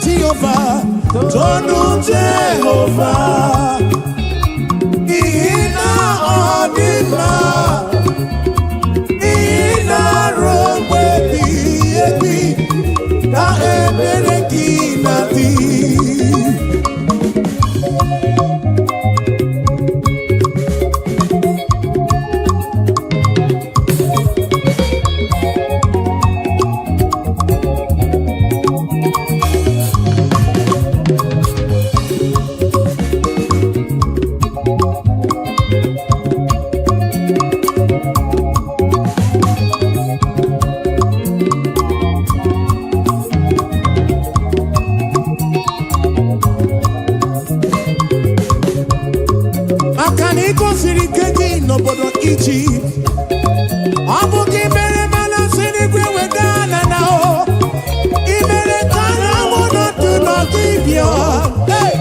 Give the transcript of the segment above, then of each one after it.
Jehovah, tonu Jehovah. Ina odima, ina romwe bi na ebere kinati. Nobodo ichi abuki mere mana sini kwe wedana nao imere kana mono tuno kibyo hey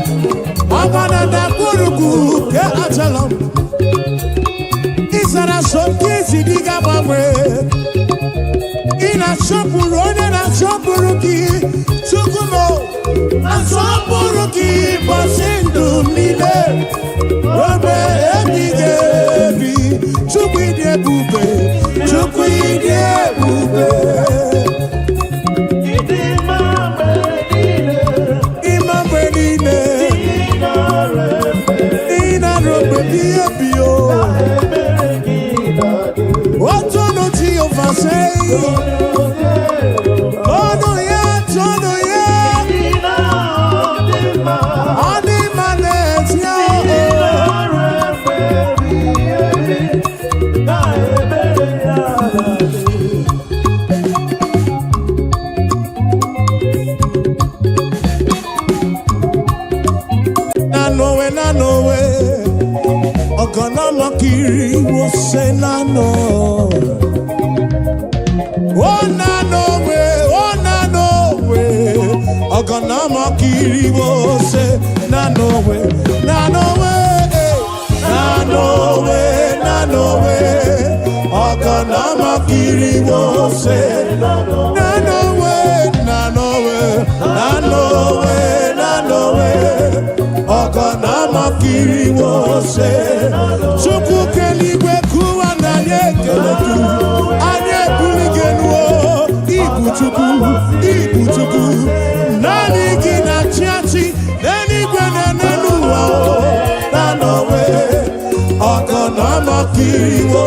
agana da kuruku ke achalam isara soki zidiga mamwe ina shopuru one na shopuru ki sukumo na shopuru ki basindu mile robe ebige Chukwide bube, Chukwide bube. Imambe nine, ina robe biye biyo. Otono Jehovah say, Tono ya, Animanet ya. Ogana makiri wo say na no. Oh na no way. Ogana makiri wo say na no way. Ogana makiri wo say na no way. Ogana makiri wo say Chuku keligwe kuwa na yekeletu anye buligenuo ibu chuku nani gina chiachi neni gwene nenuwa na nowe Ogana makiri wo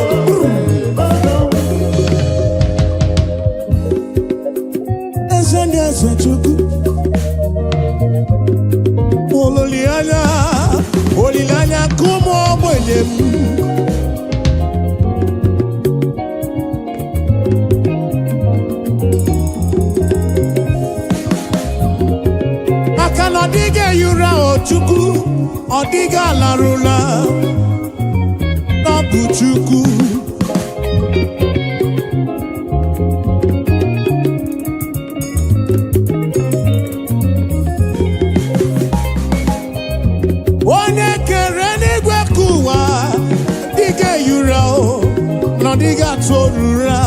Eze chuku Olilanya kumo mwenyem Akana dige yura ochuku Odiga larula Nabu chuku Diga torura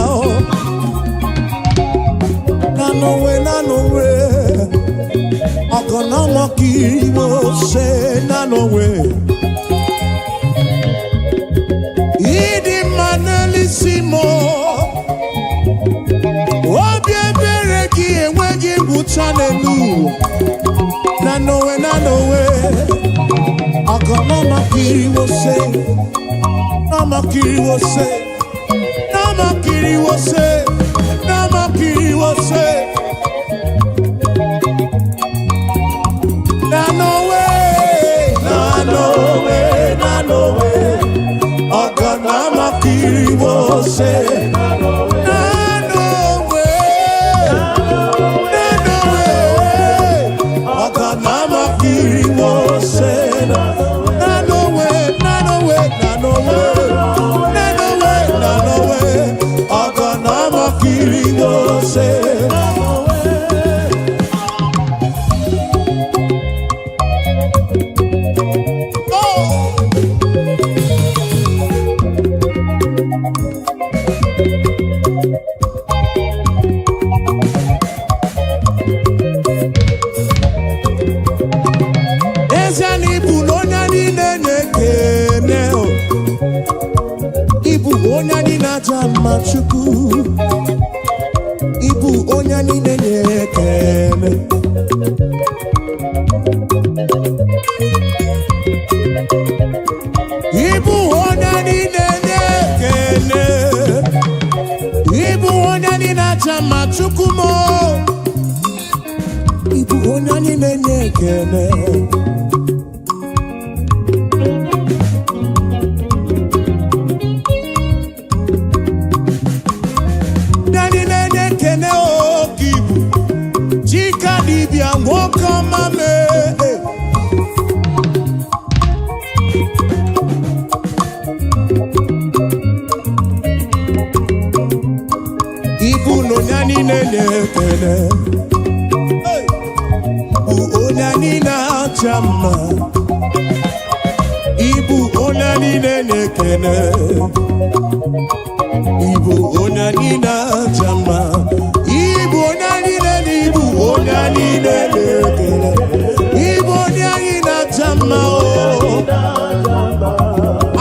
na no way Ogana makiri wo say na no way Idi manelisimo Obi ebere ki enweghị buchanelu na no way Ogana makiri wo say Namakiri wo say Namakiri wo say Na no way Ogana makiri wo say Na no way Ogana makiri wo say Na no way Ogana makiri wo say Onyani na jama chuku. Ibu onyani nenye kene. Ibu onyani nenye kene. Ibu onyani na jama chuku mo. Ibu onyani nenye kene. Welcome, Ibu no nyani nene kene, Onani na chama. Ibu onani nene kene, Ibu onani na chama. Ibu onani nene, Ibu onani nene kene, Ibu onani na chama o.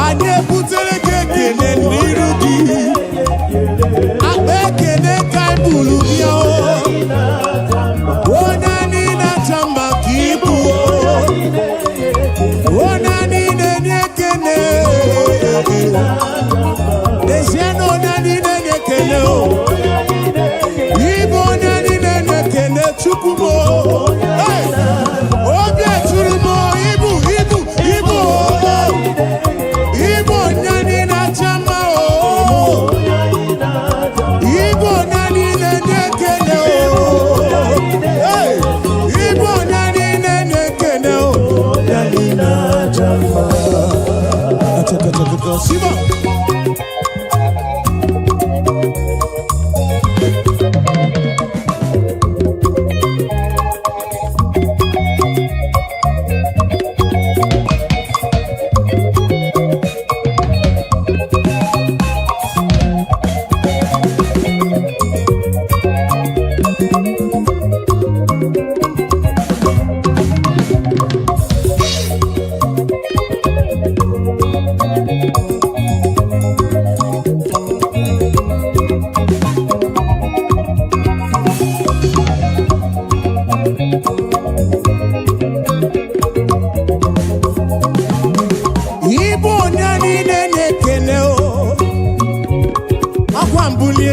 Ane putere kene nirugi, abe kene kai bulu biya o. Onani na chama kibu o. Onani nene kene, Desiano onani nene kene o. Ibu onani nene kene chukumo. Obi churumo ibu Ibu onani na chama o. Ibu onani nene kene o. Ibu onani nene kene o. Onani na chama. Ataka Siba.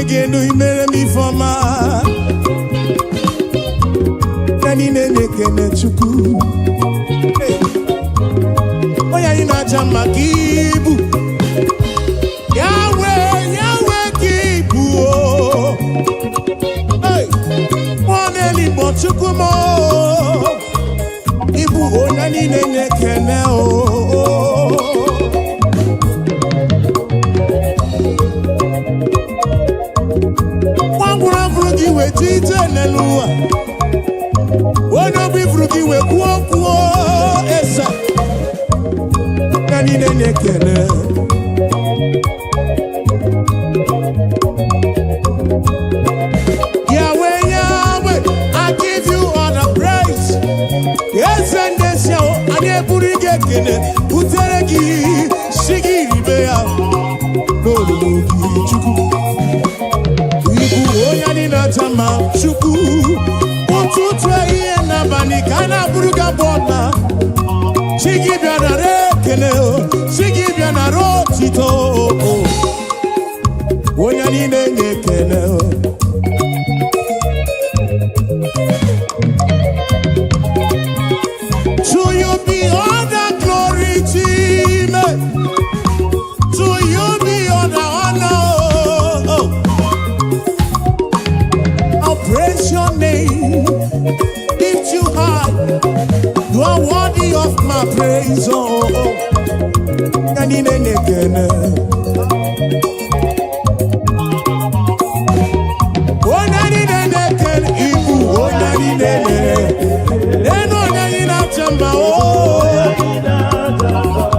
Gendo imere mi foma. Nani nene kene chuku. Oya ina jama kibu. Yahweh kibu o. Hey, one libo chuku mo. Ibu o nani nene kene o. We tite nelua. Wono bifruki we kuo esa. Nani nene kene. Yahweh, I give you all the praise. Yes, and this yo, ane burige kene. Uteregi shigiri beya. No chuku. Onyani na chama chuku. Ututu iye na bani kana buruga bona. Shigi biana rekene o. Shigi biana rotito o. Onyani nene kene o. To you be all the glory, Jesus. To you be all the honor. Praise your name, lift you high. You are worthy of my praise. Oh, nani nene kene. Oh nani nene kene. Ibu oh nani nene. Eno nani na chamba oh.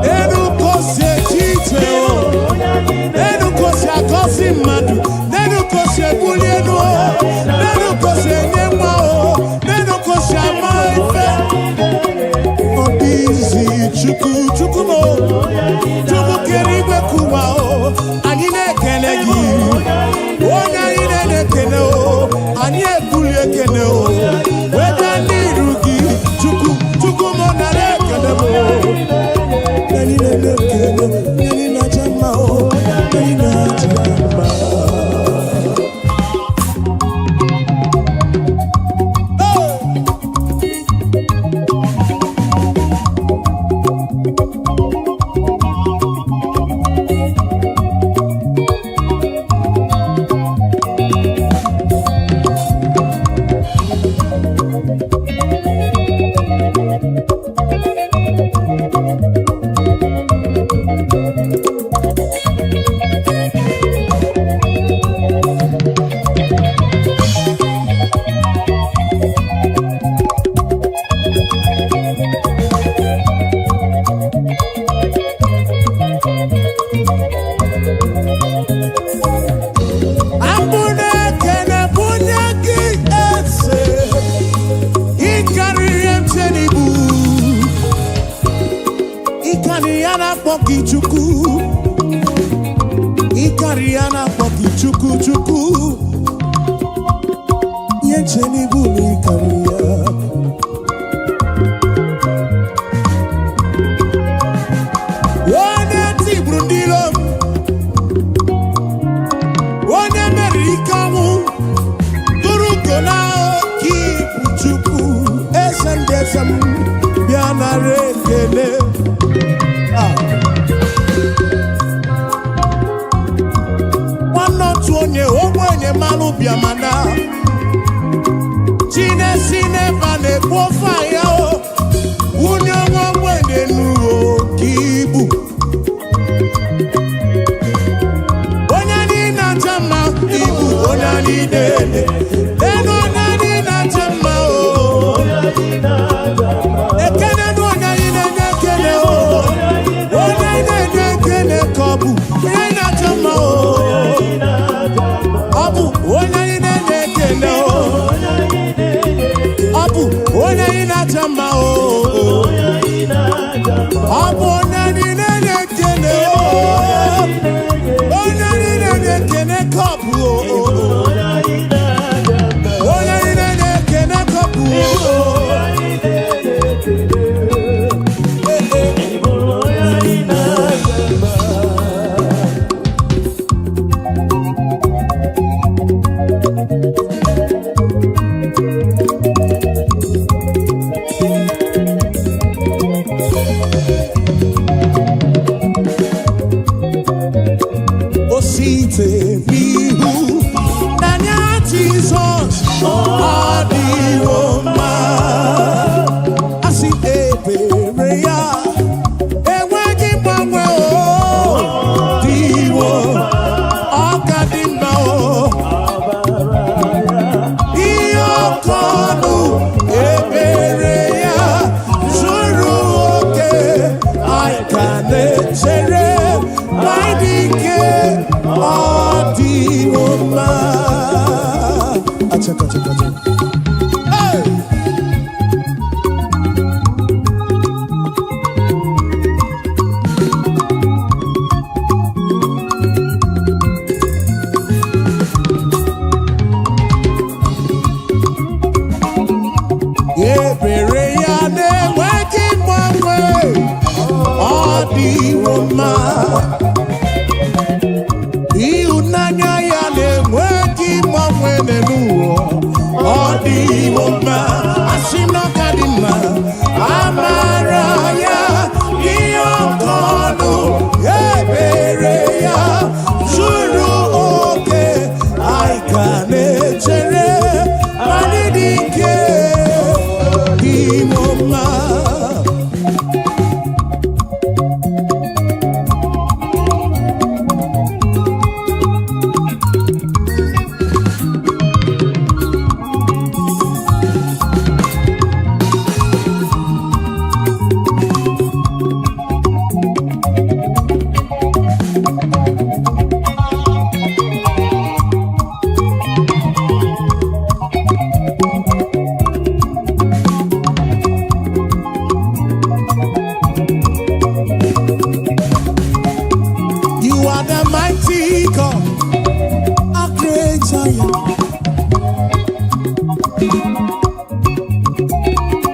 Eno kose chite oh. Eno kose akosi madu. Eno kose bulieno oh. Chuku mo, chuku keribe kuwa o, anine Yana poki chuku Ikari yana poki chuku chuku Yencheni buni kariya Wane ti brundilo Wane merikamu Turukona ki chuku Esendesam Yana rekele Onye ogbenye mmanụ bịamana Chinesi neba na-ekpo faya o Onye ogbenye n'uo kibu Onye anyị na-acha mma ibu onye anyị na-ele Enu onye anyị na-acha mma o Ekene na onye anyị na-enye ekele o Onye anyị na-enye ekele ka ọ bụ onye anyị na-acha mma o Abu, onye na-ekele o. Abu, onye na-achama o. Abu, onye na-ekele o. Onye na-ekele kapu o. Onye na-ekele kapu o. Mihu Nanya Jesus Adi Roma Asi Ebereya Ewegi Mangwe O Diwo Okadimba O Iyokonu Ebereya Zuru Oke Aikane Sere Maidike Adi Roma Acha Hey Ebereya ne weki mangwe Adi Roma Nanya ya ne-enweghị mgbanwe n'ụwa ọ dị mma asị na ọ ka dị mma amara ya ihe ọkọnụ ebere ya zuru oke anyị ka na-echere anyị dị ike dị mma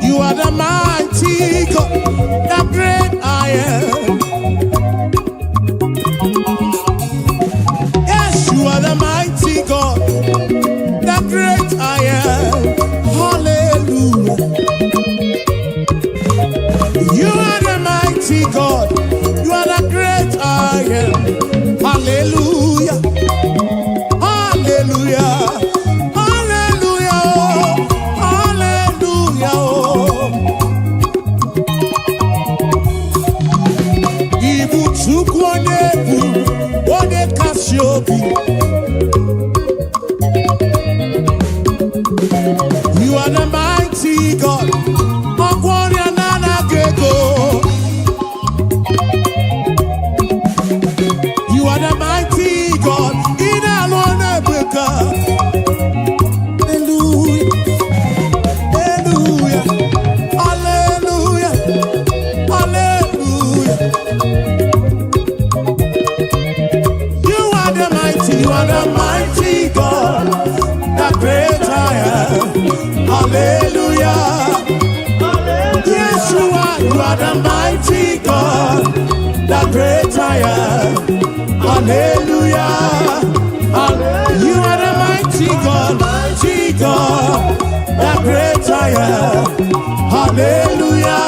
You are the mighty God, the great I am. Yes, you are the mighty God, the great I am. Hallelujah. You are the mighty God, you are the great I am. Hallelujah. Hallelujah. You are the mighty God. are the mighty God, the great I am. Hallelujah. You are the mighty God, the great I am. Hallelujah.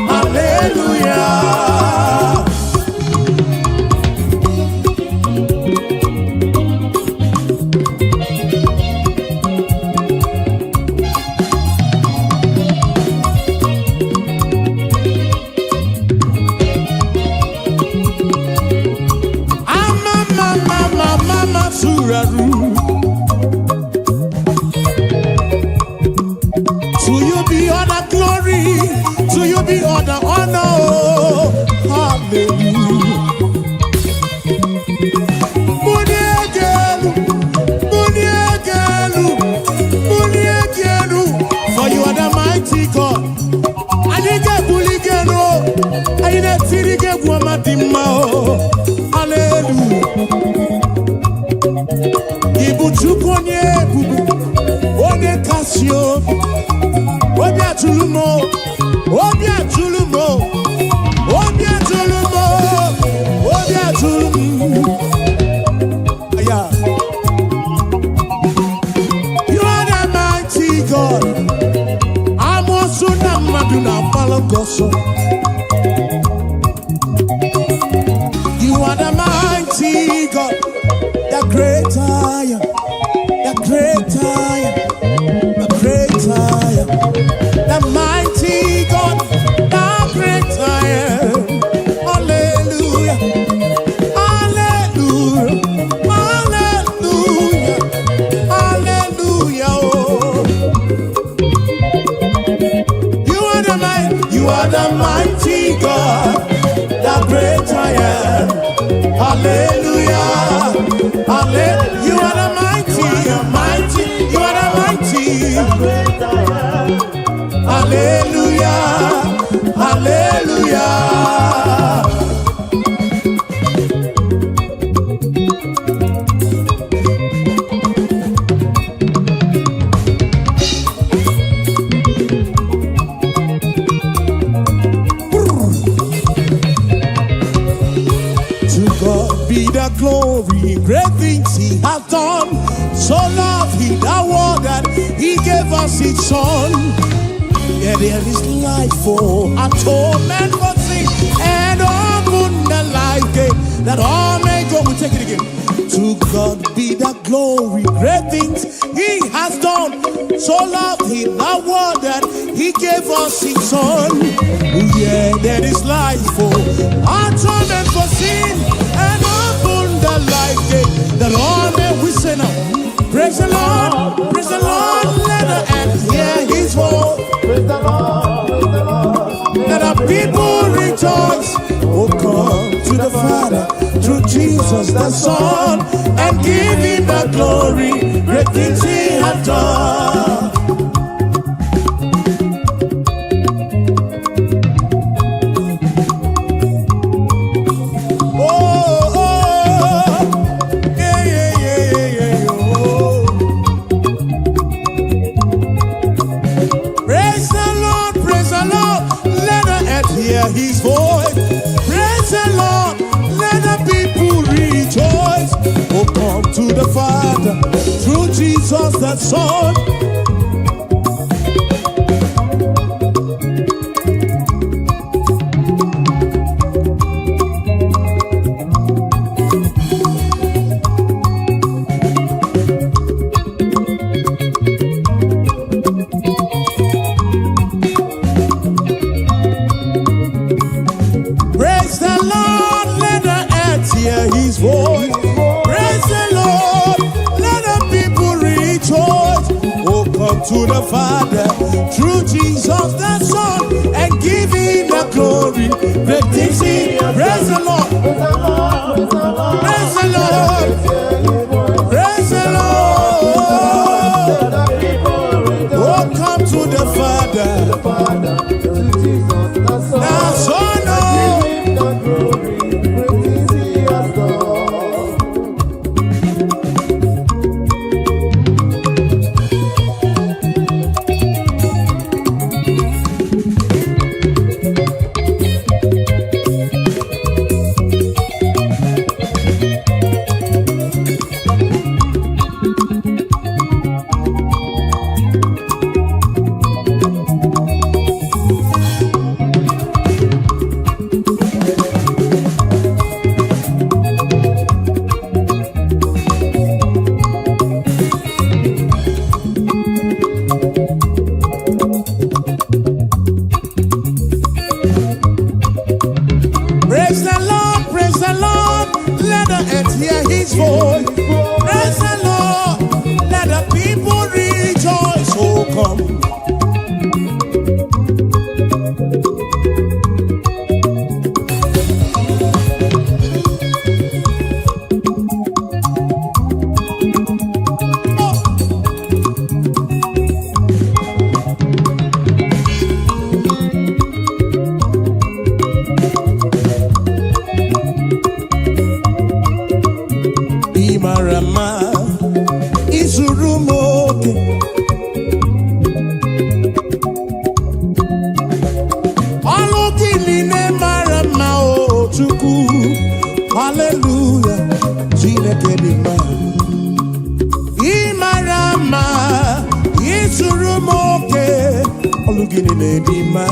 Hallelujah. To you be all the glory, to you be all the honor. Hallelujah. For you are the mighty God. I need a buligeno. I need a tirige guamadima. Hallelujah. Ibuchukonye bubu, one kasio, obia tulumo, obia tulumo, obia tulumo, obia tulumo. Yeah. You are the mighty God. I'm also the Maduna Palogoso. You are the mighty God. The great I am, the great I am, the great I am, the mighty God, the great I am. Hallelujah, hallelujah, hallelujah, hallelujah. Oh. You are the mighty God, the great I am. Hallelujah. Hallelujah. You are the mighty, mighty, you are the mighty. Hallelujah. Hallelujah. To God be the glory, great things he has done. So loved he the world that he gave us his son. Yeah, there is life for atonement for sin, and open the life gate that all may go. We take it again. To God be the glory, great things he has done. So loved he the world that he gave us his son. Yeah, there is life for atonement for sin, and open the life gate that all may we say now. Praise the Lord, let the earth hear his voice. Praise the Lord, Let the people rejoice. Oh, come to the Father through Jesus the Son, and give him the glory, great things he has done. His voice, praise the Lord, let the people rejoice. Oh, come to the Father through Jesus the Son. His voice, praise the Lord, let the people rejoice. Oh, come to the Father through Jesus the Son, and give him the glory. Great things he, praise the Lord, praise the Lord, praise the Lord. Oh, come to the Father, the Son, oh. Hallelujah, Chineke dị mma. Ị mara mma, ị zuru m oke. Ọlụ gịnị na-edi mma,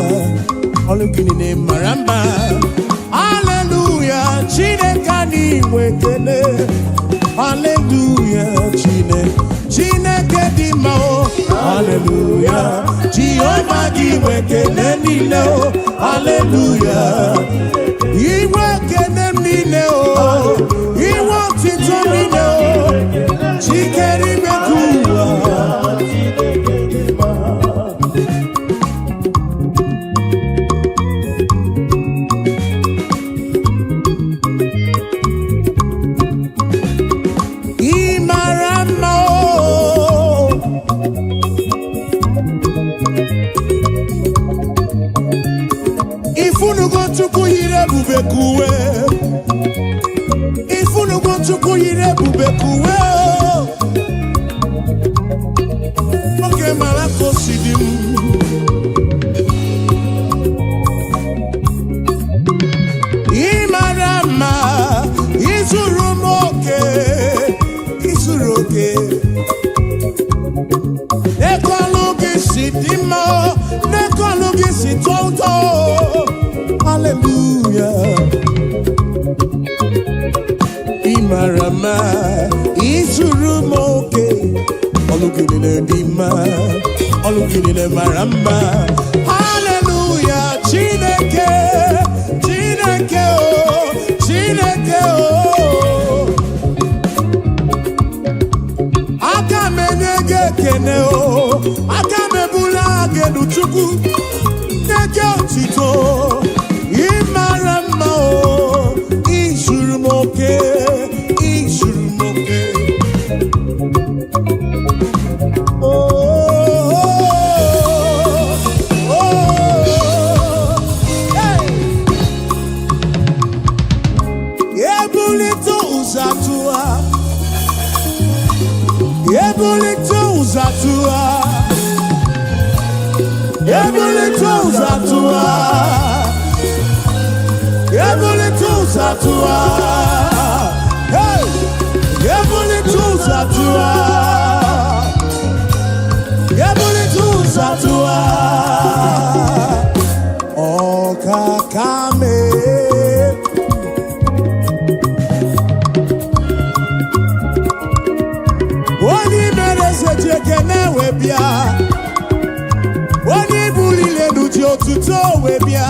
ọlụ gịnị na-emara mma. Hallelujah, Chineke anyị nwe ekele. Hallelujah, Chineke dị mma o. Hallelujah, Jehova gị nwe ekele niile o. Hallelujah, iwe ekele niile o. Iwe otito niile o. Chikere ime ka ụwa. Ifunugo Chukwu yiri ebube kuwe. Oke mara ka o si dị m. Ị mara mma, ị zuru m oke, ị zuru oke. N'ego ọlụ gị si dị mma, n'ego ọlụ gị si tọ ụtọ. Hallelujah. Imarama, izuru moke. Olugine di ma, olugine maramba. Hallelujah, Chineke, Chineke oh, Chineke oh. Akamenege kene oh, akamebula genu chuku. Nege otito. Imarama oh, izuru moke, izuru moke. Oh, oh, oh, hey. Ebulito uzatua, ebulito uzatua, ebulito uzatua. Zatua, hey, Zatua, Zatua, oh kakame, wani merese jekene webia, wani bulile nuji otuto webia.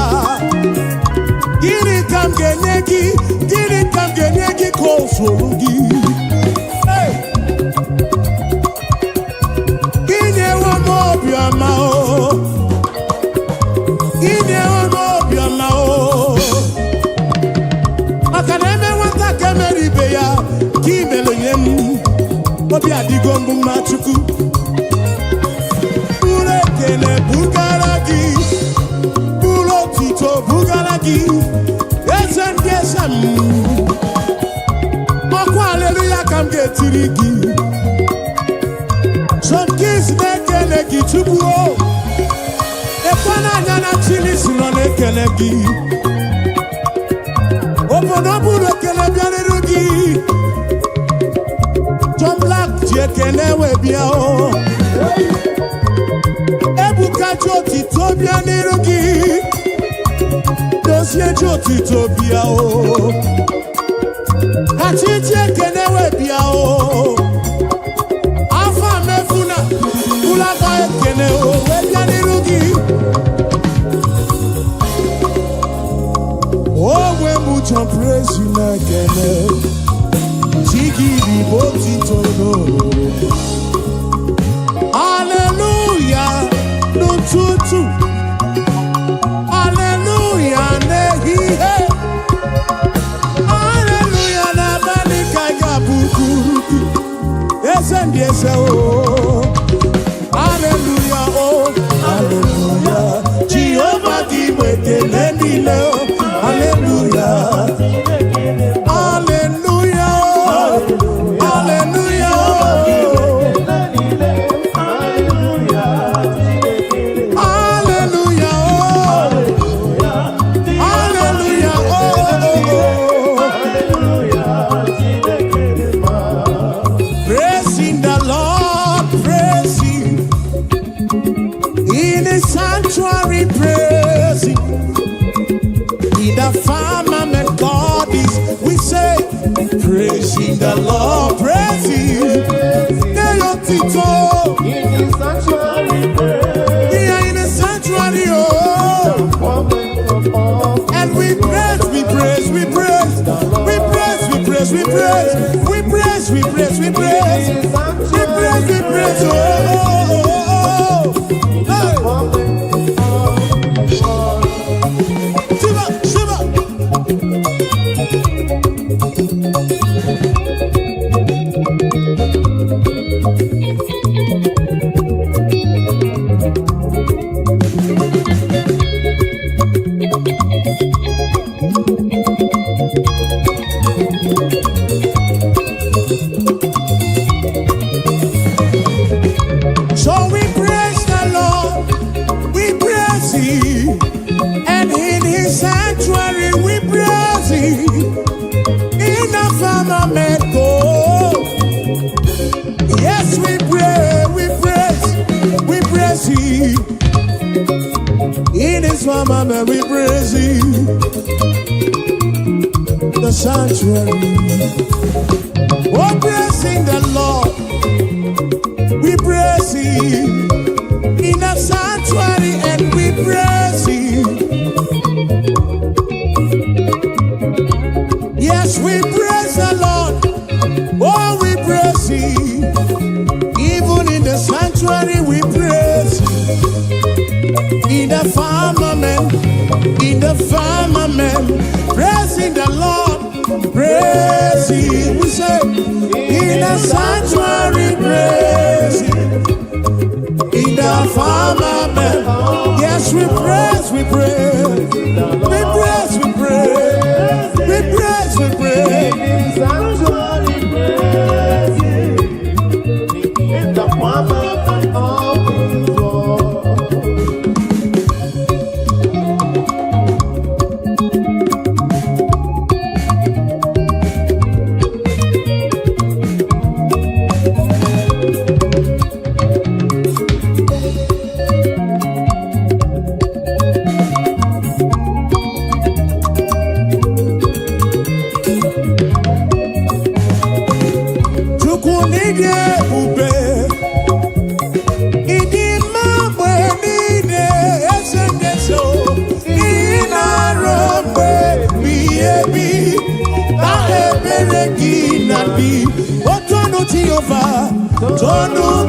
Gini kam genyegi konsurugi. Hey, ine wa mobiama o, ine wa mobiama o. Akaneme wata kemeribe ya, kimelo yem, obi adigombu machuku. Ure kele bugaragi, bulo tito bugaragi. Esem, Moko hallelujah kam getirigi. Some kids nekele gi chubuo. Ekwana nyana chili sino nekele gi. Oponobu nekele biane rugi. John Black jekele webia o. Ebuka joti to biane rugi. Dosie joti to bia o. Achije kenewe bia o. Afa mefuna ulaga kene o webia nirugi. Oh we mucho praise you na kene. Chigi di boti tono. Hallelujah no tutu. Hallelujah nehi he. Hallelujah na banika ya bukuruki. Esendi ese o. Hallelujah oh. Hallelujah. Jehovah di wete lendile o. Hallelujah. Hallelujah oh. Hallelujah oh. Hallelujah oh. sanctuary praising. In the firmament God is, we say, praising the Lord, praising. In the sanctuary praise. Yeah, in the sanctuary, oh. And we praise, we praise, we praise, we praise, we praise, we praise, we praise, we praise, we praise, we praise, we praise, oh. Shiva, Shiva. So we praise the Lord, we praise Him, and in His sanctuary we praise Him. In the firmament God, yes we pray, we praise Him. In His firmament we praise Him. The sanctuary, oh praising the Lord. We praise Him in the sanctuary, and we praise Him. Yes, we praise the Lord. Oh, we praise Him. Even in the sanctuary, we praise Him. In the firmament, praising the Lord, praise Him. We say, in the sanctuary, praise Him. In the firmament, yes, we praise, we praise, we praise, we praise, we praise, we praise. In the sanctuary praise. In the firmament of His word.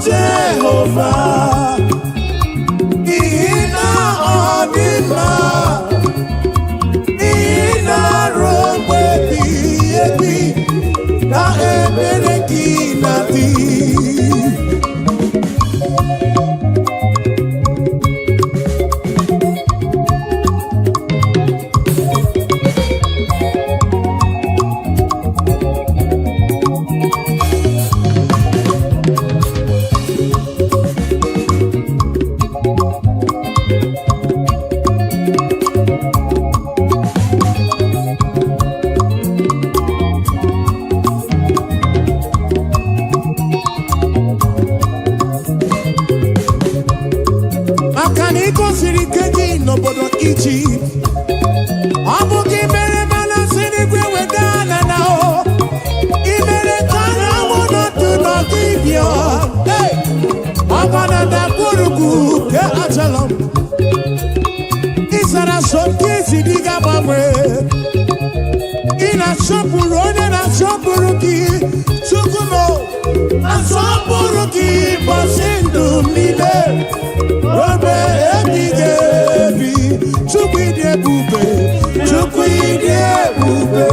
Jehovah, Ina Odima, Ina Robe Biebi, Na Ebereki Nabi. Egypt, Abuja mere mana sini gwe wedana nao. Imere kana wono tu no kibyo. Hey, abana da kuruku ke achalam. Isara soki sidiga mamwe. Ina shopuro na shopuruki. Chukumo, na shopuruki basindu mile. Robe ebigebi. Chukwide bube, Chukwide bube.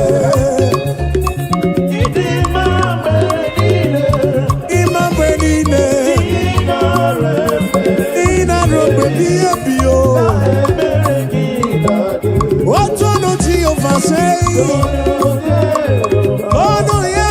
Imambe nine, Ina robe biyo. Otono ti oversay. Tono ya.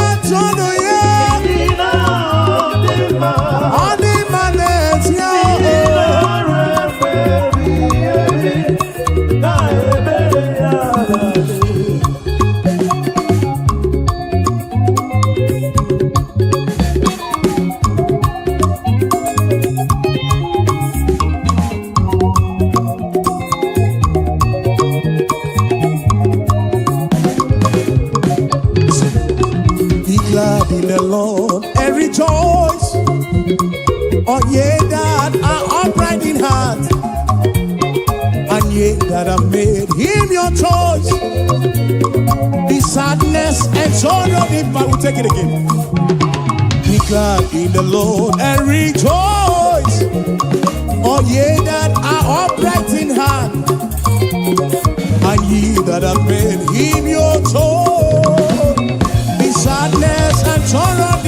rejoice. Oh, ye that are upright in heart, and ye that have made him your choice. The sadness and sorrow, if I will take it again. Be glad in the Lord and rejoice. Oh, ye that are upright in heart, and ye that have made him your choice. The sadness and sorrow,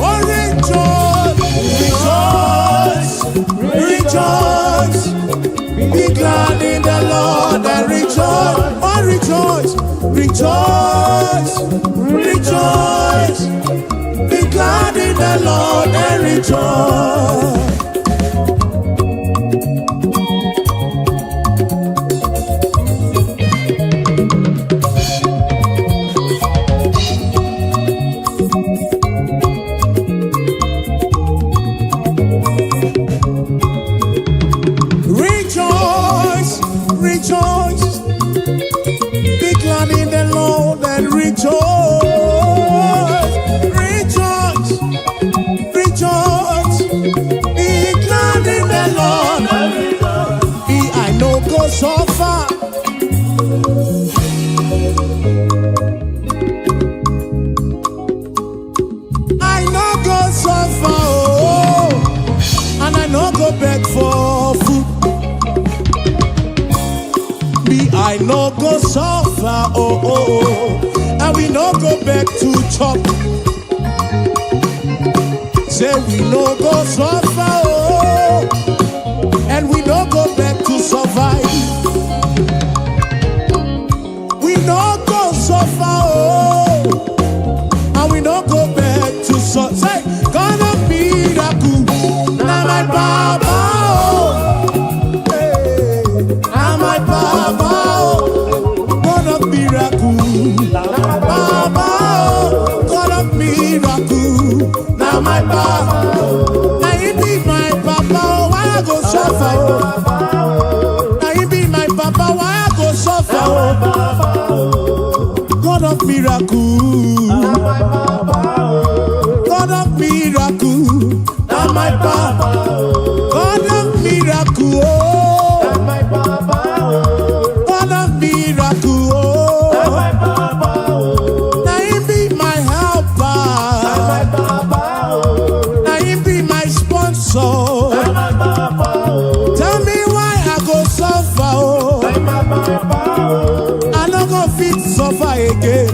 oh, rejoice, rejoice, be glad in the Lord and rejoice. Oh, rejoice, rejoice, rejoice, be glad in the Lord and rejoice. Rejoice, be glad in the Lord and rejoice. Rejoice, rejoice, be glad in the Lord. I know go so far. I know go so far, oh, and I know go beg for food. I no go suffer, oh, oh, oh, and we no go back to chop. Say we no go suffer, oh, and we no go back to survive. We no go suffer, oh, and we no go back to survive. Say, gonna be the good, now my Baba, oh, hey, now my Baba. Now my Papa, now he be my Papa, why I go suffer? Now he be my Papa, why I go suffer? God of miracle, God of miracle, now my Papa, God of miracle, God of miracle, now he be my helper. So, tell me why I go suffer, oh. I no go fit suffer again.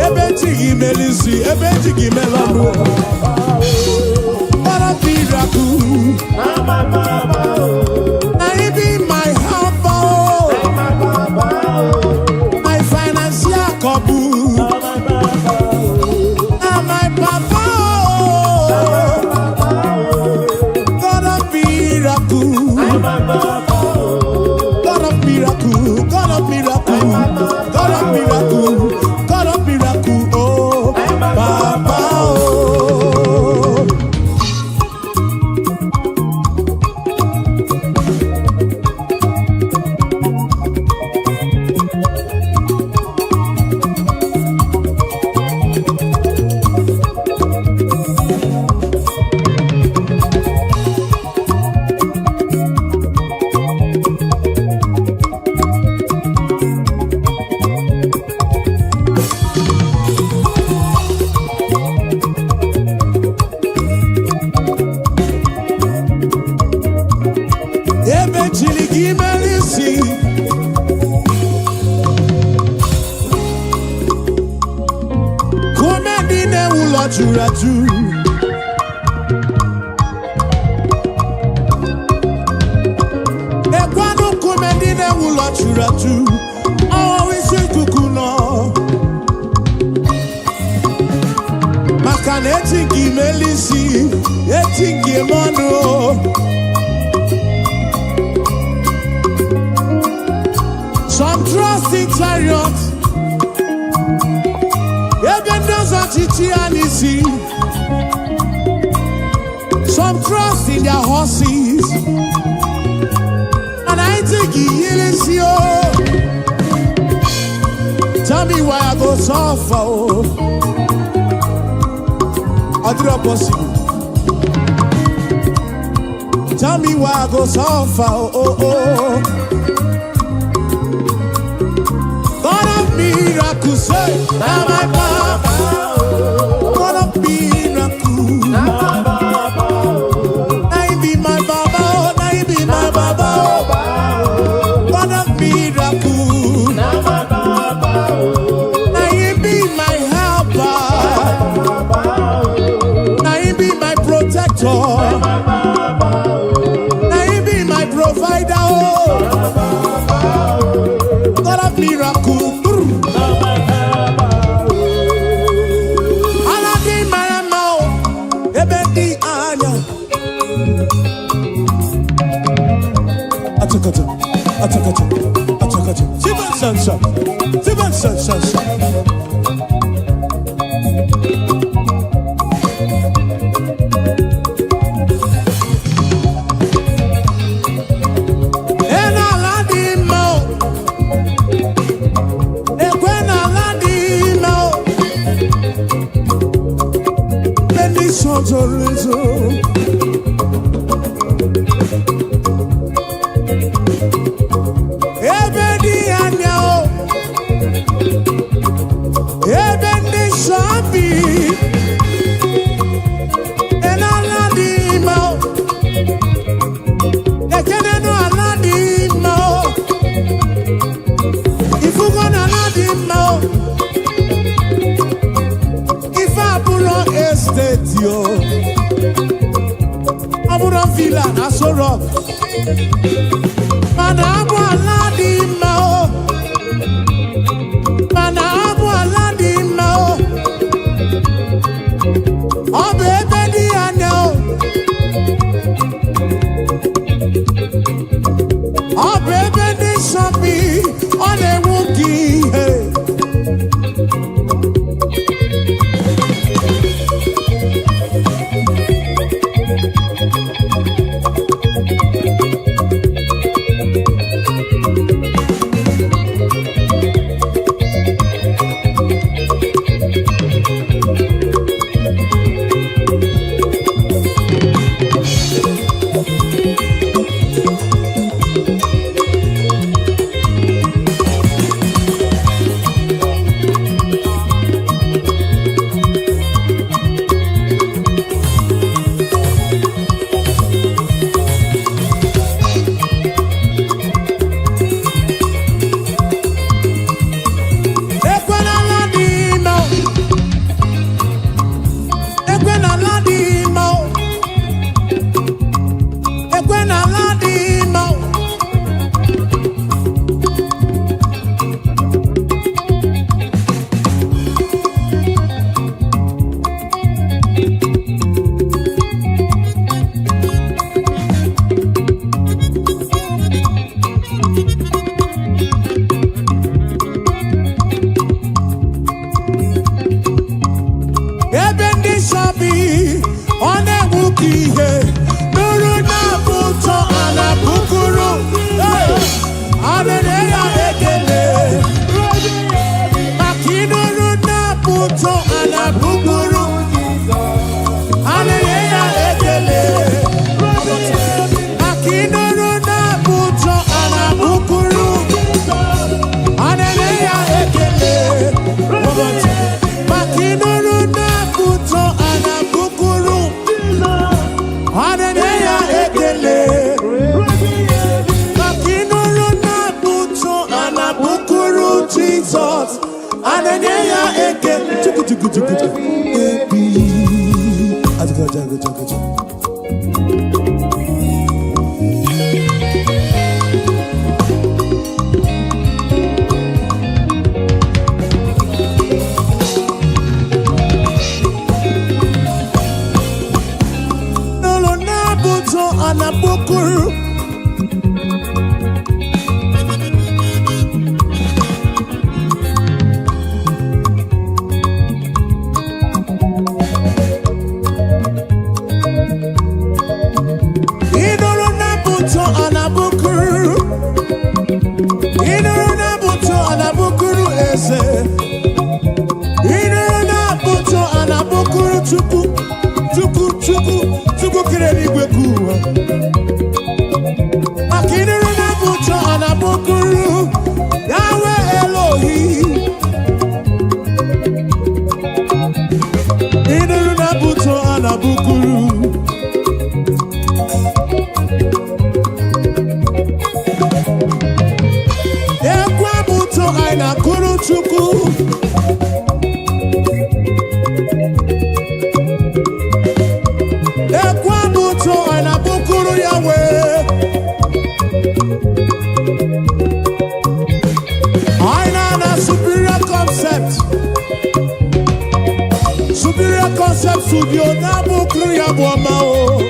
Ebeti melisi, ebeti melano. What a miracle! Now he be my helper, oh. My financial couple. Now my Papa. God of miracle, God of miracle, God of miracle, God of miracle, God of miracle, oh, Papa, oh. Raju. Ekwano kumendine wula churaju. Awa wisi kukuno. Makane etingi melisi, etingi mono. Some trust in chariots. Some trust in their horses, and I think he is you. Tell me why I go suffer. Adra possible. Tell me why I go so far, oh, oh. God of miracles, say, now my Baba. God of miracles, now my Baba. Now he be my Baba, now he be my Baba. God of miracles, now my Baba. Now he be my helper, now he be my protector. Provider, oh, God of miracle. Aladi marama, ebedi anya. Atakato. Siban sansa. Abuja villa na so rock. Mana abu aladi mao. Mana abu aladi mao. Obebe di anya. Obebe di shopi. Ole wuki. Chukwu I know superior concept. Superior concept studio na bukuru ya boma o.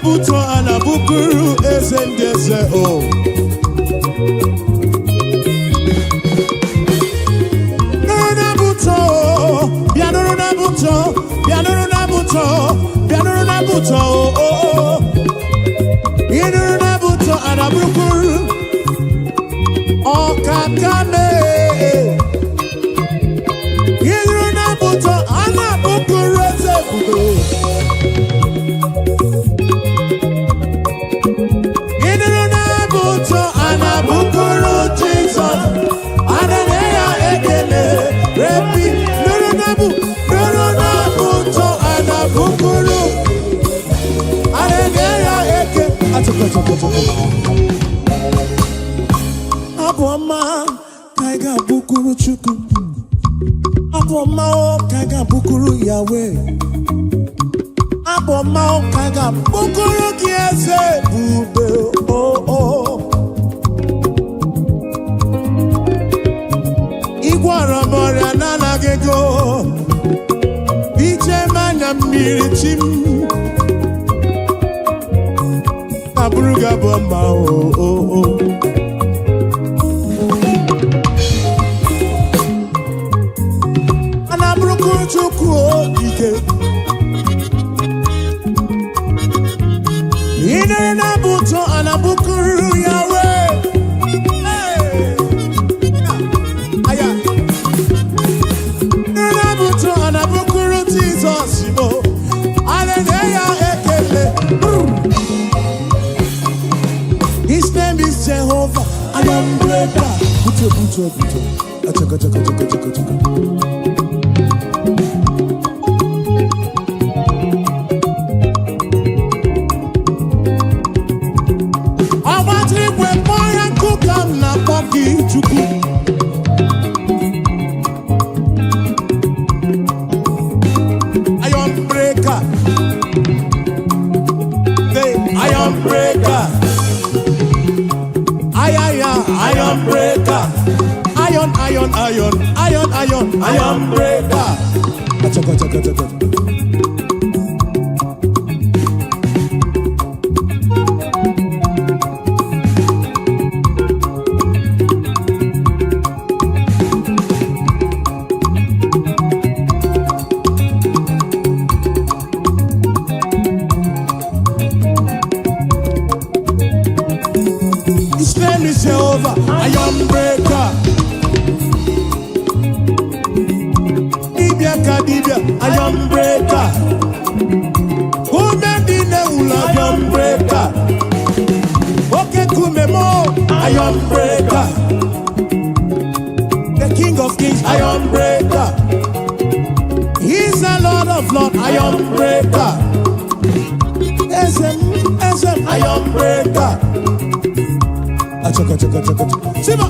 Buto anabukuru esendese o. Nuruna buto, bianuruna buto, bianuruna buto, bianuruna buto o. Inuruna buto anabukuru o kakame. Inuruna buto anabukuru esefudo. Anabukuru Jesus, Ananeya Ekele, Repi, Nurunabu, Nurunabuto, Anabukuru, Ananeya Ekele, Aboma, Kaiga Bukuru Chuku, Aboma, Kaiga Bukuru Yahweh, Aboma, Kaiga Bukuru Kiese, Bube, oh. Igwaramora nanagego Iche manya mirichim Aburuga bomba o. Anaburuku chuku ike Ine nabuto anabukuru Yahweh. Anabukuru Jesus, Ananeya Ekele. His name is Jehovah. I am breaker. Buto. Achaka. Abatri kwe moya kukam na poki chuku. Iron breaker. Iron breaker. Iron breaker. Achaka. Jehovah, Iron breaker. Dibia, Iron breaker. Kumendine ula, Iron breaker. Oke kumemo, Iron breaker. The King of Kings, Iron breaker. He's the Lord of Lords, Iron breaker. SM, Iron breaker. Achaka. Siba.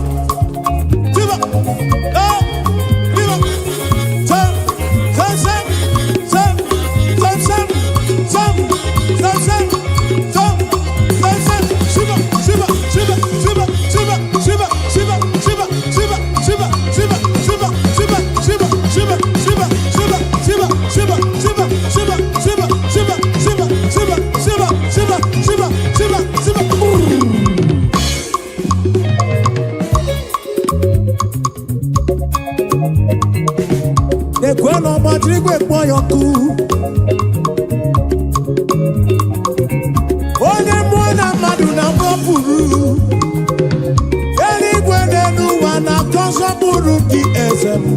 Kweno matrigwe kwa yoku Onye mwana madu na mwapuru Eli kwenenu wana konsa buru ki ezemu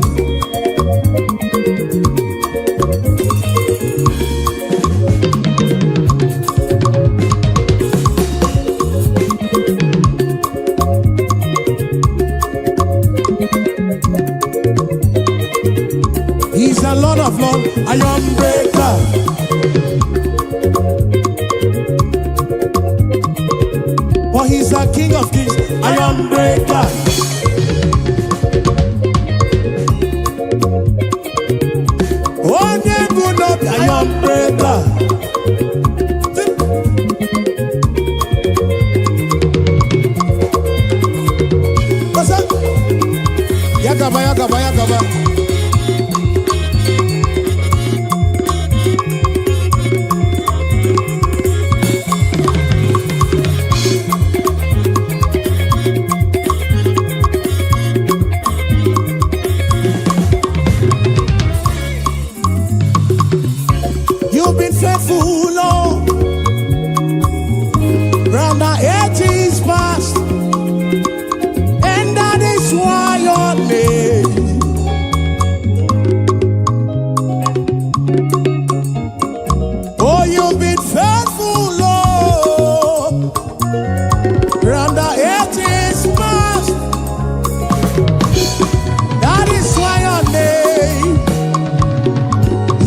iron breaker. For he's the King of Kings, iron breaker. Oh, never not iron breaker. What's up? Yakaba, yakaba, yakaba. You've been faithful, Lord. Round the 80s past, and that is why your name. Oh, you've been faithful, Lord. Round the 80s past, that is why your name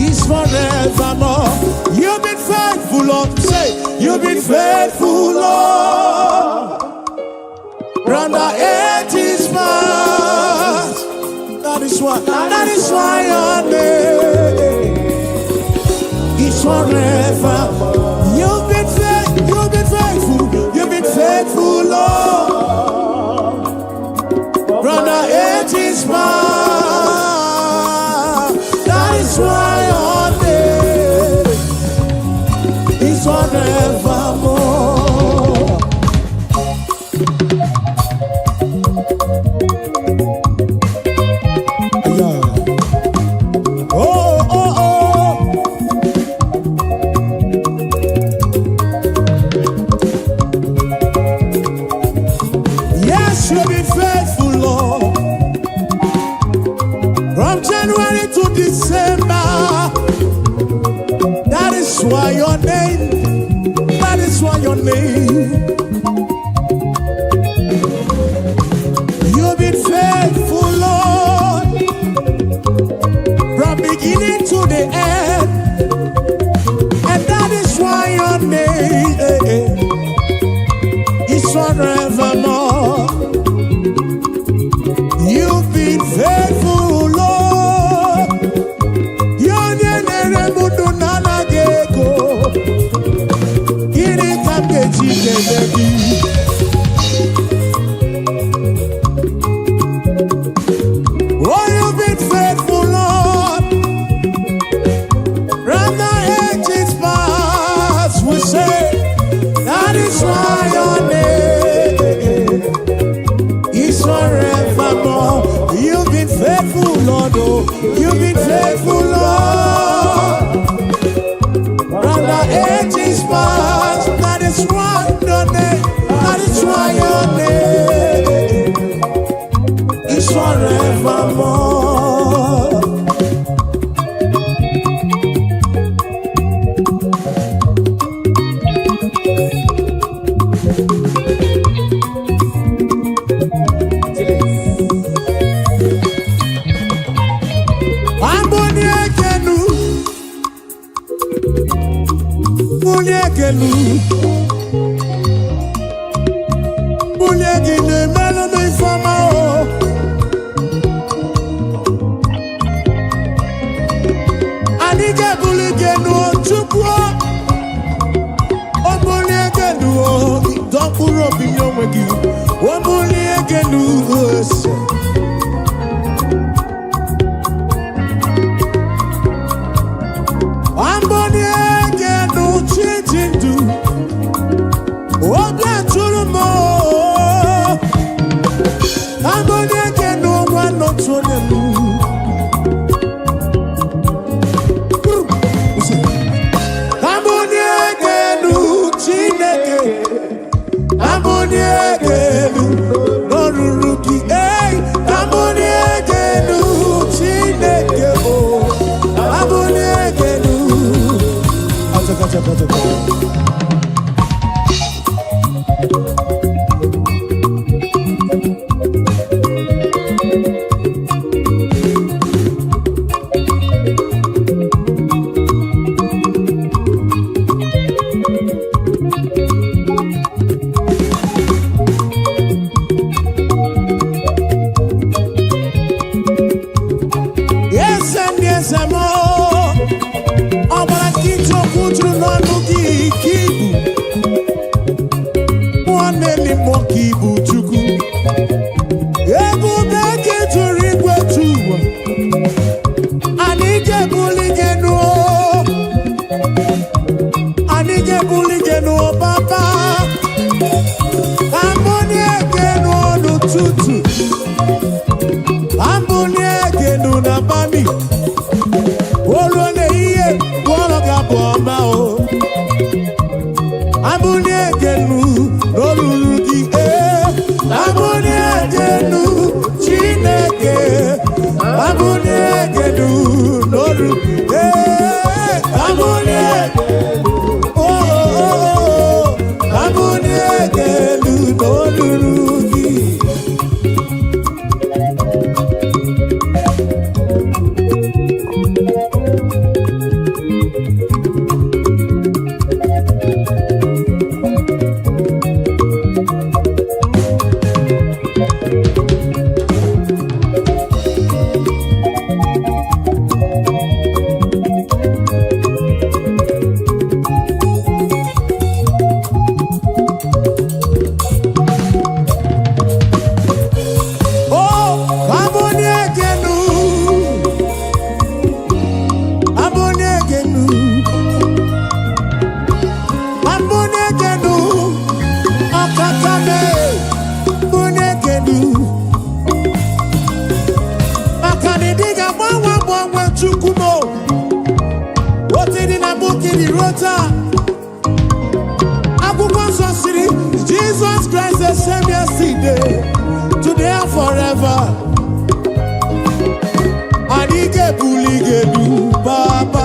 is forevermore. You've been faithful, Lord. Say, you've been faithful, Lord. Round the 80s past, that is why your name is forever. You've been faithful, Lord. Round the 80s past, that is why your name is forevermore. Yeah. Oh, oh, oh. Yes, you've been faithful, Lord. From January to December, that is why your name, that is why your name. You've been faithful, Lord, from beginning to the end, and that is why your name is forevermore. You've been faithful, Lord. Your name oh, you've been faithful, Lord. From the ages past, we say that is why your name is forevermore. You've been faithful, Lord. Oh, you've been faithful, Lord. From the ages past, that is why your name, that is why your name is forevermore. tụrụ n'ọnụ gị ka ibu nwanne n'ime ka ibu Chukwu ebube gị tụrụ igwe tụwa anyị ga-ebuli gị nụọ anyị ga-ebuli gị nụọ papa ambụni ege nụọ n'ụtụtụ ambụni ege nụ na bami olu na-ihe gwọrọ ga bụ ọma o ambụni ege nụ n'olulu gị ambụni ege nụ Chineke ambụni ege nụ n'olulu ambụni ege ambụni ege nụ n'olulu gị. Jesus Christ the same yesterday, today and forever. Anike buligelu Baba,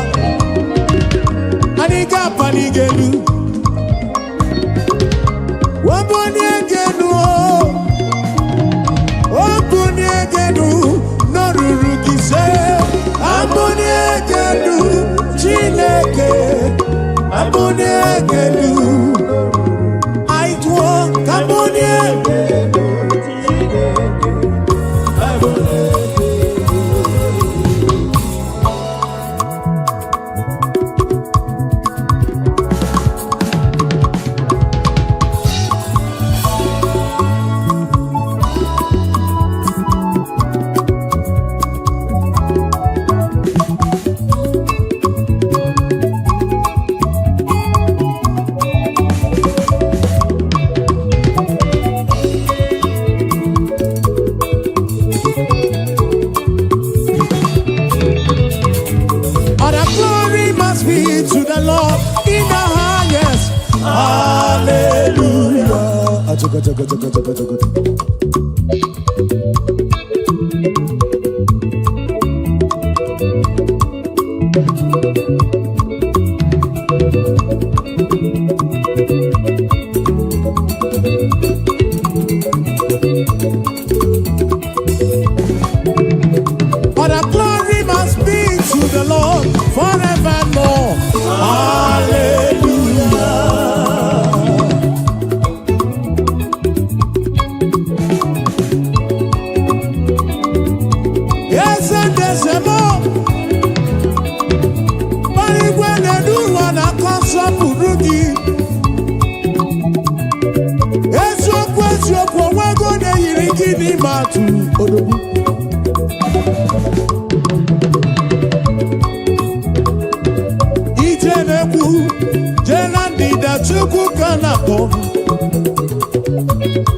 Anika panigelu, Waboniegenu, Waboniegenu, Norurugise, Aboniegenu, Chineke, Aboniegenu.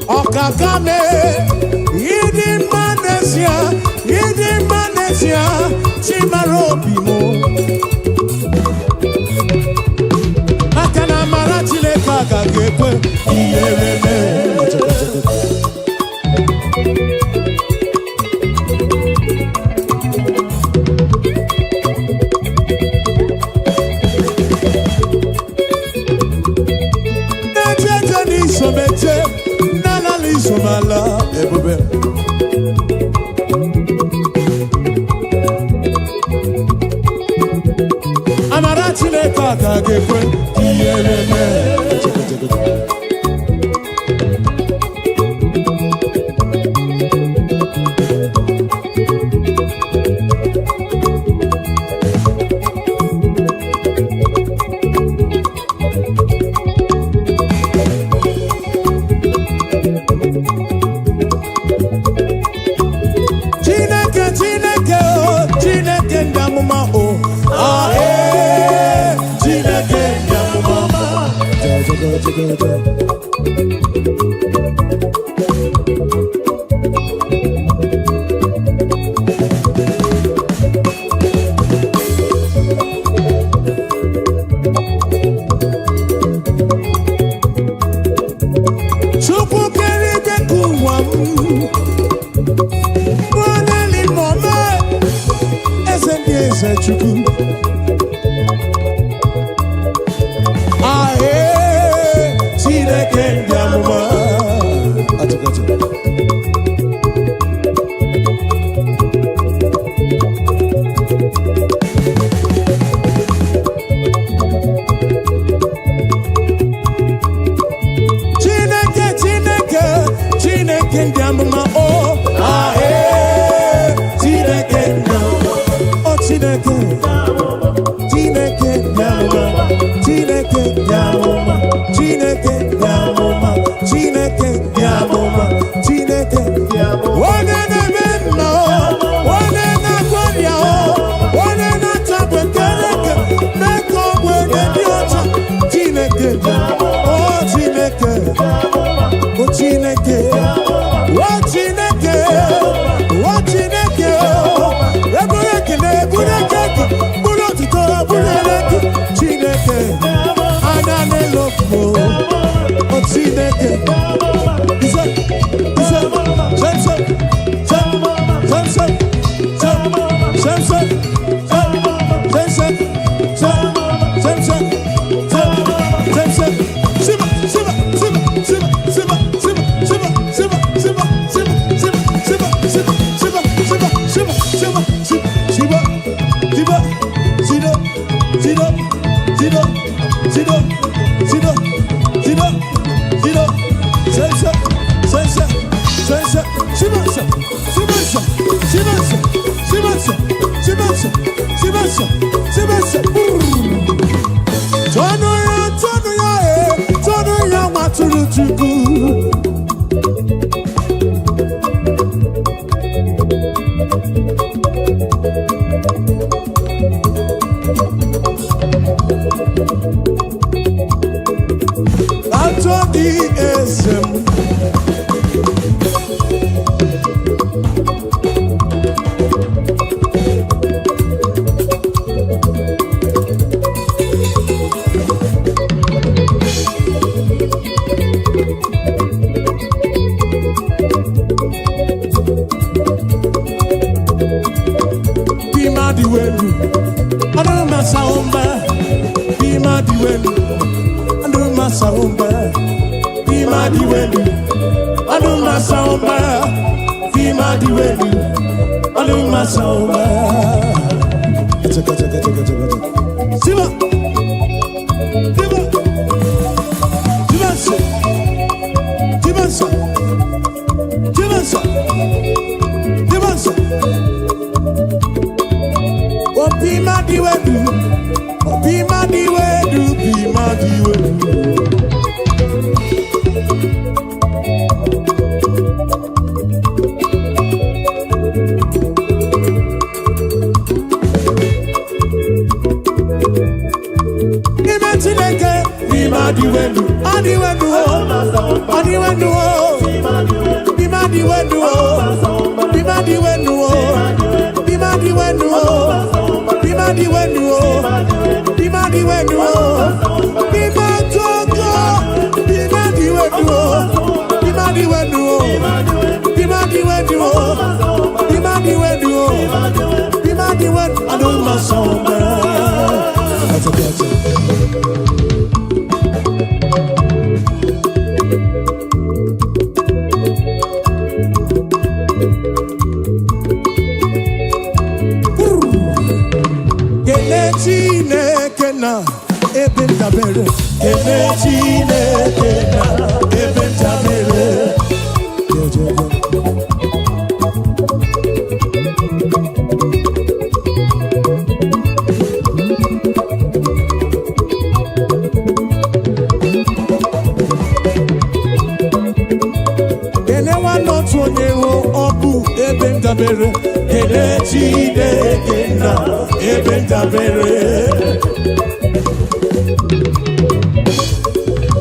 Okakame, Yidi Manesia, Chimarobimo. Akana Marachile Kaka Gekwe, Iyereme. Somala, ebube. Amarachi le kaka gekwe, kiyereme.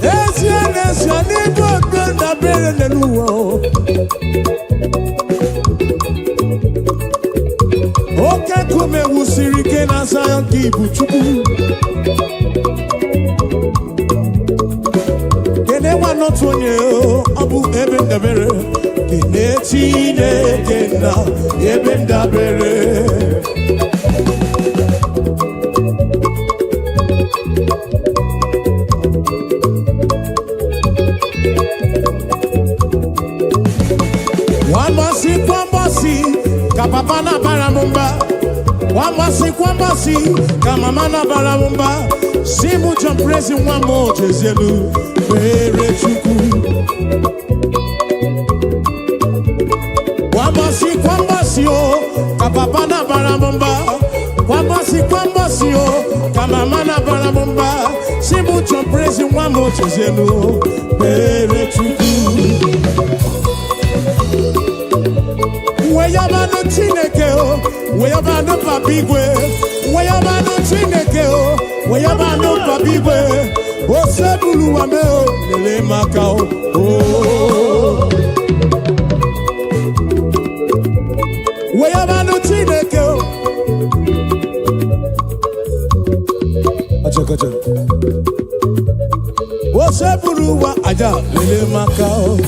Ezi Oke kume wusiri ke na Zion kibu chukwu. Kene wanotu onye obu ebe ndabere. Kene Chineke na ebe ndabere. Wambasi, kapapa na baramumba. Wambasi, kamama na baramumba. Simu jamprezi wamo jezelu, pere chuku. Wambasi, oh, kapapa na baramumba. Wambasi, oh, kamama na baramumba. Simu jamprezi wamo jezelu, pere chuku. Weyabano Chineke o, weyabano papigwe, weyabano Chineke o, weyabano papigwe, osebulu wame o, lele makao o. Weyabano Chineke o, acha, osebulu wa aja lele makao.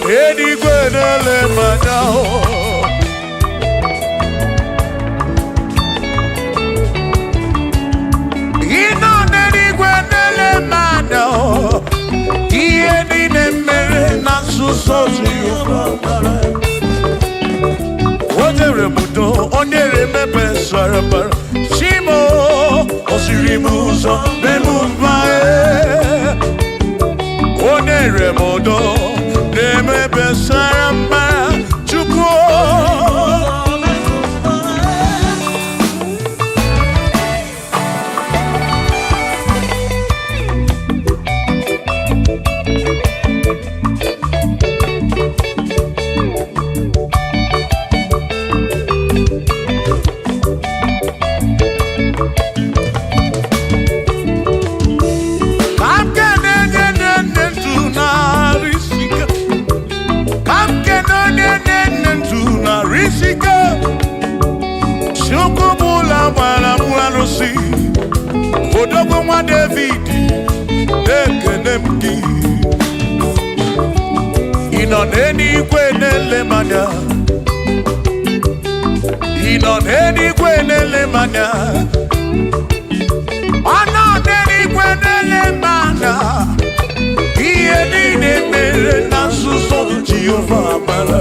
Edi gwenele manao. Ino nedi gwenele manao. Iedi ne mere na susozi yubara. Odere mudo, onere mepe sarabara. Shimo, osirimuzo, bemuvae. Onere mudo, nemepe sarabara. Chuko. Odogwa David, Ekenemdi. Inoneni kwenele manya. Inoneni kwenele manya. Anoneni kwenele manya. Ieni ne mere na suso Jehovah mala.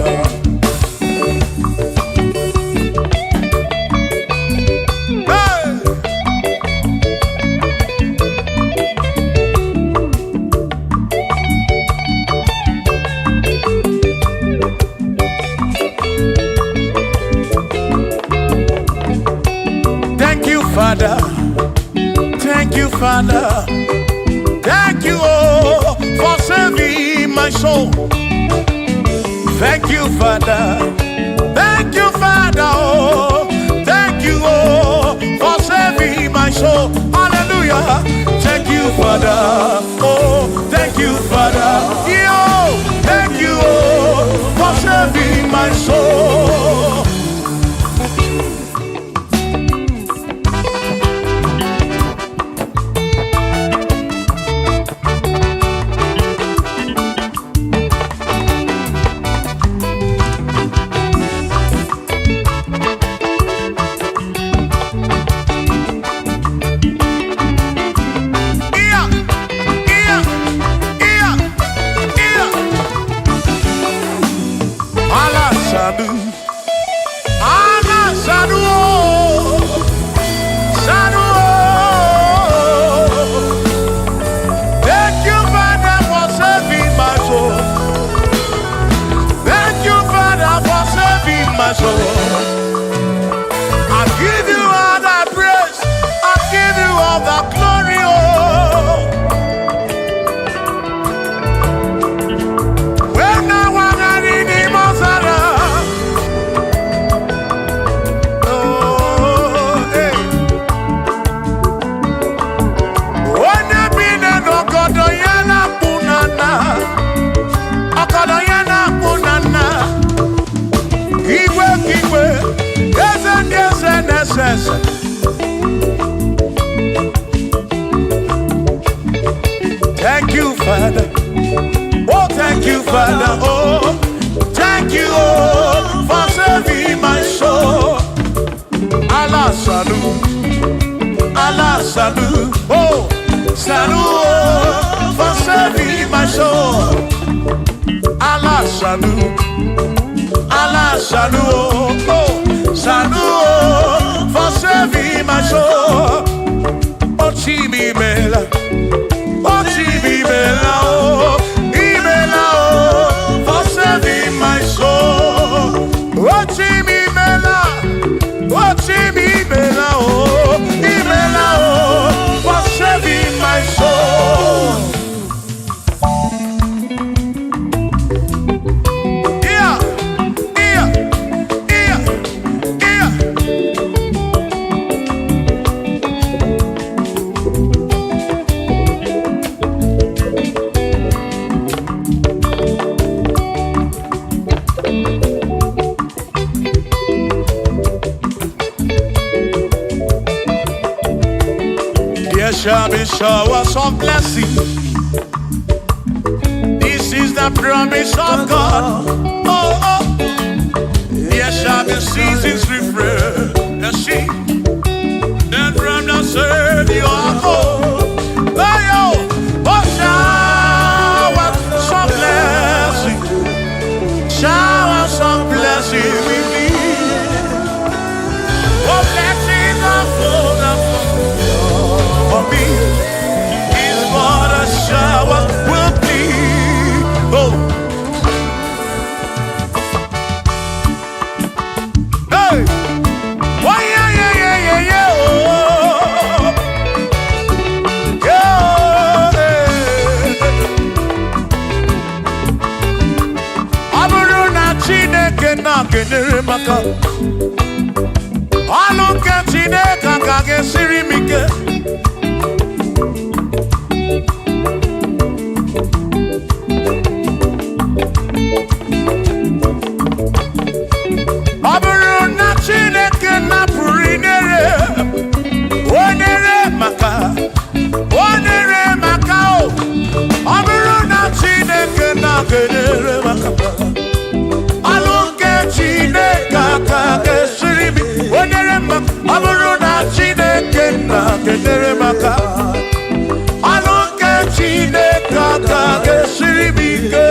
Father, thank you, Father, thank you, oh, for saving my soul. Thank you, Father, oh, thank you, oh, for saving my soul. Hallelujah. Thank you, Father, oh, thank you, Father, yo, thank you, oh, for saving my soul. Thank you, Father. Oh, thank you, Father. Oh, thank you, oh, for saving my soul. Allah salut, oh, salut, oh, for saving my soul. Allah salut, oh, salut, oh, for saving my soul. Oh, Chimi Mela. Oh, Chibibela, oh, for saving my soul. Oh, Chibibela, oh, for saving my soul. Yeah. There shall be showers of blessing. This This is the promise of God. Oh, oh. There shall be seasons refreshed. The sheep that from the serve you are home. Oh, yo. Oh, shower some blessing. Shower some blessing with me. Oh, blessings are full for me. Is what a shower will be. Oh. Hey. Oh, yeah, yeah, yeah, yeah, yeah. Oh. Yeah. Aburu na Chineke na kenere maka. Alu ke Chineke ka gesiri mike. Aburu na Chineke na purinere. Onere maka. Onere maka o. Aburu na Chineke na kenere maka. Alu ke Chineke ka gesiri mike. Onere maka. Aburu na Chineke na kenere maka. Alu ke Chineke ka gesiri mike.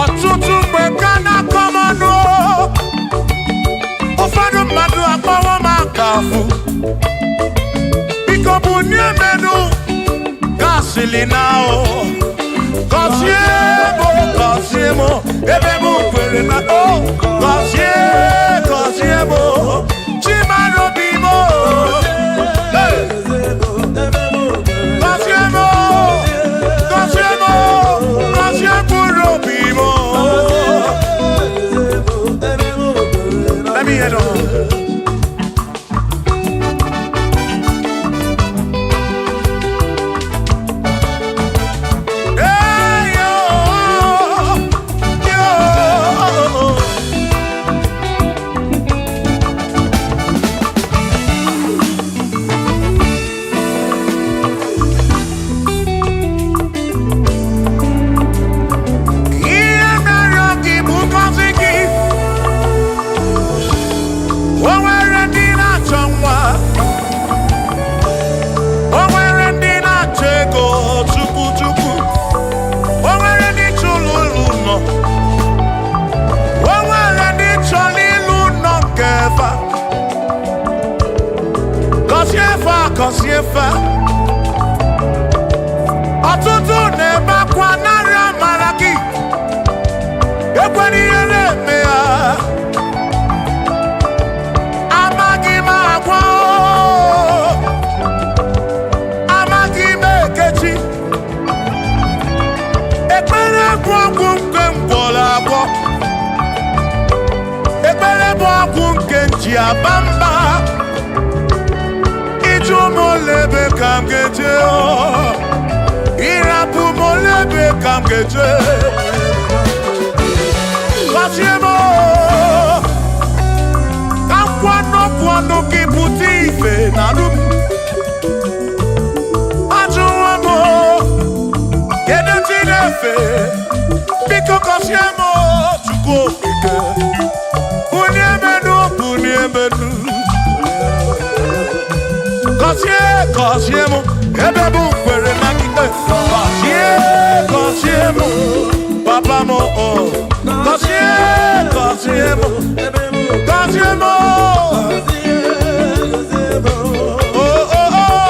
ọtụtụ mgbe ka na-akọmọnụ ụfọdụ mmadụ akpọwọ m akafụ biko bụ n'emenu gasịlị na o gọzie m ebe m kwere na o gọzie m chimarobi m let me head on. Kosiefa ọtụtụ na-ebe akwa narị amara gị ekwere ihe na-eme ya amaghị m agwa amaghị m ekechi ekpere bụ ọgwụ nke mgbọrọ agwọ ekpere bụ ọgwụ nke nji aba mba molebe kam geje irapu molebe kam geje kasiemo kam kwano kiputi ife narum ajuwamo kede tinefe biko kasiemo chuko ike uniemenu Kosye mo, ebe bu kwere na kite. Kosye mo, papa mo oh. Kosye mo, oh oh oh.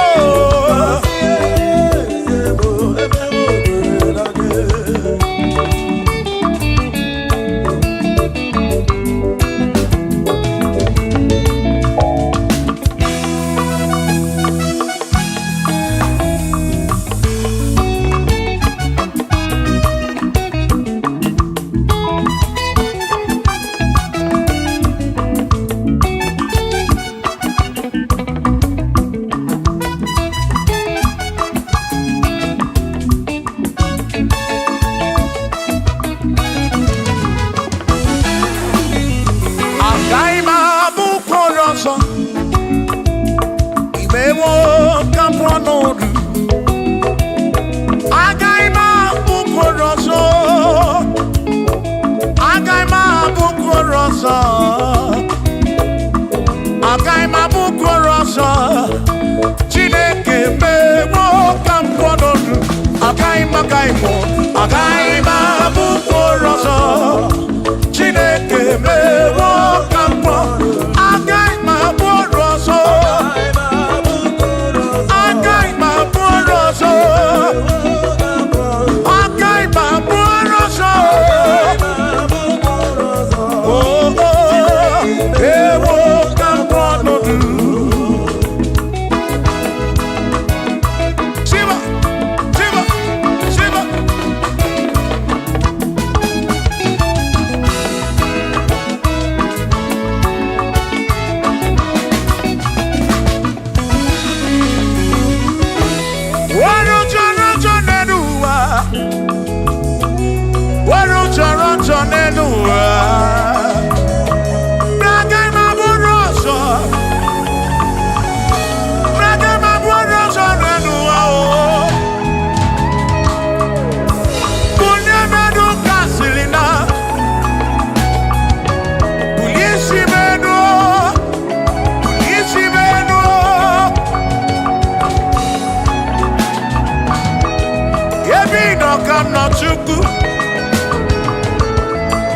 Chukwu.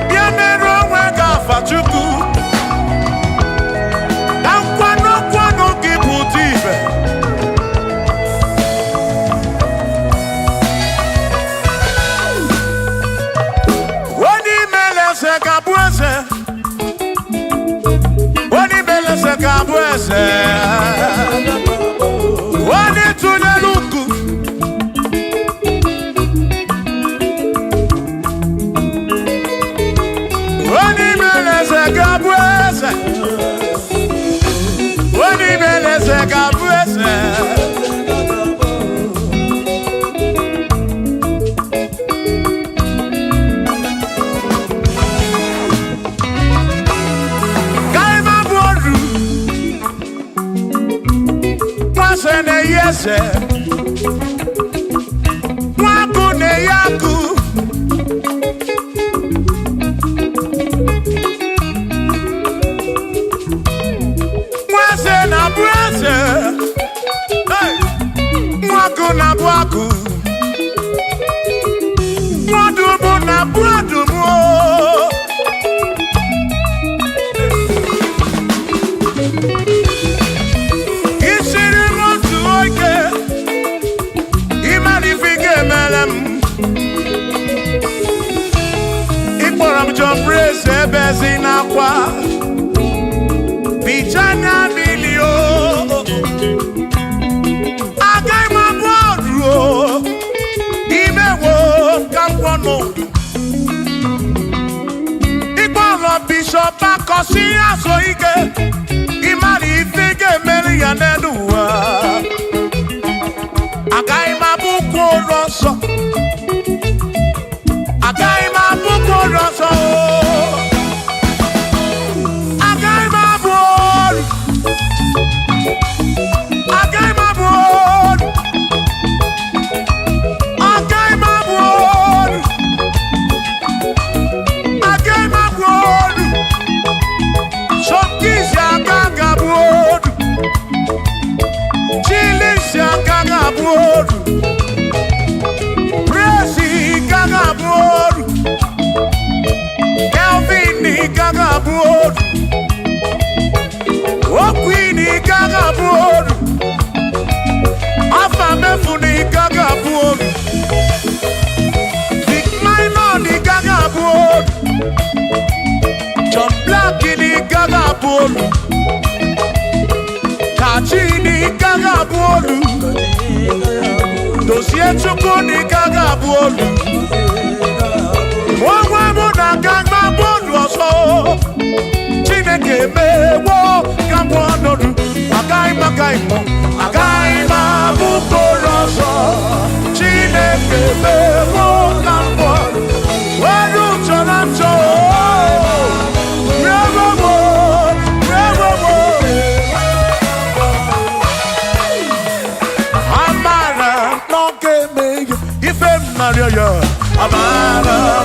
Bịa mere onwe gị afa Chukwu. Na nkwanụ gị bụ ụdị ibe. Onye imele eze ga-abụ eze. Onye imele eze ga-abụ eze. Onye tụnyere ukwu. Onye imele eze ga-abụ eze. Onye imele eze ga-abụ eze. Yese Mwaku ne yaku Mwase na bwase Hey Mwaku na bwaku Mwadumu na bwadumu Praise ebezi nakwa Bichanya milio Agai mabuodro Imewo kampono Ikwalo bishop akosi aso ike Imali ifike meli ya neduwa Agai mabuko roso Agai mabuko roso Kachini gaga bolu Dosie chuku ni gaga bolu Mwa muna ganga bolu oso Chineke mewo gambo nodu Agai mo Agai mabuko roso Chineke mewo gambo Wadu cholancho Maria, Amara,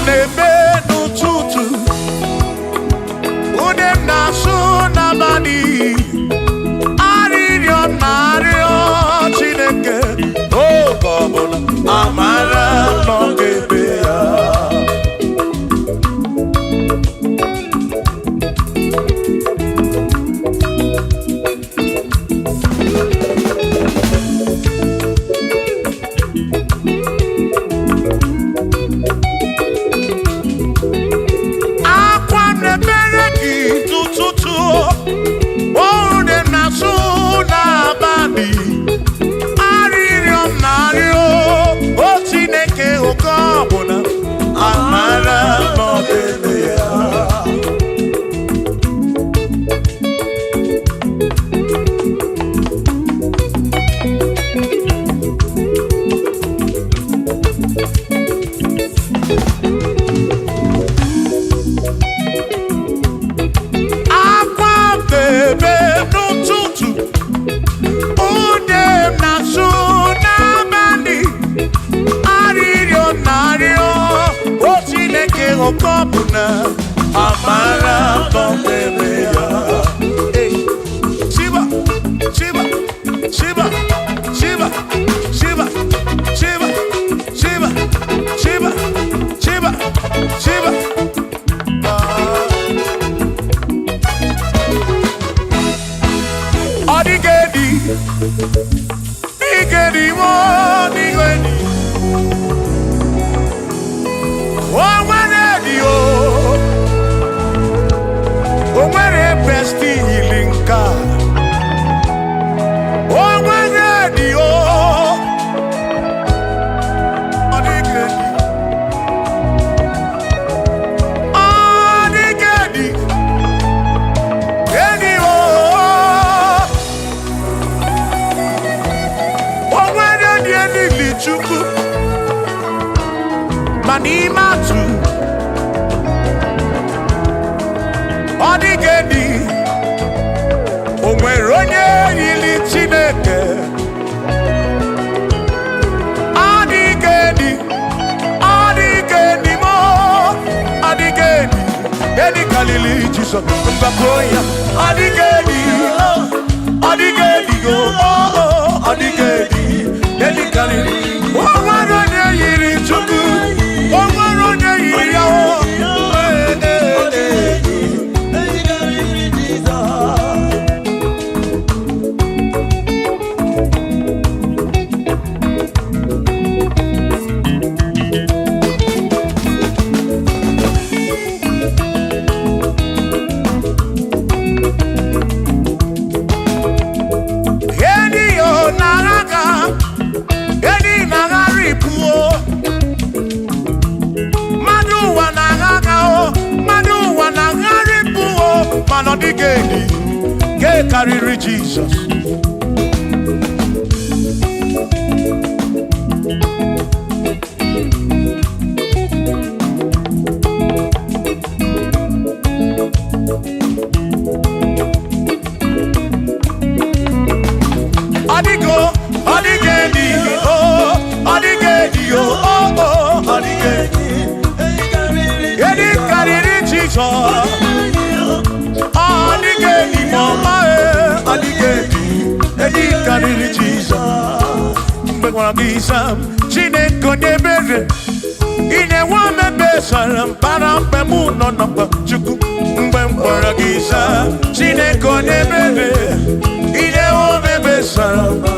na-eme n'ụtụtụ, ude m na-asụ n'abalị, arịrịọ m na-arịọ Chineke oge ọbụla, amara nọ n'ebe ya. Lokogoma, amara n'ebe ya. Shiba, Shiba, Shiba, Shiba, Shiba, Shiba, Shiba, Shiba, Shiba, Shiba. Odigedi, Igedi, Odigedi. O nwere besti healing car. O nwere di o. Odigedi. Odigedi. Edi o. O nwere di eli Chukwu. Manimatu. Odigedi, o nwere onye yiri Chineke. Odigedi, Odigedi mo, Odigedi, edi kalili Jizọs mbakoya. Odigedi, Odigedi go, Odigedi, edi kalili. O nwere onye yiri Chukwu, o nwere onye yiri ya o. Odigedi, ke karịrị Jizọs. Odigo, Odigedi, oh, Odigedi, oh, Odigedi, edi karịrị Jizọs. Odigedi mama Odigedi edi karịrị Jizọs. Mgbe gwara gị Sam Chineke onye ebere, ị na-enwe omebe sara mbara mgbe mụ nọ n'ọgba Chukwu. Mgbe m gwara gị Sam Chineke onye ebere, ị na-enwe omebe sara mbara.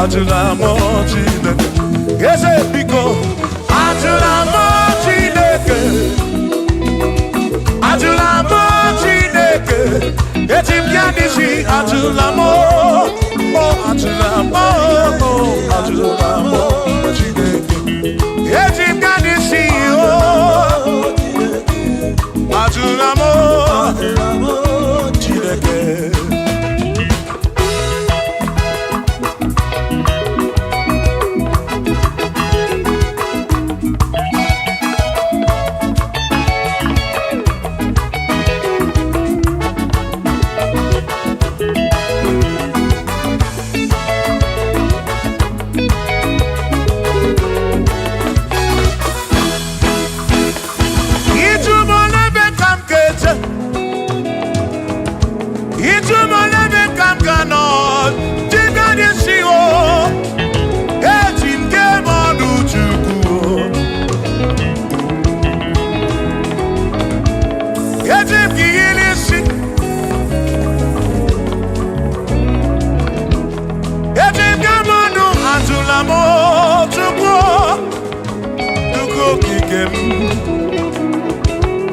Atụla m Chineke, eze biko. Atụla m Chineke, atụla m Chineke, eti m ya n'isi. Atụla m, atụla m, atụla m Chineke, eti m ya n'isi. okike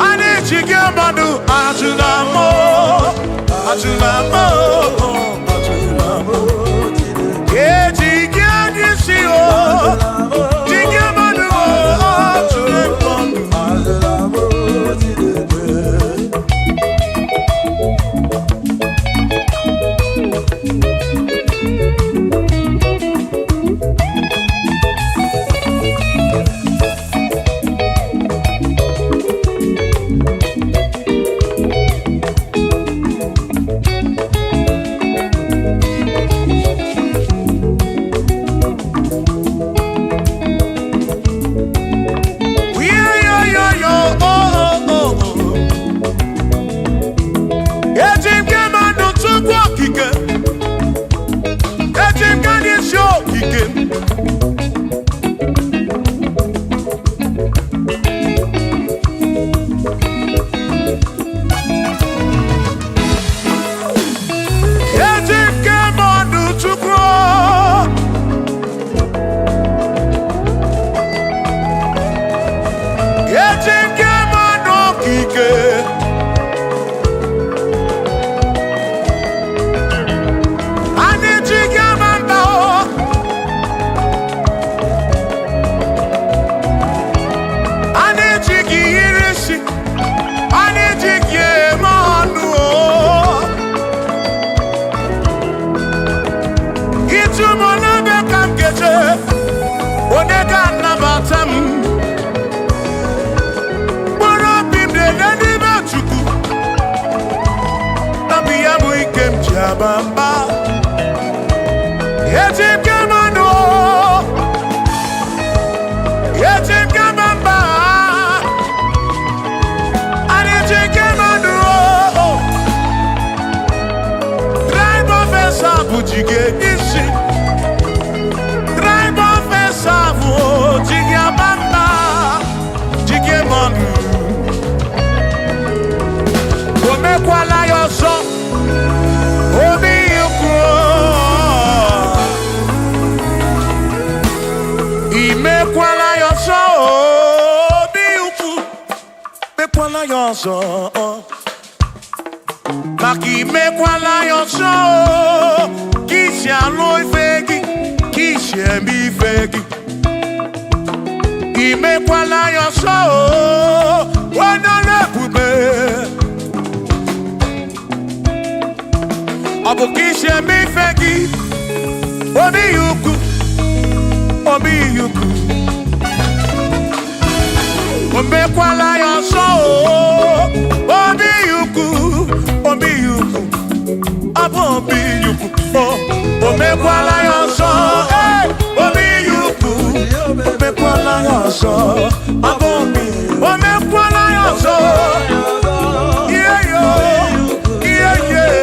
Ani chike manu ajunamo Chike adisi o Chike manu ajunamo Bamba Yetim Kamano Yetim Kamamba Yetim Kamano Drive officer Bujige Nishi Drive officer Bujige Bamba Jige Manu Ome Kwala Yoso Maki me kwala yoso Kishi aloi fegi Kishi mi fegi Ime kwala yoso Wana lepube Abu kishi mi fegi Obi yuku Obi yuku Ome kwala yoso Obi yuku Abo obi yuku Ome kwala yoso Obi yuku Ome kwala yoso Abo obi Ome kwala yoso Yeah yo Yeah yeah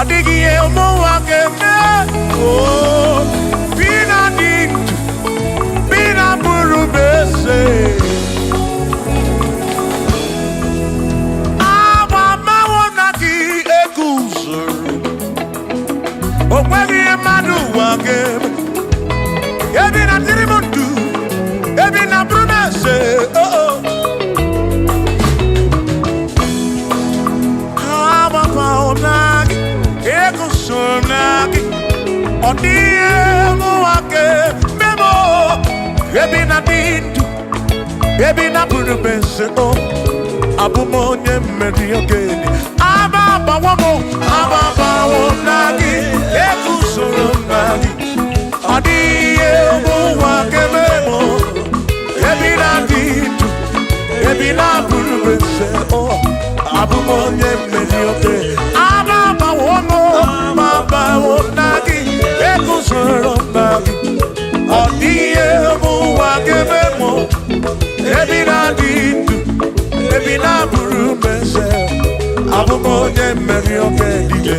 Odigie umuwake me. Oh, bina dintu, bina burubese. Awa mawonaki ekuzuru. Okwegi emadu wake. Ebi na tirimundu, ebi na burubese. Oh oh. Awa mawonaki ekuzuru. Odie muake memo. Ebi na dintu, ebi na burubese. Oh. Abumonye mediogeni ababa wonagi ekusoro nagi adiye muwa kememo ebina ditu ebina burubese oh abumonye mediogeni ababa wonagi ekusoro nagi adiye muwa kememo ebina ditu Ebi na buru mese, abumonye meri okedige.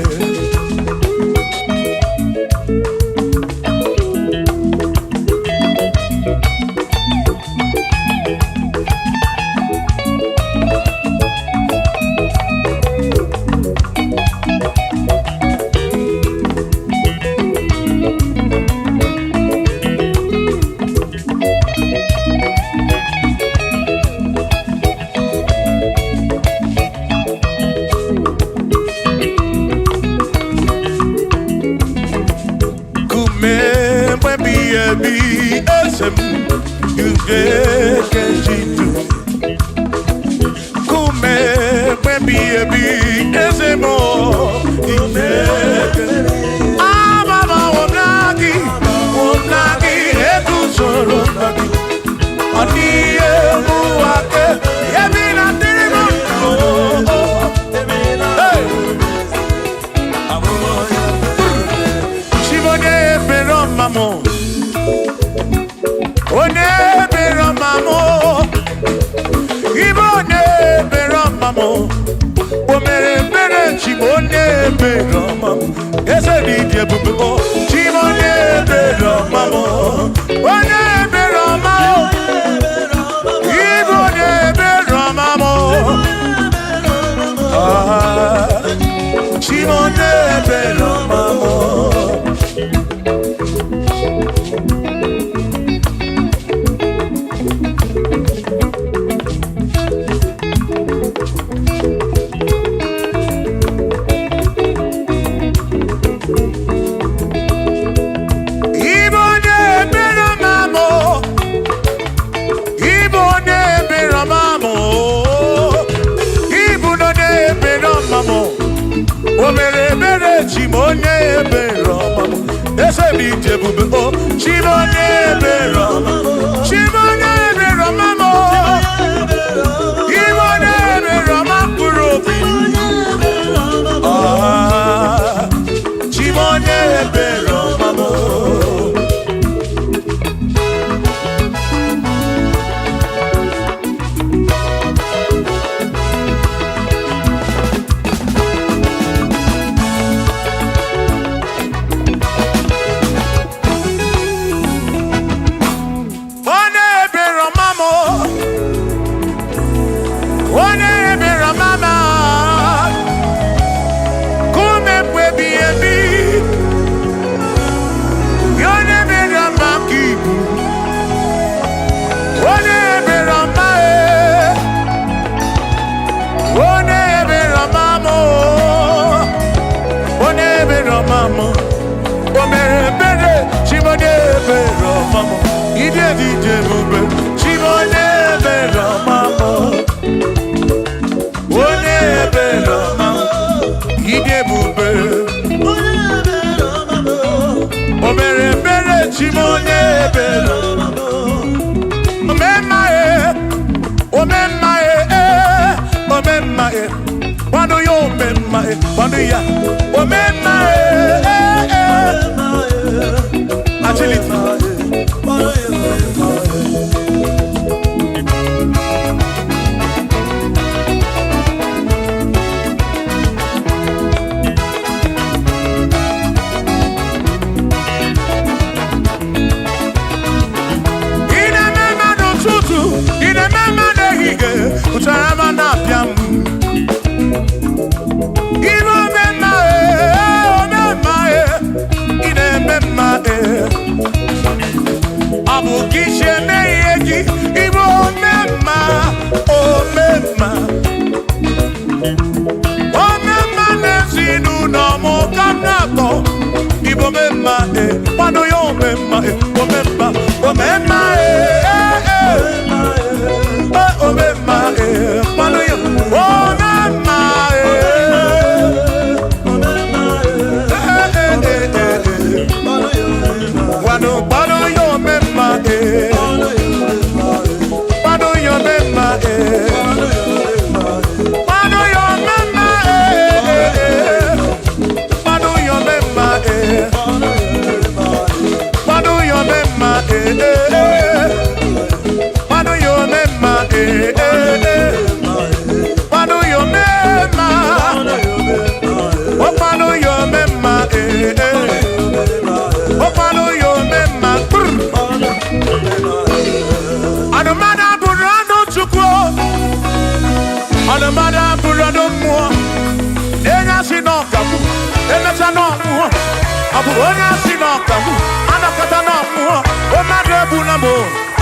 onye asị n'ọkamu anakọta n'ọmụọ o mmadụ ebula m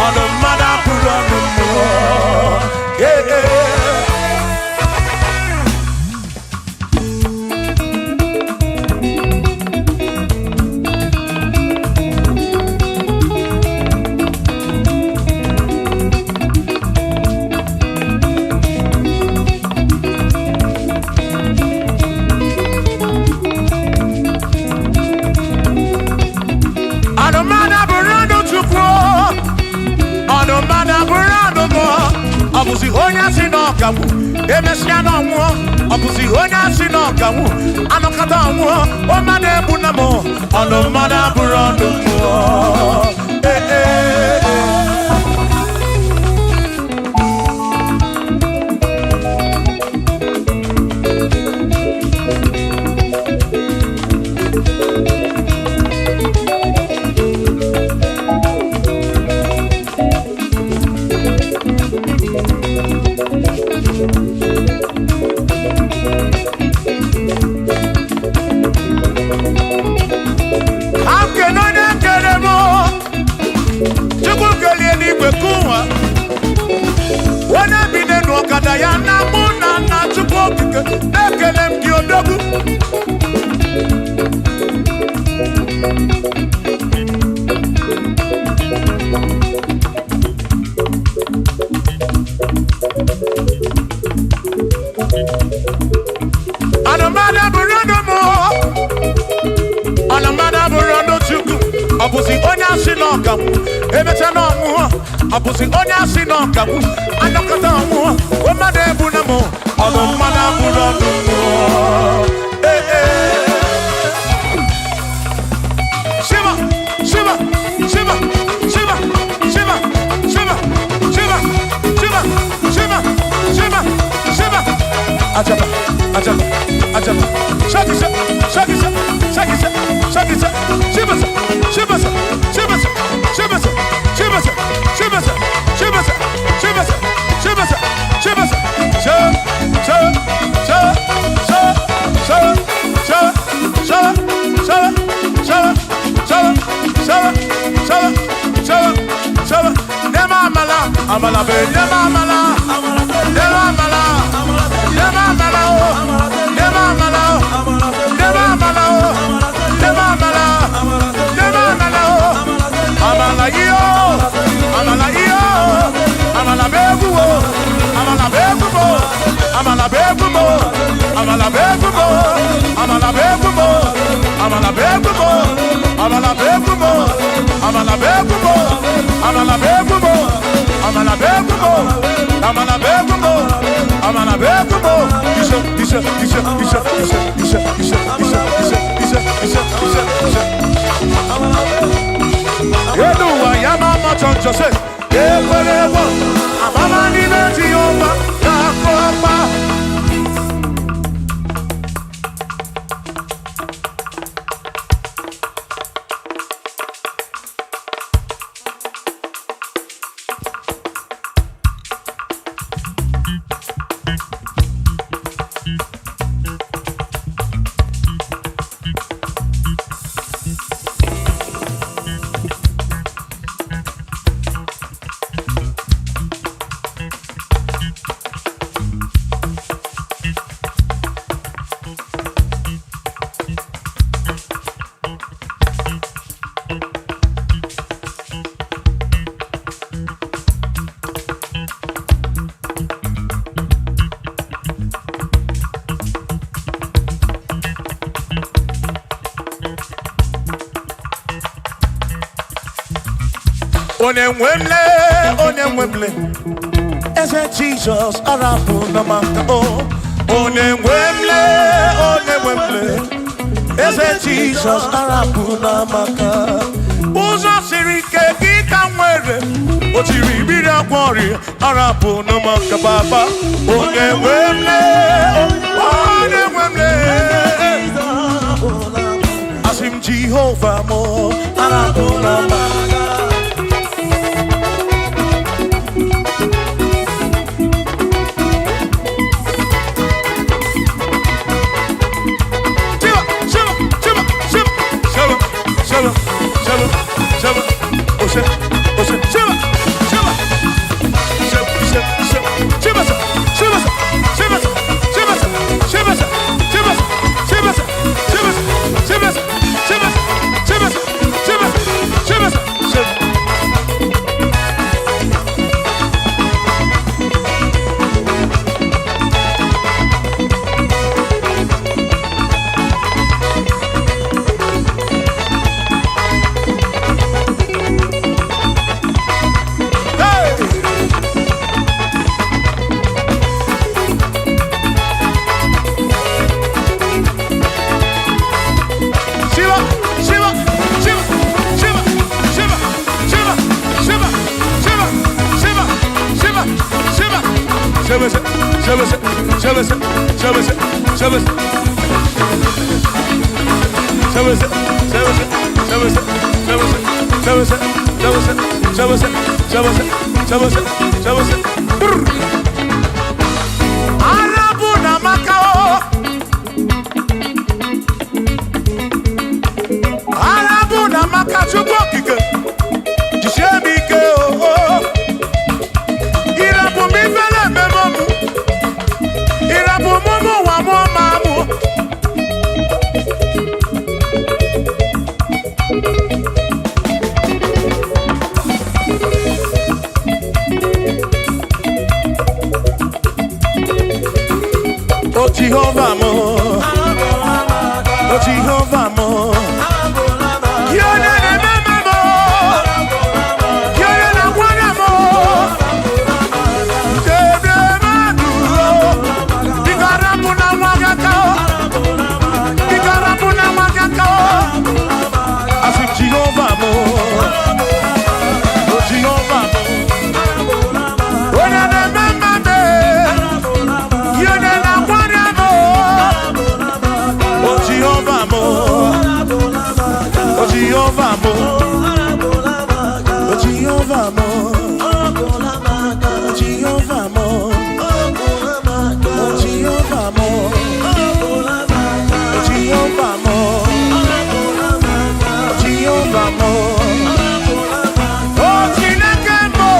ọnụ mmadụ abụrụ ọnụ mmụọ ọbụzi onye asị n'ọkamu emesịa n'ọnwụọ ọbụzi onye asị n'ọkamu anọkọta ọnwụọ o mmadụ ebu na m ọnụ mmadụ abụrụ ọnụ mmụọ ya na mụ na nna Chukwu okike na-ekele m gị odogwu anụmada bụrụ ọnụ mụ anụmada bụrụ ọnụ Chukwu ọbụzi onye asị n'ọkamu emecha n'ọnwụọ ọbụzi onye asị n'ọkamu anọkọta ọnwụọ o mmadụ ebu na m ọnụ mmadụ abụrụ ọnụ mmụọ Shiva Shiva Shiva Shiva Shiva Shiva Shiva Shiva Shiva Shiva Shiva Ajaba Ajaba Ajaba Shakisa Shakisa Shakisa Shakisa Shiva Shiva Shiva Shiva Shiva Shiva Shiva Amala be nema amala nema amala nema amala nema amala nema amala nema amala nema amala amala iyo amala iyo amala begumo amala begumo amala begumo amala begumo amala begumo amala begumo amala begumo amala begumo amala begumo amala begumo amala begumo amala begumo Yeduwa ya mama choncho se ekwerewo amama ni meti yoma yakopa Onemwemle, ese Jesus arapu na maka o. Onemwemle, ese Jesus arapu na maka. Uzo sirike kika mwere, otiri bira kwori arapu na maka baba. Onemwemle, asim Jehovah mo arapu na maka. Shiva, Jehovah mo, oh Jehovah mo, yone ne mama mo, yone na wana mo, kebe maduro, bigarabu na wagakao, asu Jehovah mo, oh Jehovah mo, yone ne mama me, yone na wana mo. Jehovah mo, oh Jehovah mo, oh Jehovah mo, oh Jehovah mo, oh Jehovah mo, oh Jehovah mo, oh Jehovah mo, oh Chineke mo.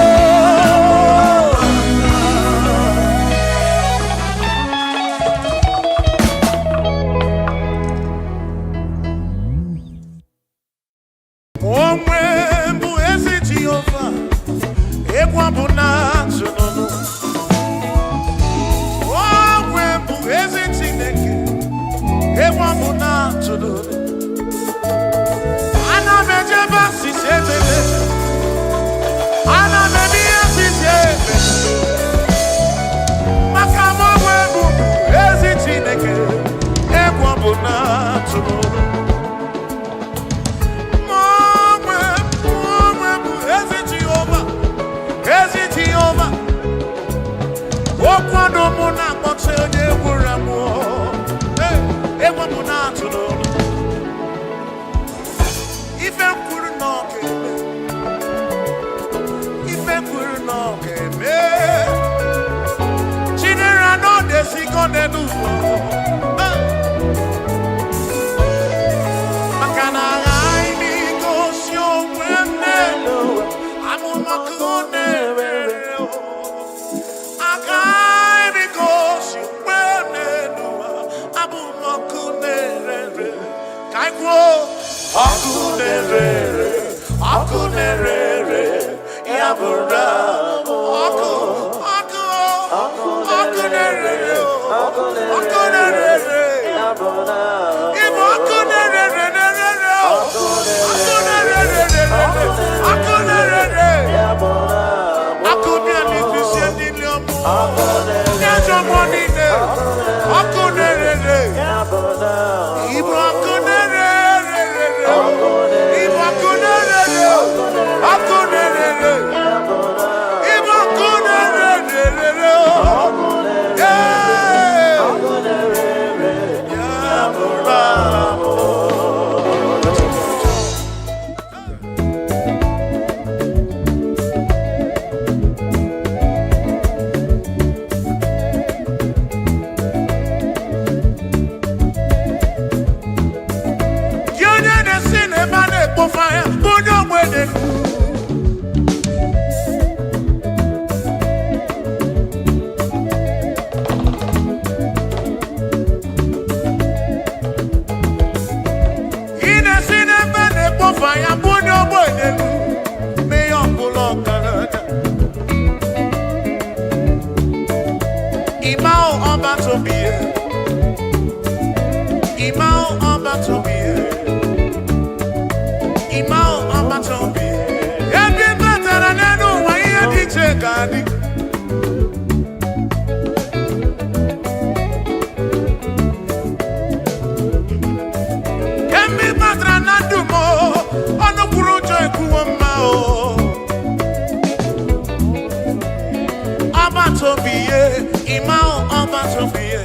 Obatobiye, Imao Obatobiye,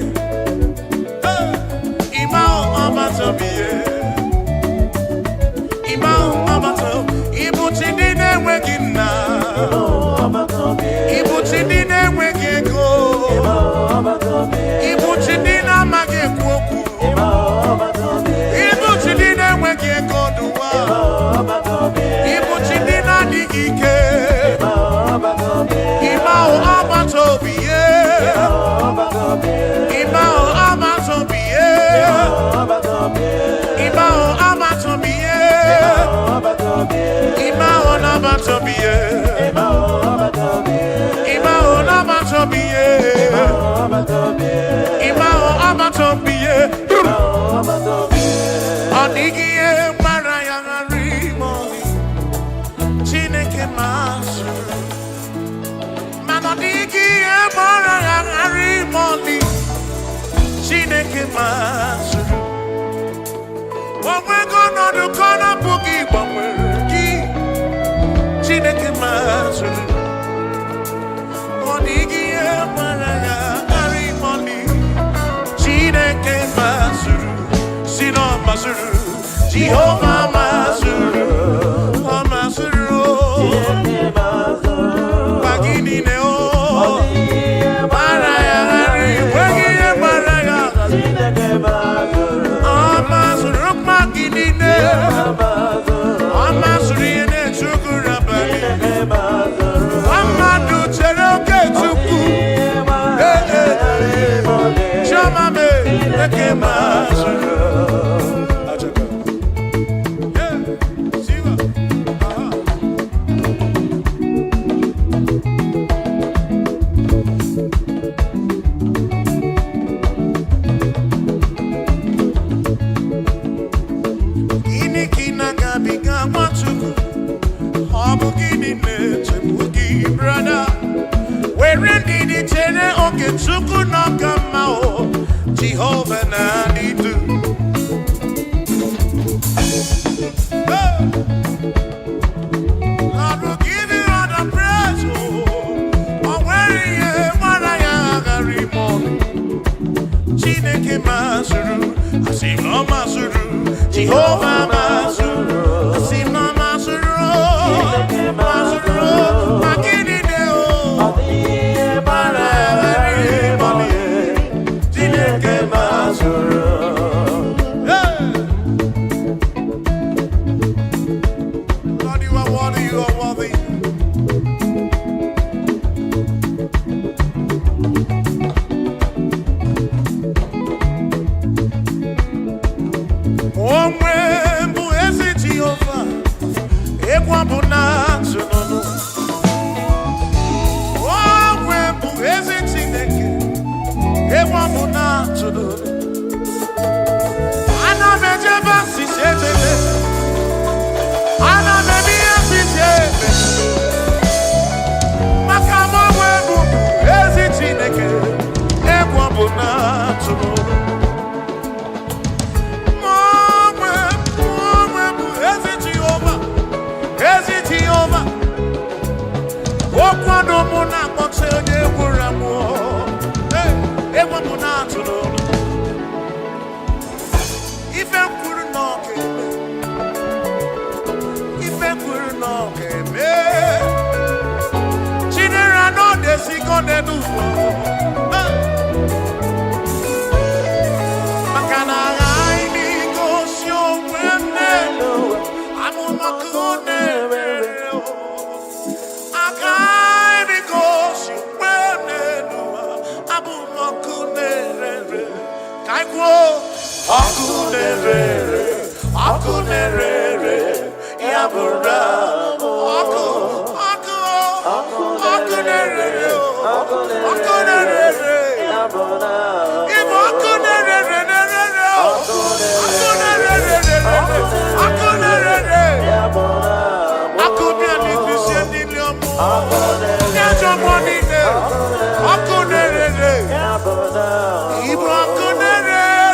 Imao Obatobiye, Imao Obato, Ibuchidine Wegina, Ibuchidine Wegego, Ibuchidina Magekwoku, Ibuchidine Wegego Dua, Ibuchidina Digike. Imao Abatobiye, Imao Abatobiye, Imao Abatobiye, Imao Abatobiye, Imao Abatobiye, Imao Abatobiye, Onigiye Marayangari Moni, Chineke Masu. Manodiki emora yangari moni Chineke masuru Wamwego no dukona bugi wamwegi Chineke masuru Manodiki emora yangari moni Chineke masuru Sino masuru Jehovah masuru Masuru Chineke masuru Bagini neo Jehovah Nadidu. Lord will give you all the praise. Oh, where you are, I am Chineke Masuru, I see no Masuru, Jehovah Masuru, I see no Masuru, Masuru, Makini Deo, Lord, you are worthy, you are worthy. Omwembu ezi Jehovah, ekwambuna tsunono. Omwembu ezi Chineke, ekwambuna tsunono. Ana mejeba sisebebe, ana mebiya sisebe. Makama omwembu ezi Chineke, ekwambuna tsunono. Okwado muna kpọkse onye gwuru amụ egwu mụ na-atụ n'ụlọ ife kwuru n'ọka eme ife kwuru n'ọka eme Chinere anọdesigo n'enufu maka na agha anyị gosi onwe m n'elu amụmaka ọ na-ewere Akunerere, yabura, akunerere, yabura, ibo akunerere, akunerere, yabura, akunerere, kusyendi lyomu, nyajo monine, akunerere, yabura, ibo akunerere.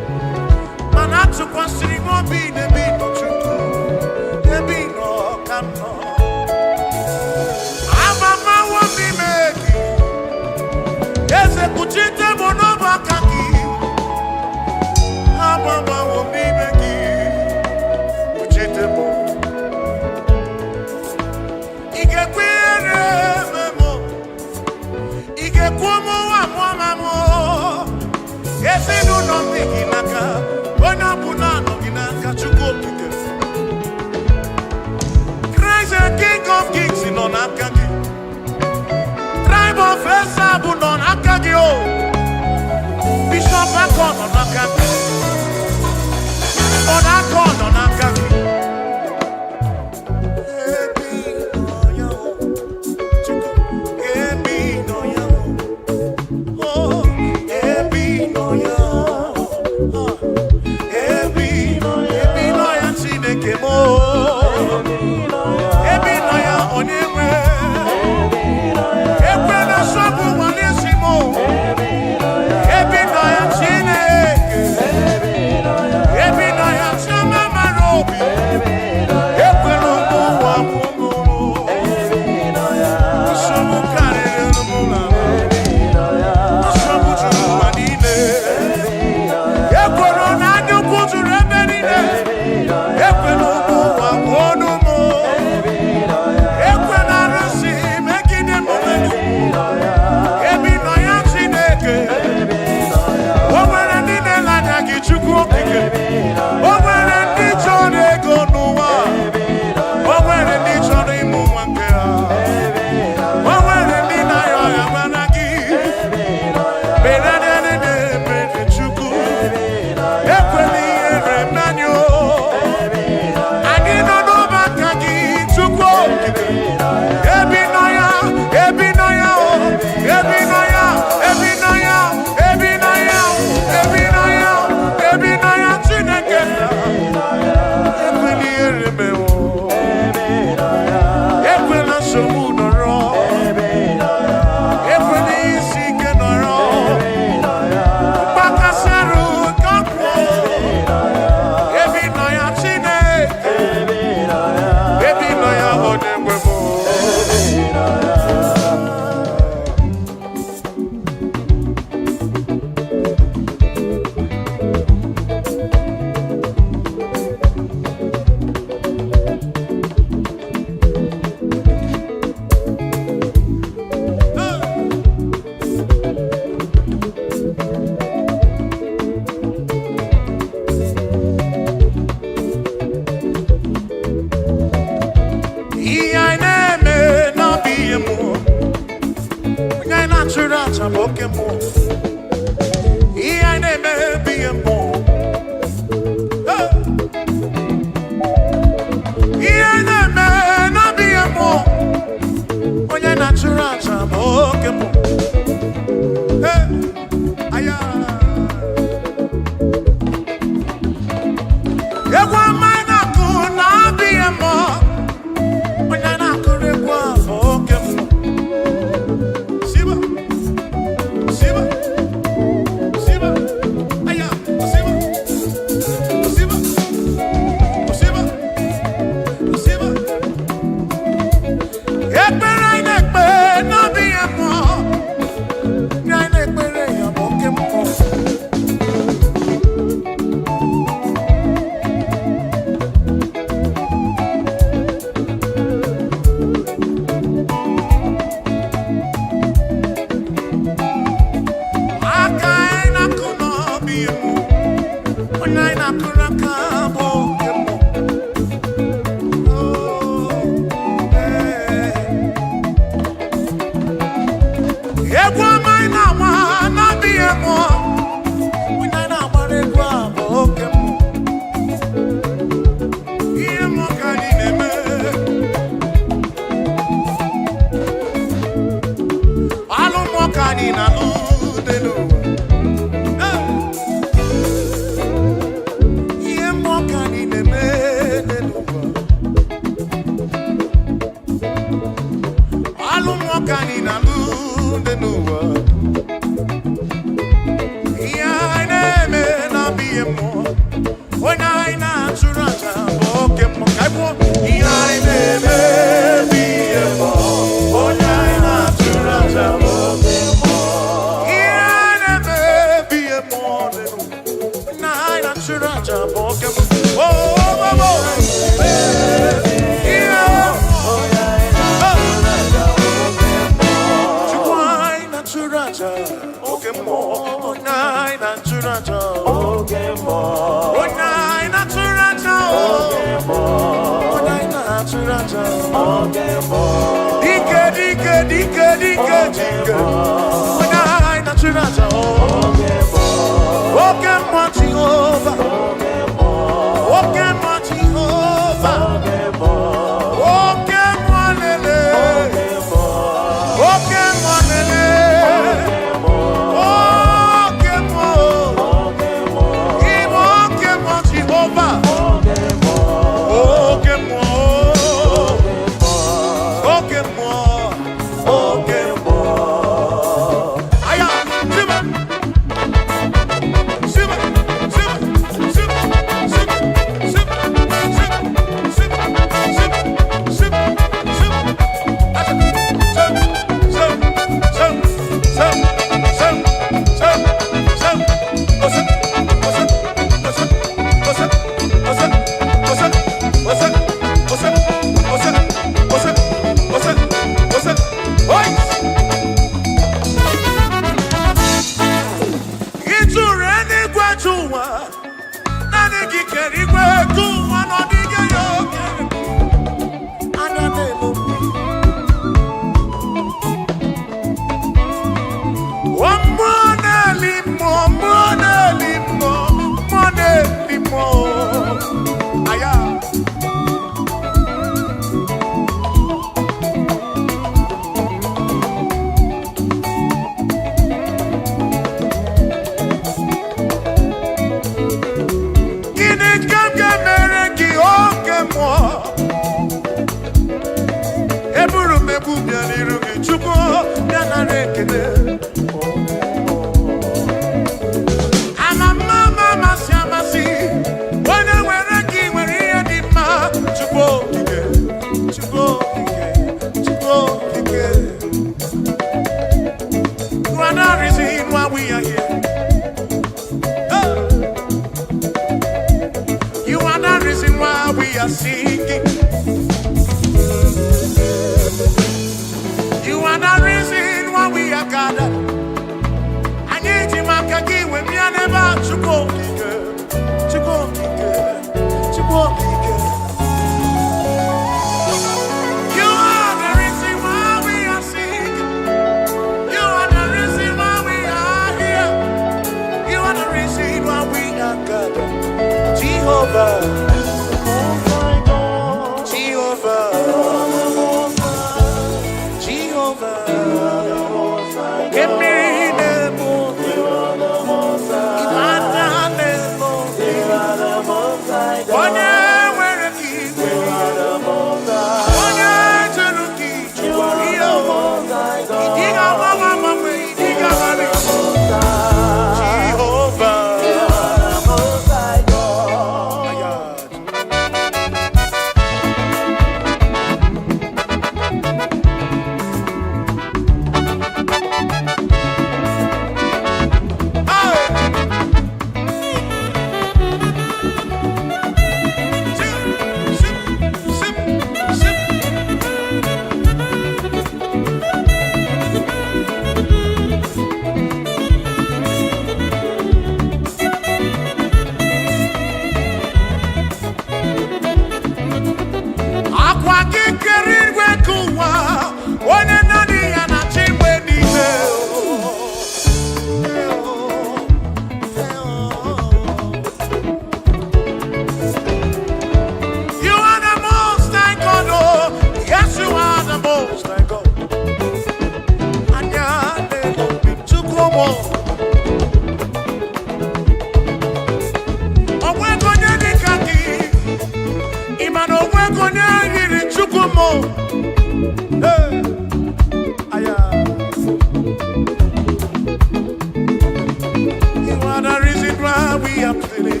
we are pleading.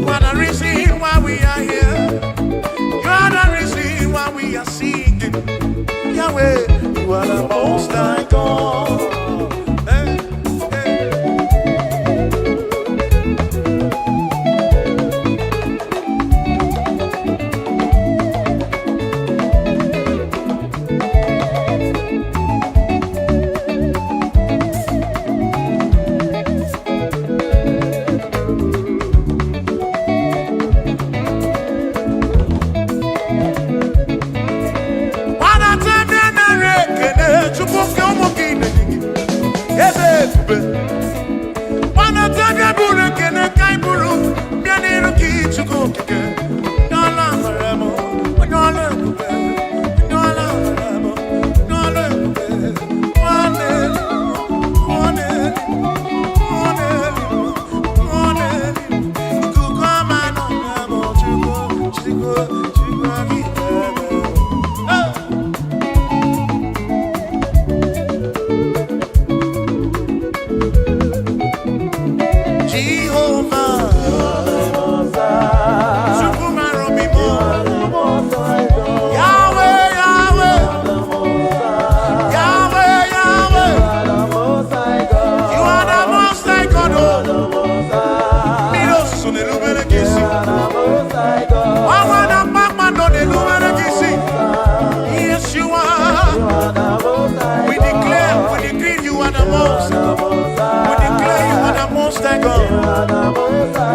What a reason why we are here. Yahweh, you are the most high God. Hey, hey.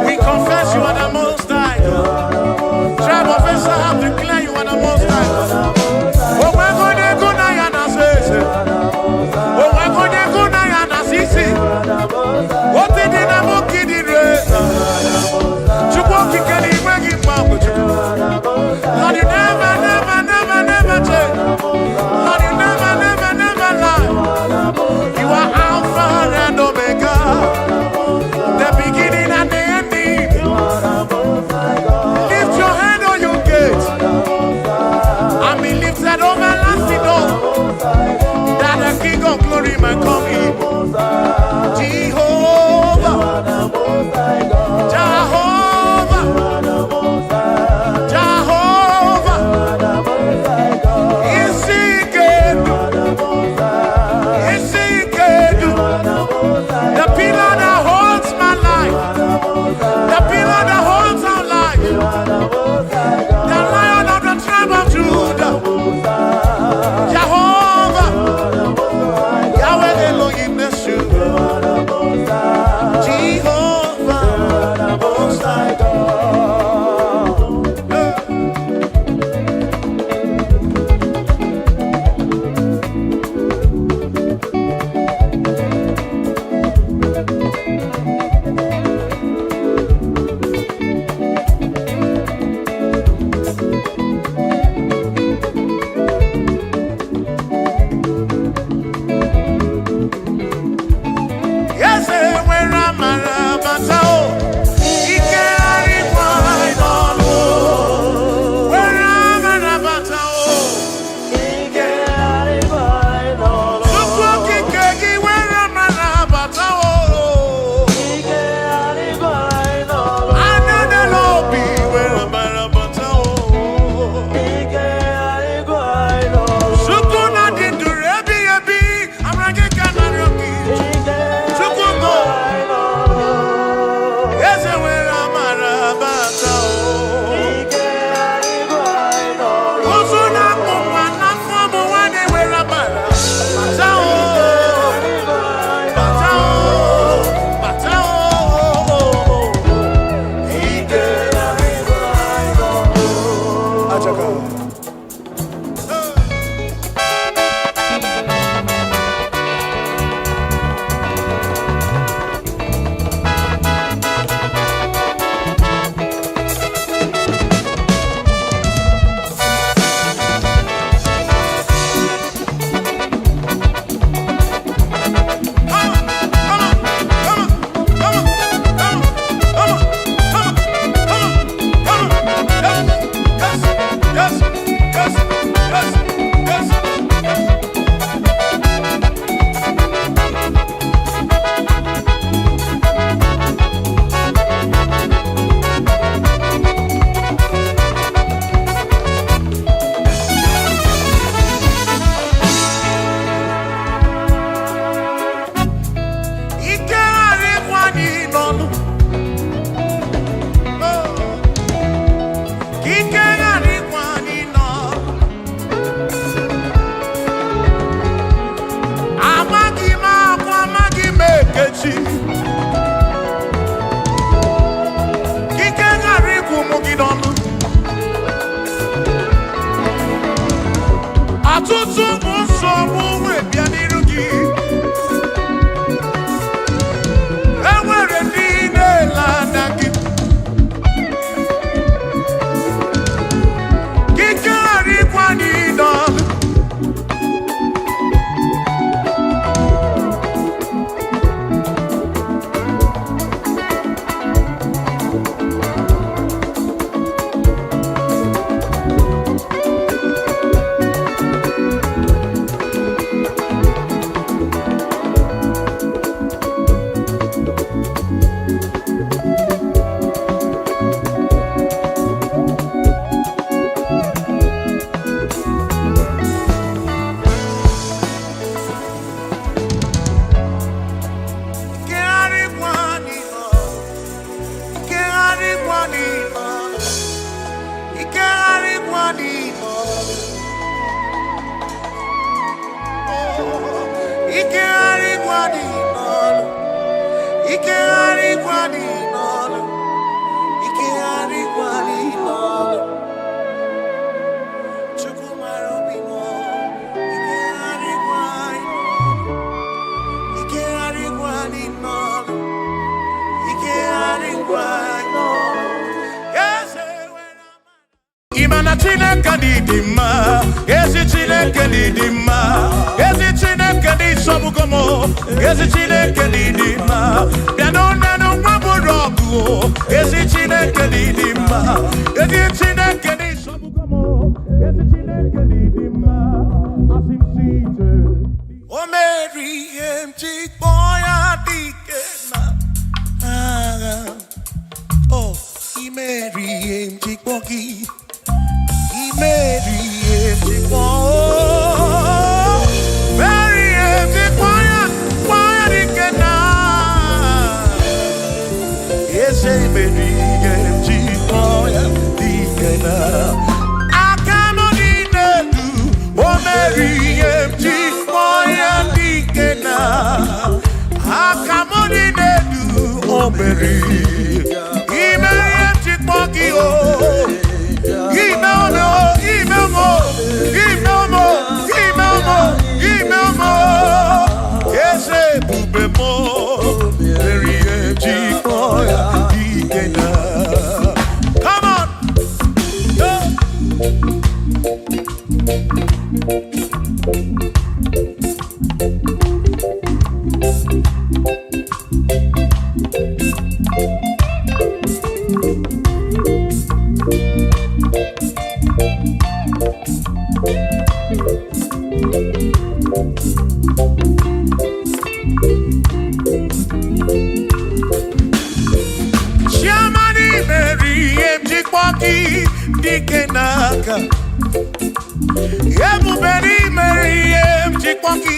We confess you are the most high God. Tribe of Esau, declare you are the most high God. Oh, we're going to go now and say, oh, we're going to go now and see. What did the Namo kid in race? To walk in Kelly, where you found with you. Lord, you never, never, never, never change. Lord, you never, never, never lie. You are Alpha and Omega. The beginning and the ending. Lift your hand on your gate and be lifted over lasting door, that the King of glory may come in. Jehovah, Jehovah, Jehovah, is he good? Is he good? The pillar that holds my life, the pillar that holds our life, the Lion of the tribe of Judah, Jehovah, Yahweh. ọtụtụ bụ nsogbu wee bịa n'iru gị. Enwere ndị na-ele anya gị. Gị karịkwa n'ịnọdụ. Imana Chineke dị mma, ezi Chineke dị mma, ezi Chineke dị Obugomo, ezi Chineke dị mma, bịanụ nanụ nwa bụrụ ọgụ, ezi Chineke dị mma, ezi Chineke dị Obugomo, ezi Chineke dị mma, asị m si ije. O meri ihe m ji kpọọ ya dike na agha. Oh, I meri ihe m ji kpọọ gị. Mary empty choir, Mary empty choir, choir ikena. Yes, Mary empty choir ikena. Akamoninedu, oh Mary empty choir ikena. Akamoninedu, oh Mary, Mary empty choir, oh. Email more. Yes, bube mo. Very empty boy. Come on. Dikenaka Ebuberi Meriem Chikpoki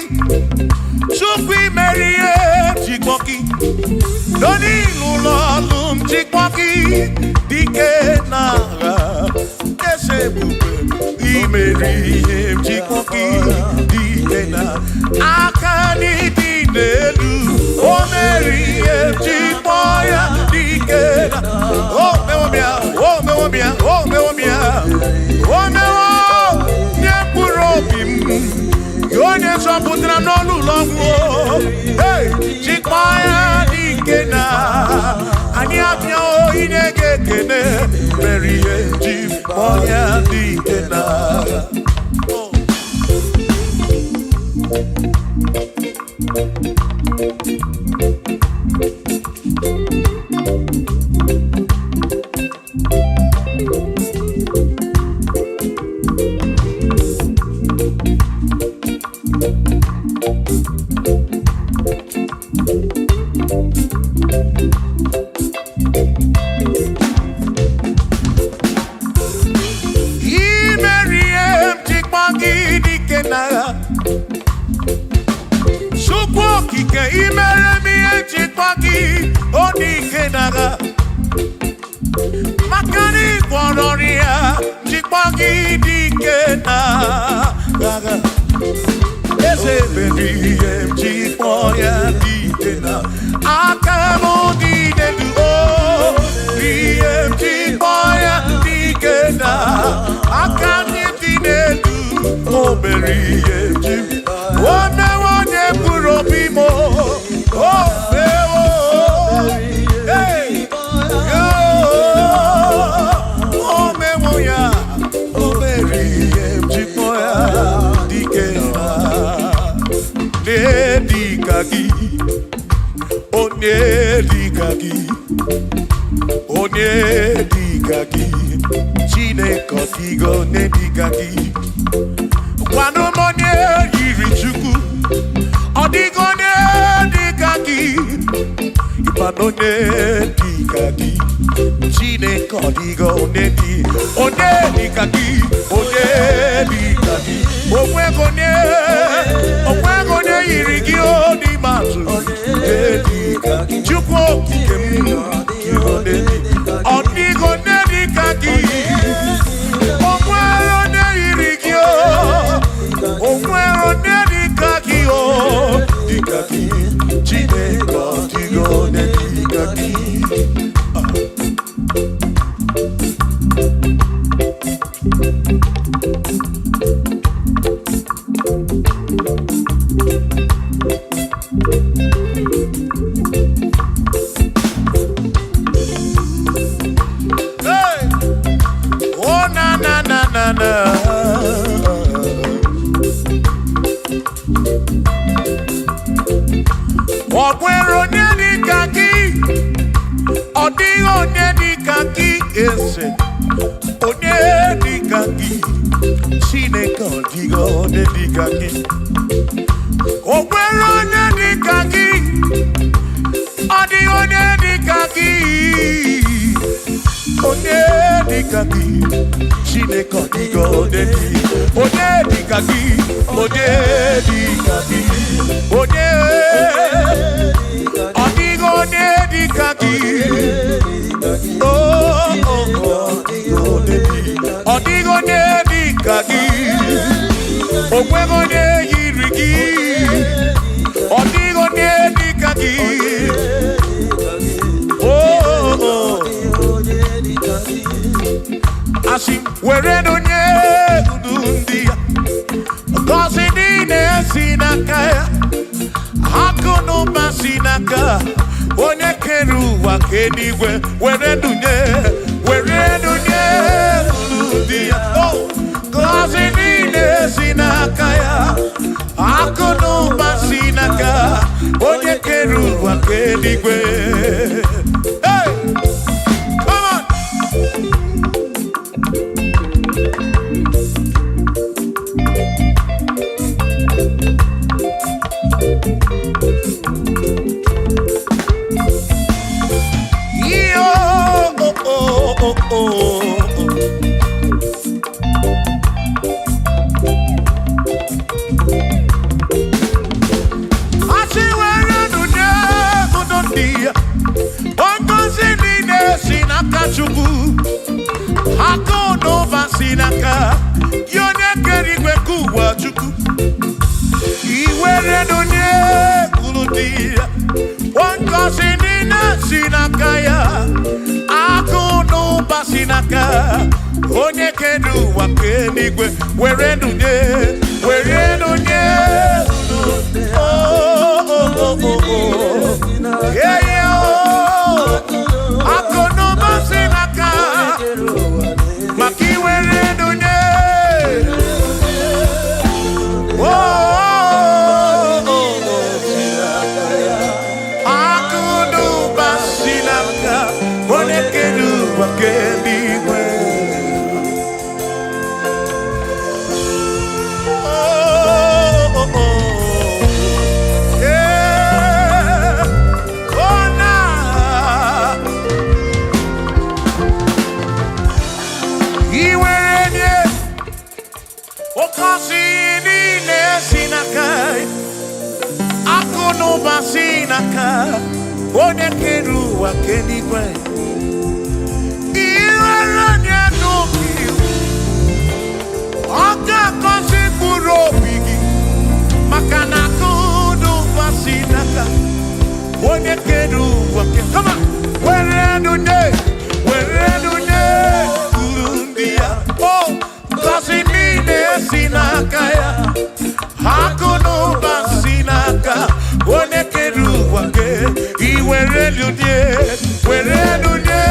Chukwi Meriem Chikpoki Doni Lulolum Chikpoki Dikenaka Esebuberi Meriem Chikpoki Dikenaka Akani Dinelu O Meriem Chikpoya Dikenaka Oh Meomia Oh Meomia Oh Meomia Oh Meomia Nyepurobim Yonye Soputra Nolu Longo Hey Chikpoya Dikena Anyapnya O Inege Kene Merie Chikpoya Dikena Oh Sinakaya Hakono basinaka, one keru wake, iwere lunye, were lunye.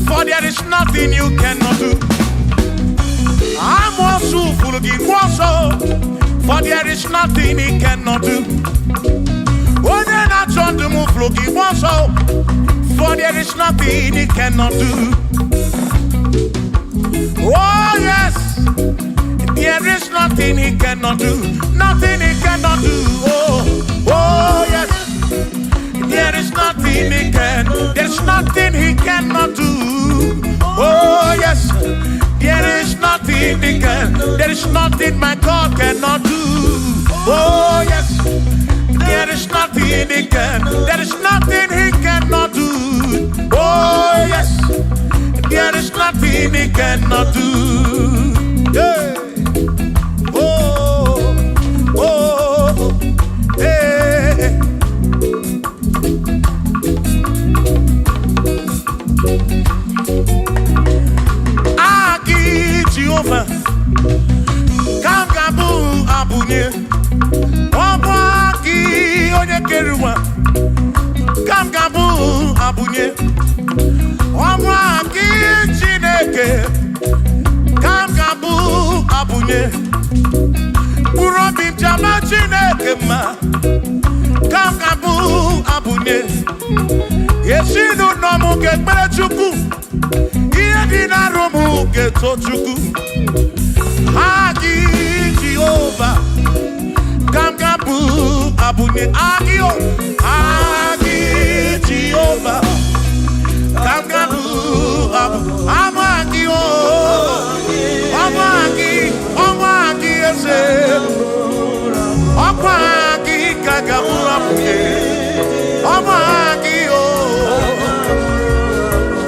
For there is nothing you cannot do. I'm also full of for there is nothing he cannot do. Oh, then I turn to move, for there is nothing he cannot do. Oh, yes, there is nothing he cannot do. Nothing he cannot do. Oh, yes, there is nothing he can. There's nothing he cannot do. Oh, yes, there is nothing he can. There is nothing my God cannot do. Oh, yes, there is nothing he can. There is nothing he cannot do. Oh, yes, there is nothing he cannot do. Hey. Oh, oh, hey. Aki Jehovah, kam gabu abunye. Obaki onye keruwa, kam gabu abunye. Obaki Chineke, kam gabu abunye. bunye. Yeshinu no mu ke kpere chukwu. Iye di na romu ke to chukwu. Agi Jehovah. Gamgabu abunye agio. Agi Jehovah. Gamgabu abu. Amagio. Amagi ese. Amagi kagabu abunye. Amagi o.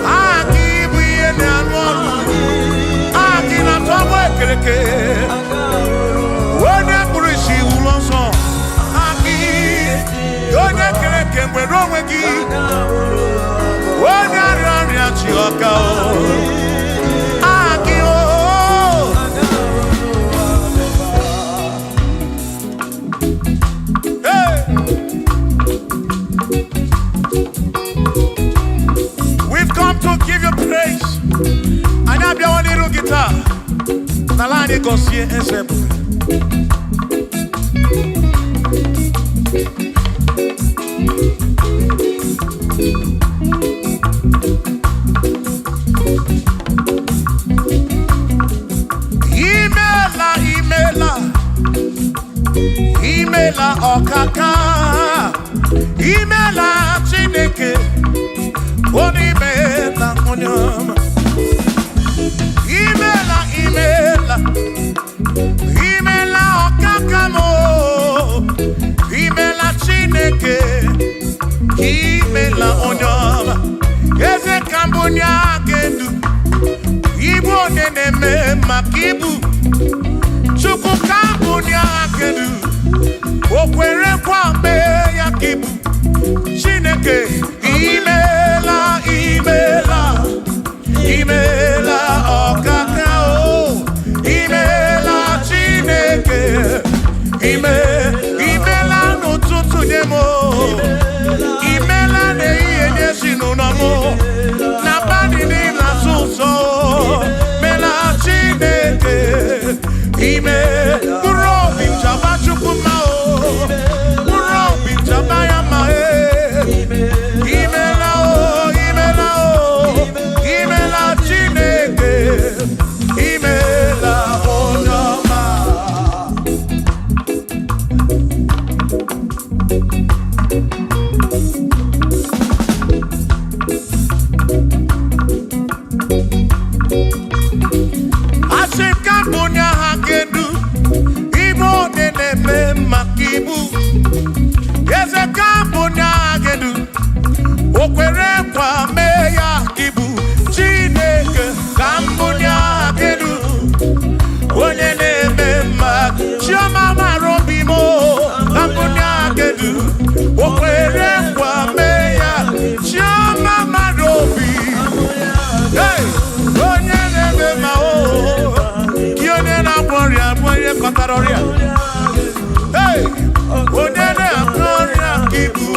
Agi buye ne anwolu. Agi na tomo ekereke. Wone kurishi ulonso. Agi. Yone kereke mwero wegi. Wone arari achioka o. Agi o. We've come to give you praise. And I be one little guitar. Nalani gosie ensemble. Imela okaka. Imela chineke. Onimela onyama. Imela okaka mo. Imela chineke. Imela onyama. Eze kambunya gendu. Ibu oneneme makibu. Chuku kambunya gendu. Okwere kwame yakibu. Chineke. Imela okaka o. Imela chineke. Imela n'ụtụtụ nye mo. Imela n'ihe nye si n'ụlọmụ. Na bani n'ịla sụsọ. Mela chineke. Mkpụrụ obi nchaba chukwu ma o. Mkpụrụ obi nchaba ya ma e. Imela o. Imela chineke. Imela onyama. Asikambunya hakedu. Ibo neneme makibu. Yeze kambunya hakedu. Okwere kwa meya kibu. Chineke kambunya hakedu. Onye neme mak. Chioma marobi mo. Kambunya hakedu. Okwere kwa meya. Chioma marobi. Hey! Onye neme ma o. Kiyone na gloria. Mwenye kataroria. Hey! Onye na gloria kibu.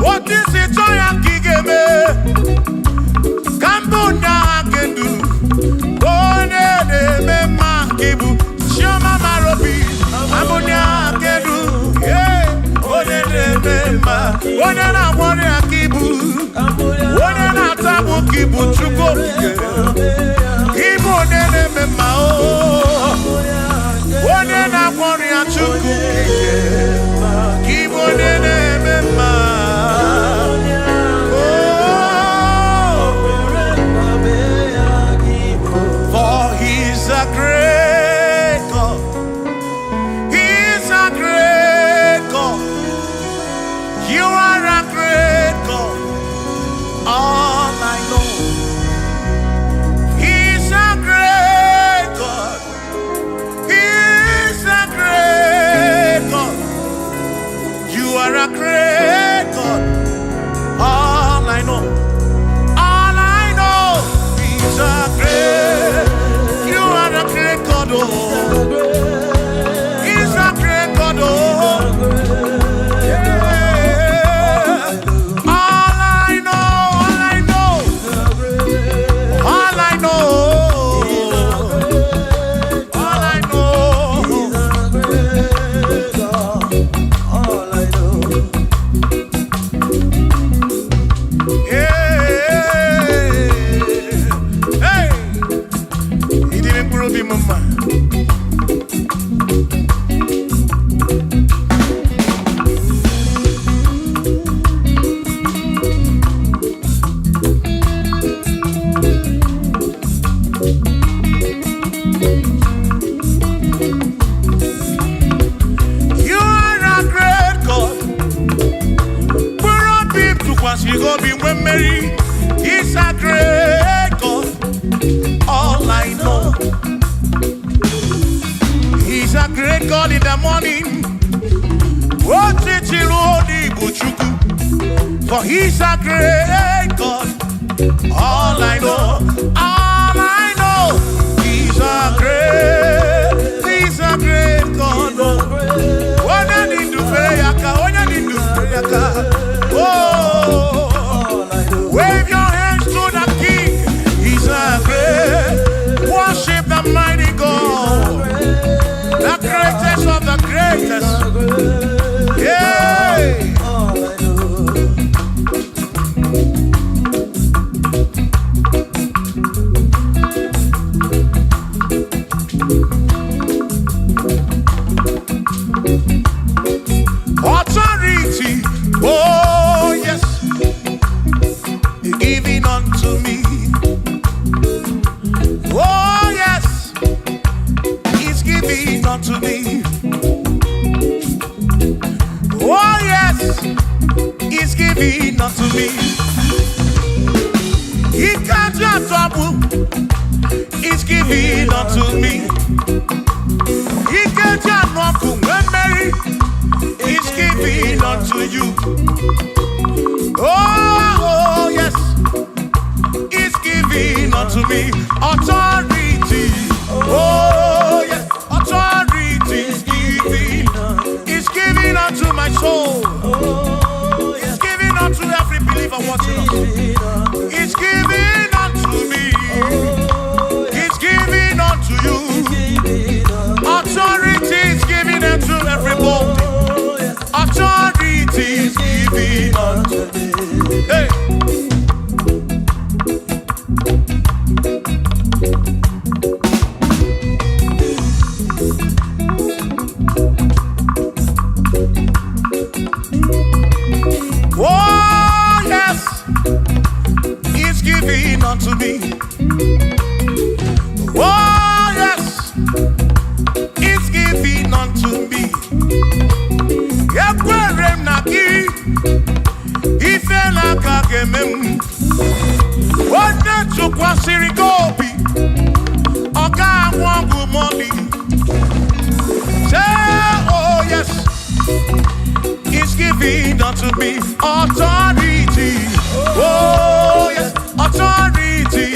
What is it? all I know. Mary, He's a great God. All I know, He's a great God in the morning. For He's a great God. All I know, He's a great God. Oh, wave your hands to the King. He's a great. Worship the mighty God, the greatest of the greatest. Yeah. Authority, oh yes, giving unto me. Oh yes, He's giving unto me. Oh yes, He's giving unto me. He can't just trouble. He's giving unto me. He can't just trouble. Mary, He's giving unto you. Oh yes, He's giving unto me. Authority. Oh yes, authority is giving. He's giving unto my soul. He's giving unto every believer watching us. He's giving unto me. He's giving unto you. Authority is giving unto everybody. Authority is giving unto me. Hey. Oh yes, He's giving unto me. Oh yes, He's giving unto me. Ifela kagemem. What the chukwa sirigobi. Oka wangu moli. Say, oh yes, He's giving unto me authority. Oh yes, authority.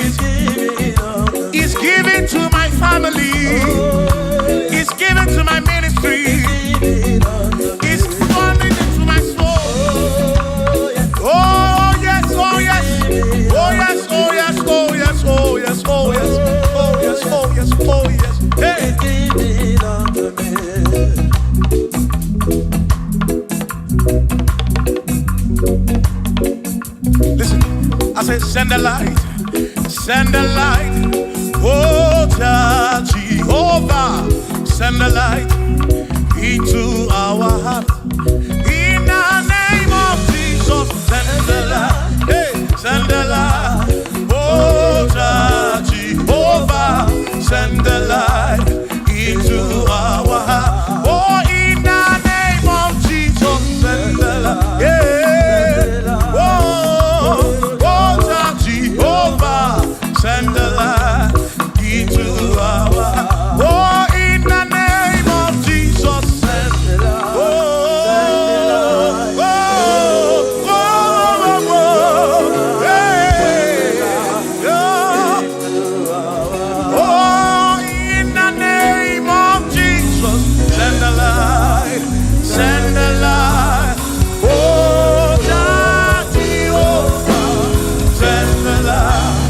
He's giving to my family. He's giving to my ministry. He's coming into my soul. Oh yes, oh yes, oh yes, oh yes, oh yes, oh yes, oh yes, oh yes, oh yes, oh yes. Hey. Listen, I said send the light, send the light. Oh Jehovah, send the light into our heart. In the name of Jesus, send the light. Hey, send the light. Oh Jehovah, send the light into our heart. Oh, in the name of Jesus, send the light. Yeah. Oh, Jehovah, send the light into our heart. Oh, in the name of Jesus, send the light. Send the light. Oh, Jehovah, send the light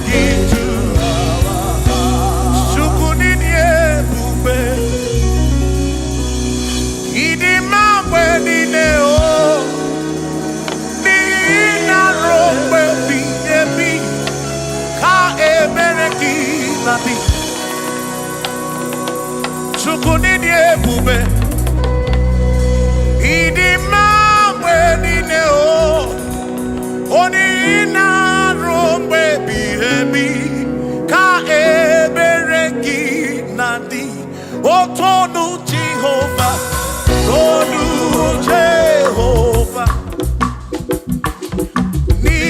into our heart. Sukunidie bube, idimamwe dineo, nina rombe biyebi, ka ebereki nabi. Sukunidie bube. Idimamwe dineo, onina rombe bihebi, ka ebereki nadi. Otonu Jehovah, Tonu Jehovah. Ni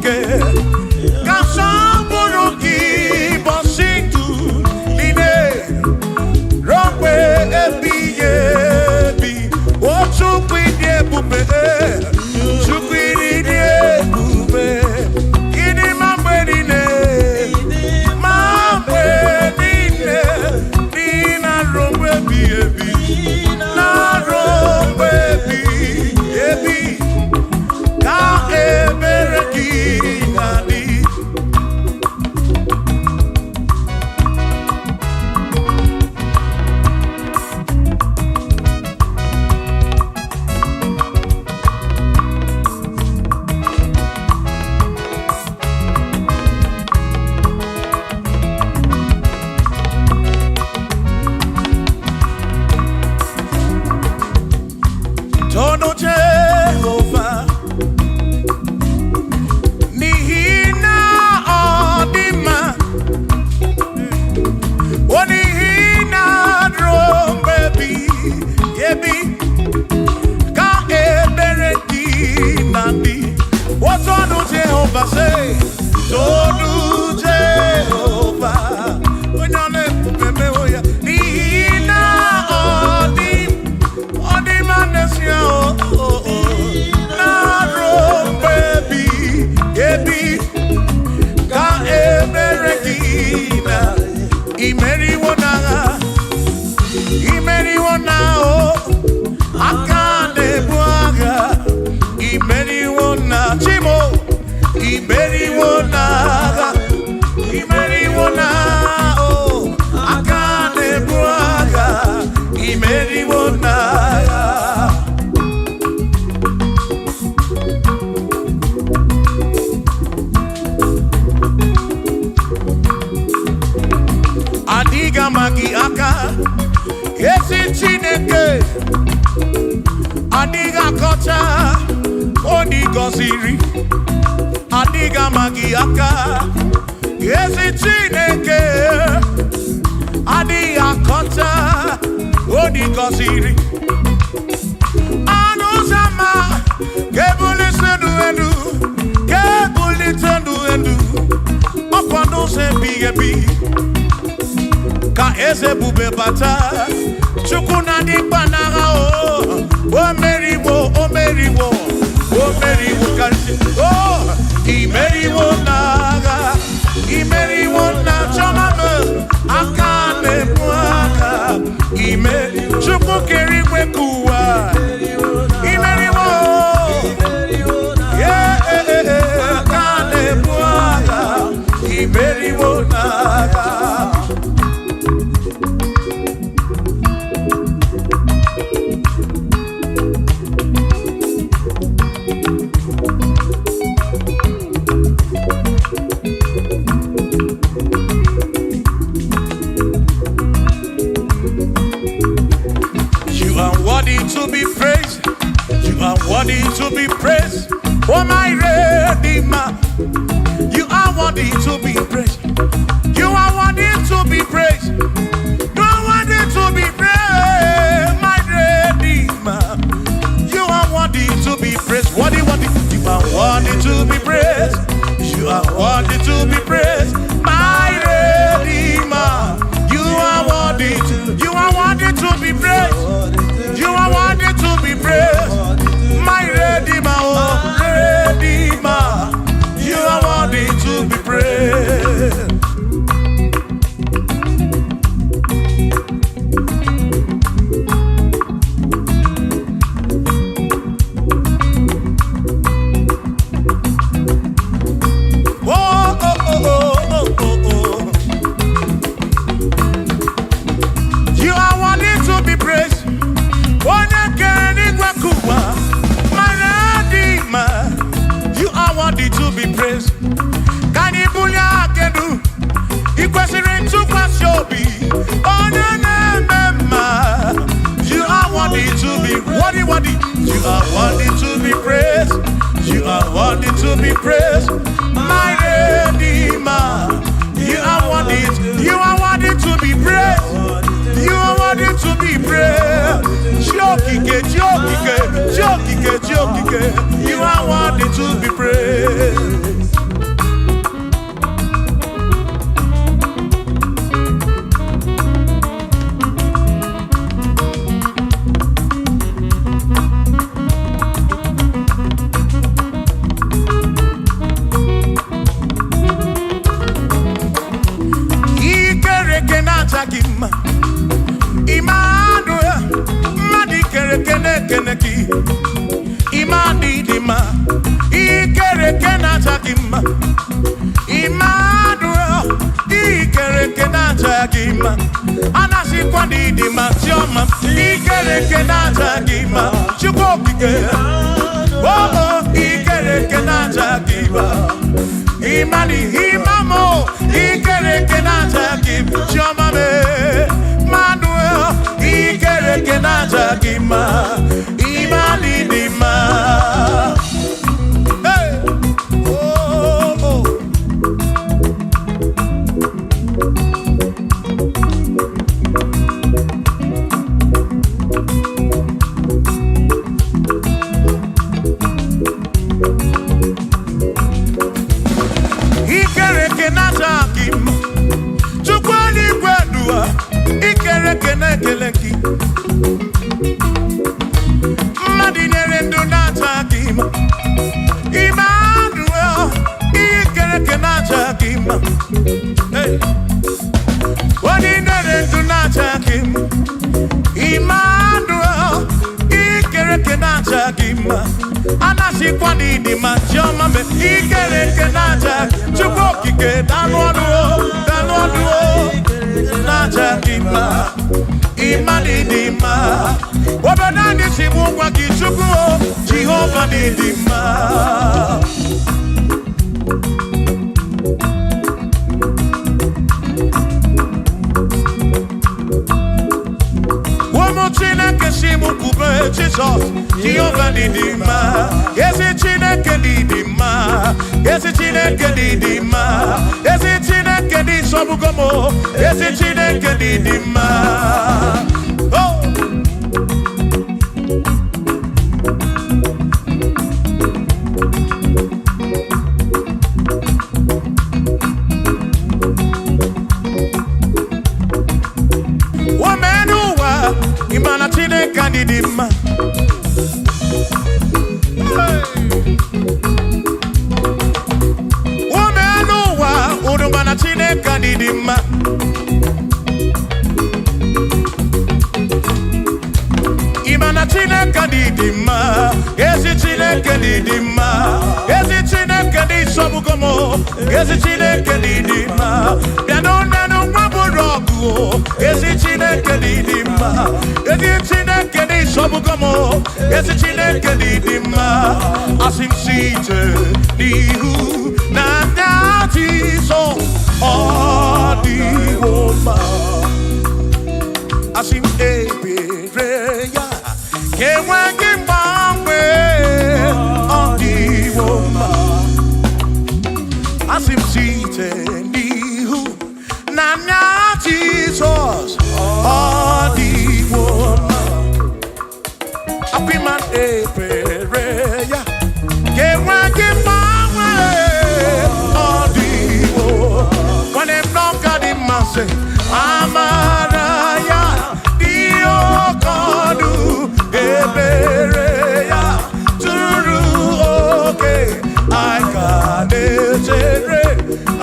Chukike. Kasamburuki Bositu Line Rompe Ebi Ebi Ochukwide Bube Chukwide Bube Kini Mambedine Mambedine Nina Rompe Ebi Na Rompe Ebi Ka Ebereki Nadi Tono Jehovah Nihina Odima Onihina Drombebi Yebi Ka Ebereki Nandi What Tono Jehovah say? Tono Jehovah Nihina Odima Imeriwona o akane buaga Imeriwona chimo Imeriwona o akane buaga Imeriwona Adiga magi aka Esi Chineke Adiga kocha Onigo siri Adiga magi aka Esi Chineke Adiga kocha Onigo siri Anusama Kebuli sendu endu Kebuli tendu endu Opano se bigebi Ka eze bube bata Chukuna di banara o meriwo kansi imeriwo na chomame akane mwaka Chukwu keri kwekuwa imeriwo akane mwaka imeriwo naga To be praised, you are worthy to be praised. Oh my Redeemer, you are worthy to be praised. You are worthy to be praised. You are worthy to be praised, my Redeemer. You are worthy to be praised. Worthy. You are worthy to be praised. You are worthy to be praised, my Redeemer. You are worthy to be praised. You are worthy to be praised, my Redeemer, oh Redeemer. You are worthy to be praised. You are worthy to be praised. You are worthy to be praised. Can you believe I can do? You question to Kwasiobi. Oh, no. You are worthy to be worthy. You are worthy to be praised. You are worthy to be praised, my Redeemer. You are worthy to be praised. You are worthy to be praised. Jokike. You are worthy to be praised. ikereke na chakima Emmanuel ikereke na chakima anasi kwa didima chioma ikereke na chakima chukokike oh ikereke na chakima imani imamo ikereke na chakima chioma me Emmanuel ikereke na chakima imani dima Keleki Madinere ndo natakima Emmanuel ikereke natakima Hey Madinere ndo natakima Emmanuel ikereke natakima Anasi kwa nini machoma me ikereke natakima Chukokike danwaduo natakima Imani dima Wabanani simunga kichukuo Jehova ni dima Wamochina kesimu kube Jesus Jehova ni dima Yesi chineke ni dima Yesi chineke ni dima Yesi chineke ni sobugomo Yesi chineke ni dima Oh Wamenuwa Imana chineke ni dima Udumana chineke ni dima Imana chineke ni dima Yesi chineke ni dima Yesi chineke ni sobugomo Yesi chineke ni dima Bianona no waburogu Yesi chineke ni dima Yesi chineke ni sobugomo Yesi chineke ni dima Asim site nihu na so all the woman Asim ebereya Kewangi mangwe all the woman Asim site nihu na Jesus all the woman Apiman ebereya Kewangi mangwe when them don't got him, I say, Amaraya, Dio Kodu, Ebereya, Turu, okay, I got it, I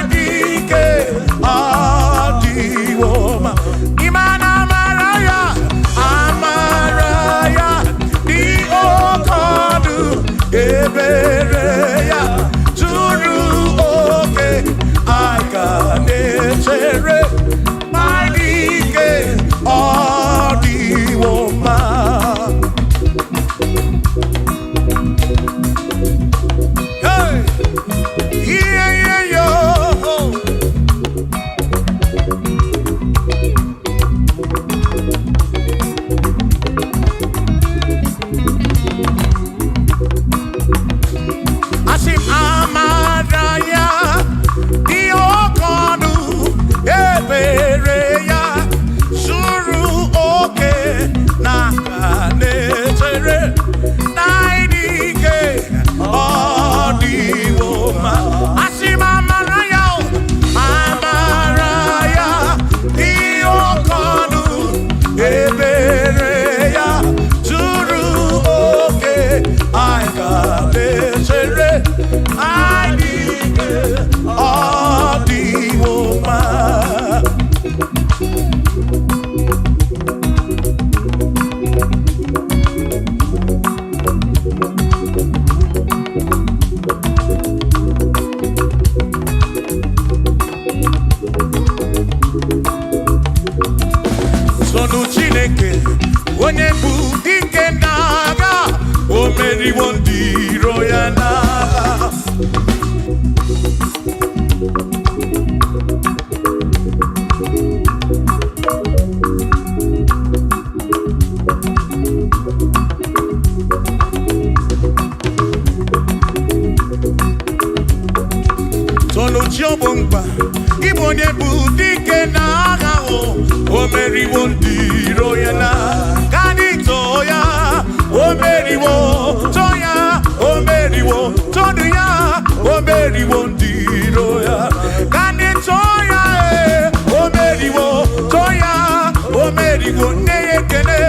dike, Adi Woma, Imana Amaraya, Dio onye bụ dike n'agha, o meriwo ndị iro ya n'agha. Chiobomba, ibo onye bụ dike n'agha, o meriwo ndị iro ya na gani toya, o meriwo toya, o meriwo todu ya, o meriwo ndị iro ya gani toya, o meriwo toya, o meriwo neyekene,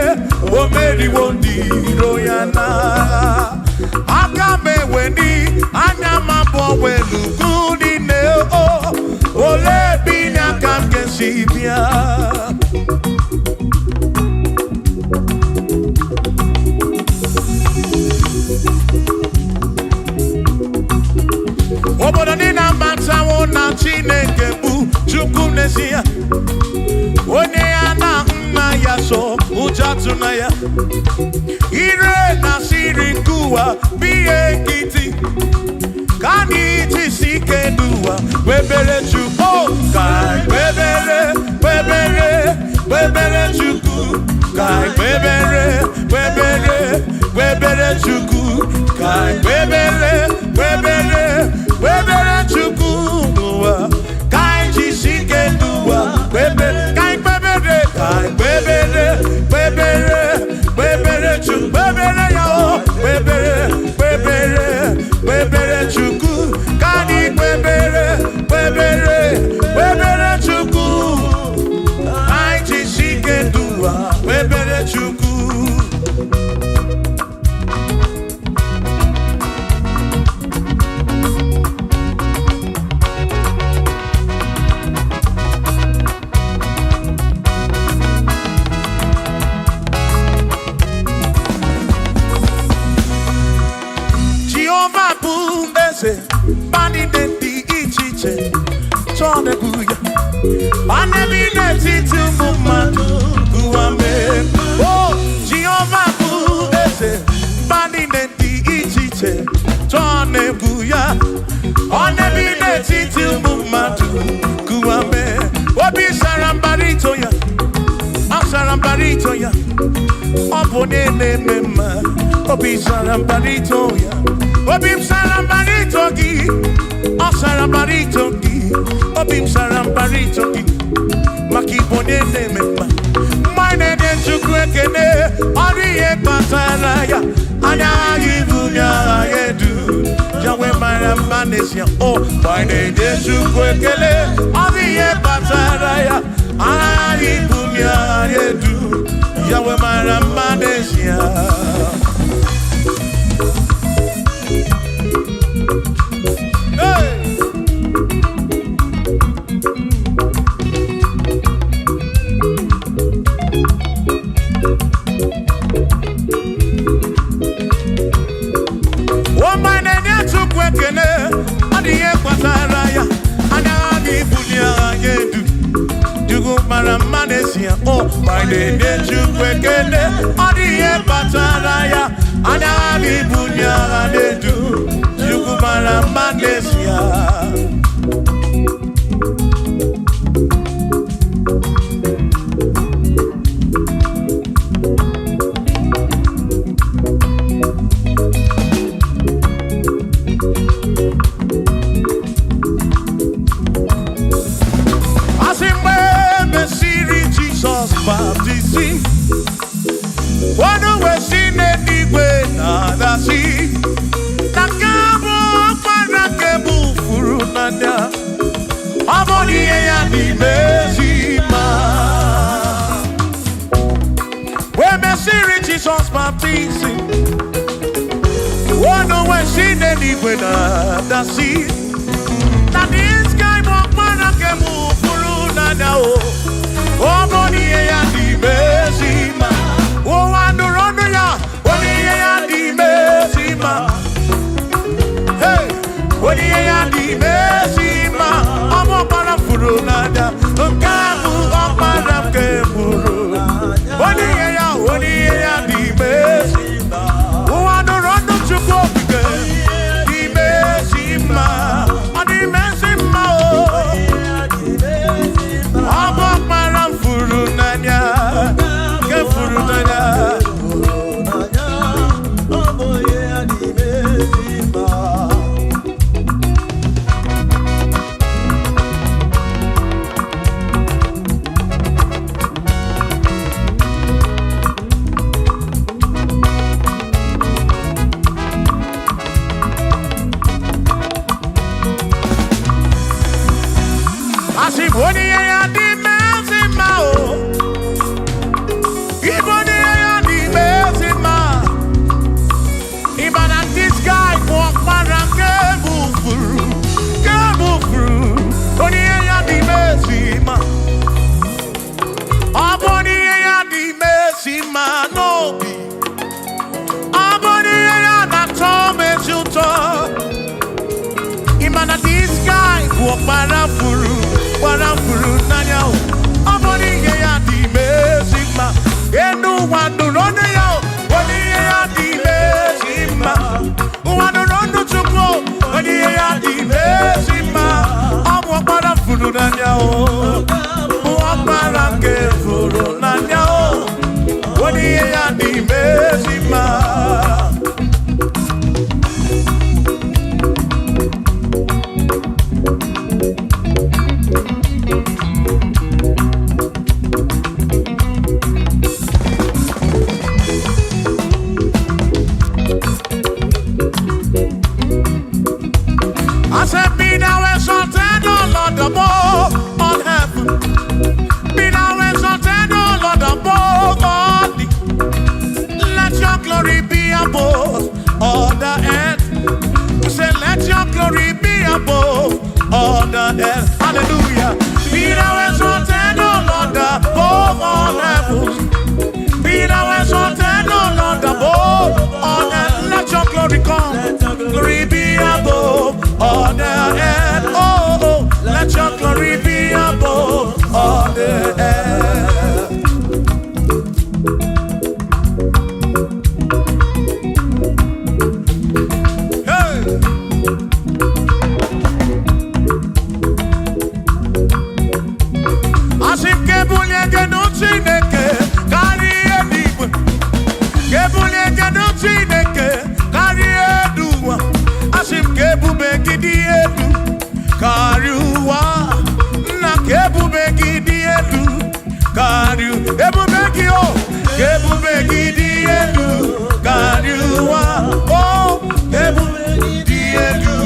o meriwo ndị iro ya na aka meweni anya mabọ welugu. Ole binya kam kesibia obodo ni na matawo na Chineke bụ Chukwu n'ezie, onye ya na nna ya so ụjọ na ya, ire na siri nkuwa biye nkịtị kani tisike duwa webere chuku kai webere chuku kai webere chuku kai webere chuku duwa kai tisike duwa webere kai webere chuku webere yo webere chuku kani webere chuku aiti sike duwa webere chuku. Jehovah Bundese bani denti ichiche chone kuya bani bineti tumumadu kuame. Oh Jehovah Bundese bani denti ichiche chone kuya bani bineti tumumadu kuame. Obi sarambarito ya, sarambarito ya, opone mema. Obi sarambarito ya, obi sarambarito ki, o sarambarito ki, obi sarambarito ki, makibone mema. Mine de chukwekene, oriye pataraya, anya yibunya yedu, jawe maramanesia. Oh, mine de chukwekele, oriye pataraya, anya yibunya yedu, jawe maramanesia. Oh, my name is Chukwekene, Odiye Pataraya, Anabi Bunya Adedu, Chukumara Manesia. Jesus baptizing. Oh no, when she didn't when I see that this guy won't wanna get move for now. Oh, Monie Point oh, I don't run ya. Monie Point hey, Monie Point I'm up on a furunada. Look at who up on a keburu. Monie Parafuru nanya o. Amoni ye ya di mezima. Enu wanu ronu ya o. Oni ye ya di mezima. Wanu ronu chukwo. Oni ye ya di mezima. Amu parafuru nanya o. Waparange furu nanya o. Oni ye ya di mezima. I said, be thou exalted, O Lord, above all heaven. Be thou exalted, O Lord, above all the. Let your glory be above all the earth. We say, let your glory be above all the earth. Hallelujah. Be thou exalted, O Lord, above all heaven. Be thou exalted, O Lord, above all earth. Let your glory come. Glory be above all the earth. Oh, let your glory be above all the earth. Hey. Asike buliege no chineke kari ediwe. Kebuliege no chineke kari eduwa. Asike bubegidi edu kariwa. Na kebubegidi edu kariu. Ebubegi o. Kebubegidi edu kariwa. Oh, kebubegidi edu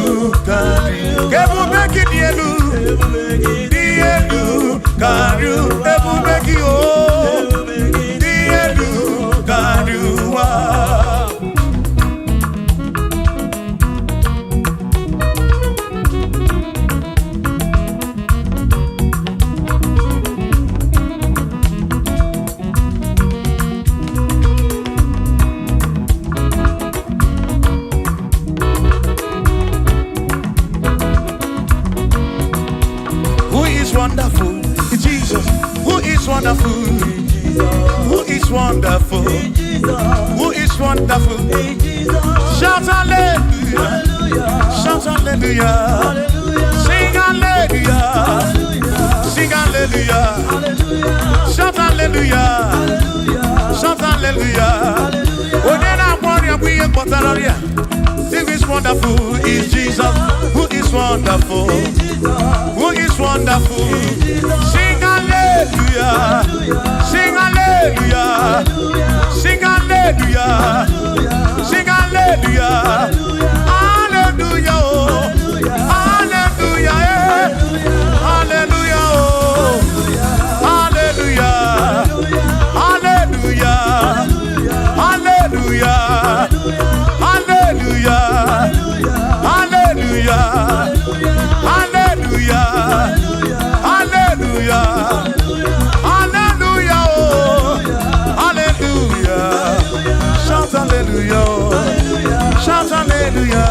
kariu. Kebubegidi edu. Edu kariu. Ebubegi o. Edu kariwa. Wonderful, Jesus. Who is wonderful? Who is wonderful? Who is wonderful? Shout hallelujah! Shout hallelujah! Sing hallelujah! Sing hallelujah! Shout hallelujah! Shout hallelujah! Onena warrior we are. Who is wonderful is Jesus. Who is wonderful? Who is wonderful? Sing hallelujah! Sing hallelujah! Sing hallelujah! Sing hallelujah! Hallelujah! Hallelujah! Hallelujah! Hallelujah! Hallelujah! Hallelujah! Hallelujah! Hallelujah! Hallelujah! Hallelujah! Hallelujah! Oh, hallelujah! Shout hallelujah! Shout hallelujah!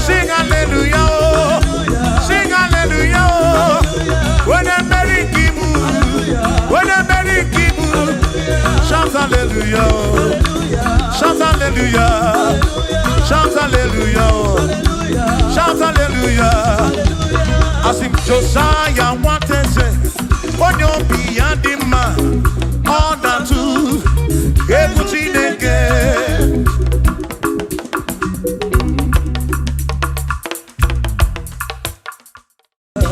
Sing hallelujah! Sing hallelujah! When a merry kibu, when a merry kibu, shout hallelujah! Shout hallelujah! Shout hallelujah! Shout hallelujah! As if Josiah wanted to, when you're beyond the man, all that too, everything again.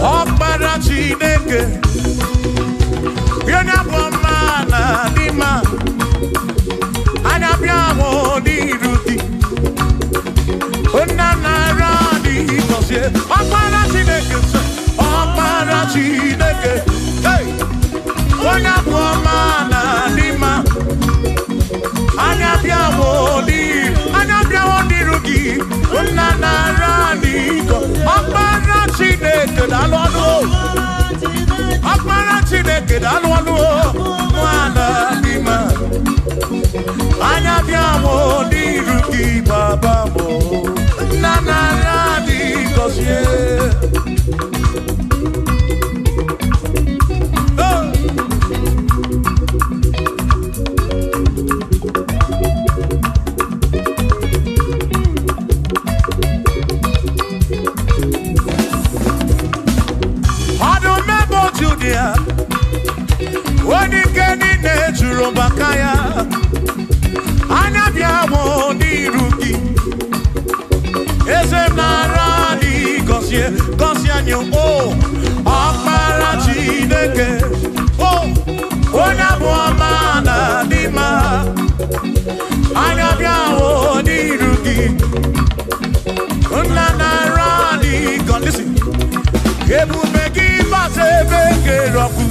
Oh, Barachineke, you're not one man, the man, and I'm your only Rudy. Oh, Nana Radi, because you're Chineke, hey, onya buomana lima, anya bia woni rugi, unana rani ko, akbara Chineke dalonu, mwana lima, anya bia woni rugi baba mo, unana rani ko sie. Gosianyo, oh, Akbara Chineke, oh, Onyabuamana Dima, Anyabiao Nirugi, Unlana Radi, God, listen, Ebu Begi Bate Beke Roku.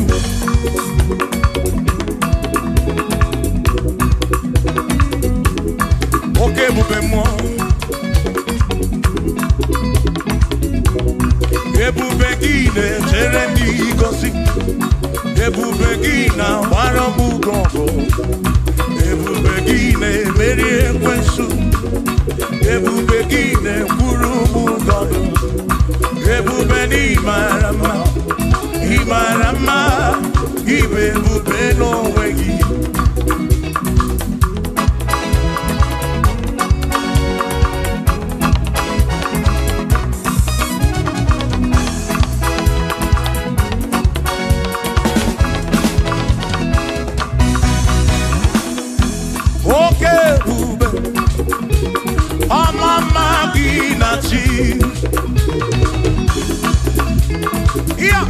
Okay, Bubemo. Ebubegine terendi gosi, Ebubegina waramu gongo, Ebubegine merie kwensu, Ebubegine kurumu godo, Ebubeni marama, Imarama, Ibebubeno wegi. Yeah.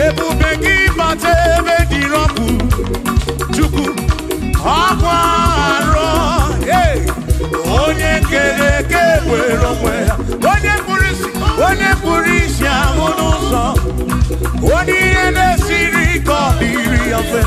Ebubegi batebe diroku chuku akwaro hey onye kereke wero mwe onye purisi amunuso oni ene siri ko diri afe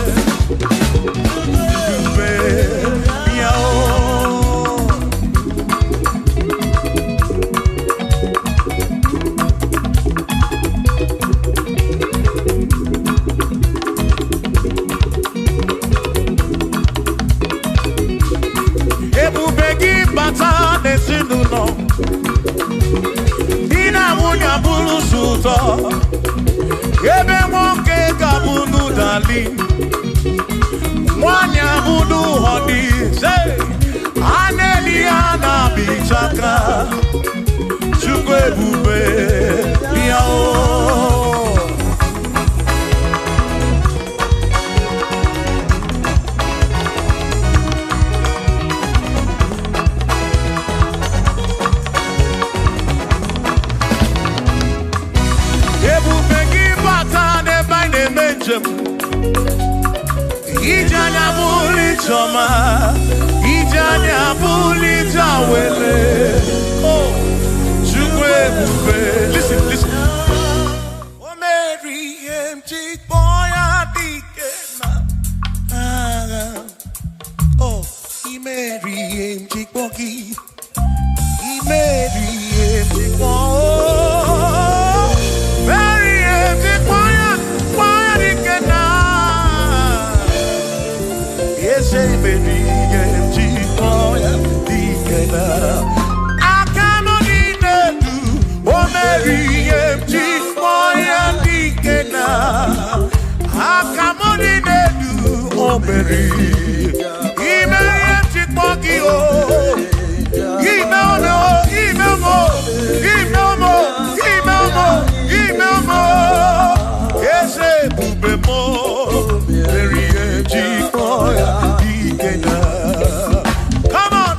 Ebe nwoke kabunu dali mwanya bunu hodi say aneli ana bichaka chukwu ebube ya o Ijanya buli choma, Ijanya buli jawele. Oh, chukwe bube. Listen. Oh, Mary, empty boy, adikena. Oh, Mary, empty boy. Mary, empty boy. Mary, empty boy. Say baby, I cannot do. Oh Mary, I cannot do. Oh Mary, come on.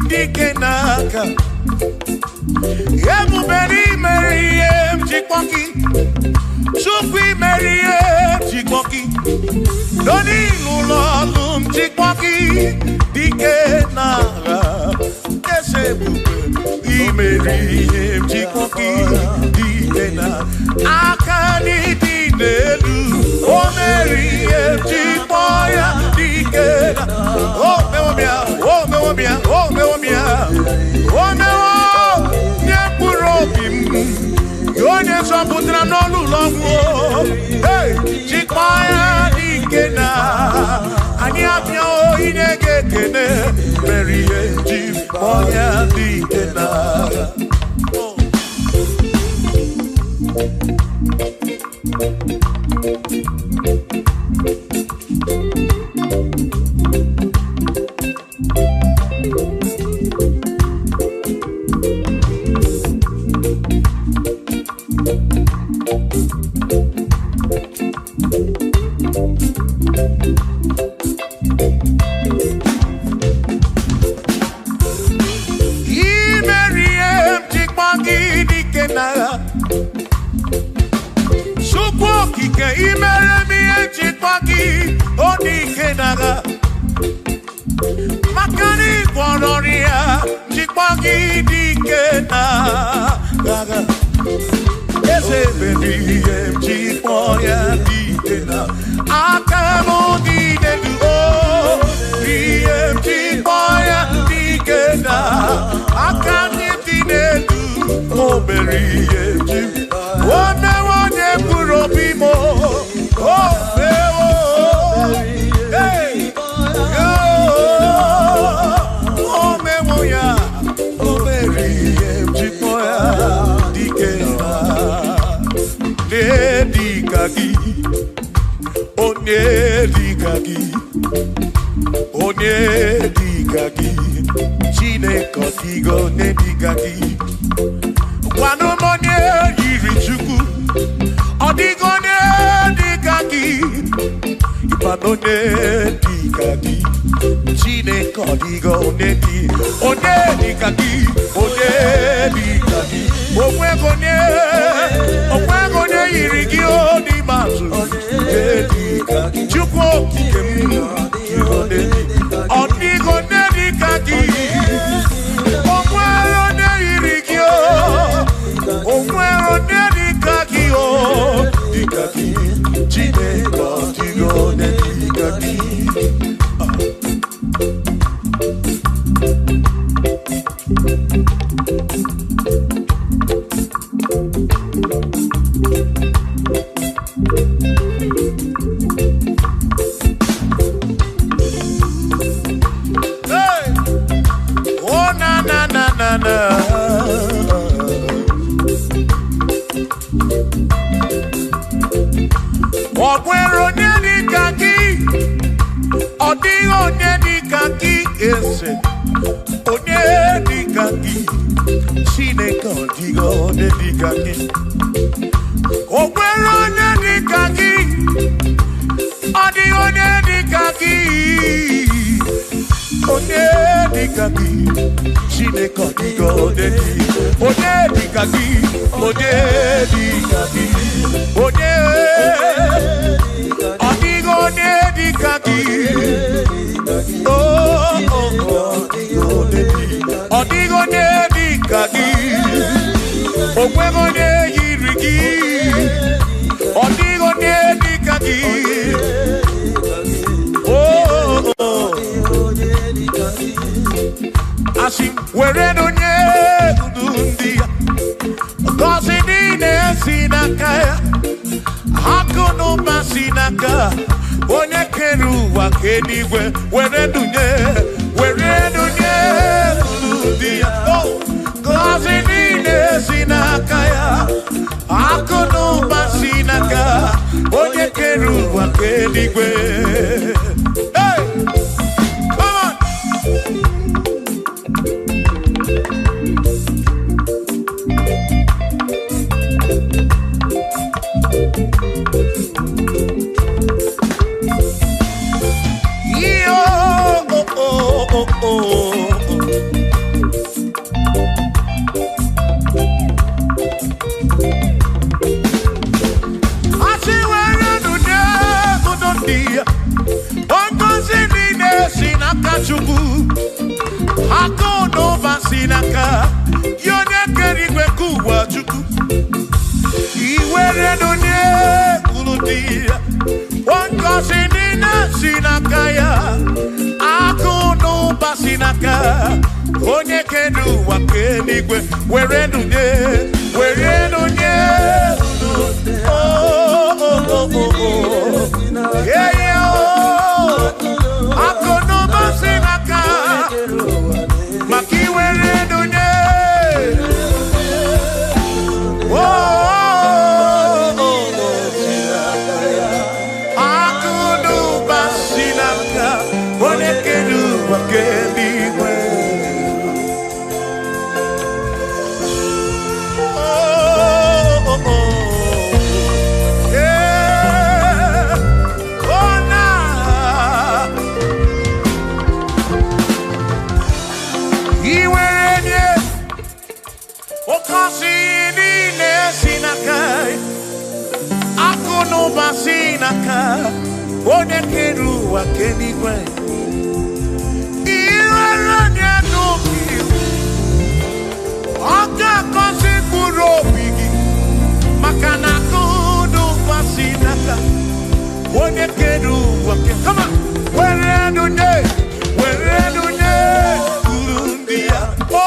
Dikenaka Ebuberi Meriem Chikwoki Chukwi Meriem Chikwoki Doni Lulolum Chikwoki Dikenaka Esebube Meriem Chikwoki Dikenaka Akani Dinelu O Meriem Chikwoya Dikenaka Oh Mewomia Oh Mewomia Oh Mewomia Oh Mewo Nyepurobim Yonye Soputra Nolu Longo Hey Chikwoya Dikena Anyapyo Inege Kene Meriem Chikwoya Moya Dikena. Makani Polonia, Chipagi Dikena, Ese baby, Chipoya Dikena, Akamo Dikena, Chipoya Dikena, Akami Dikena, Oberi, one Purobimo, oh, hey. Onedikagi, Chine Kotigo, Nedikagi, Wanomone Yirichuku, Odigo Nedikagi, Ipanone Dikagi, Chine Kotigo, Nedi, Onedikagi, Onedikagi, Omwegone Yirigio di Mazu, Nedikagi, Chuko Kikemu, Odigo Nedikagi, Omwegone Yirigio, Omwegone Nedikagi, Dikagi, Chine Kotigo, Nedikagi. Makiwe onye kere ụwa kenigwe ihere nye n'obi ọ ga-akọzi mkpụrụ obi gị maka na akụnụ gbasi n'aka onye kere ụwa kama were nunye uru ndị ya o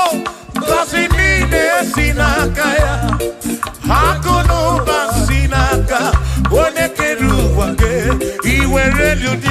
ngọzi niile si n'aka ya akụnụ gbasi n'aka onye kere ụwa ke iwere nunye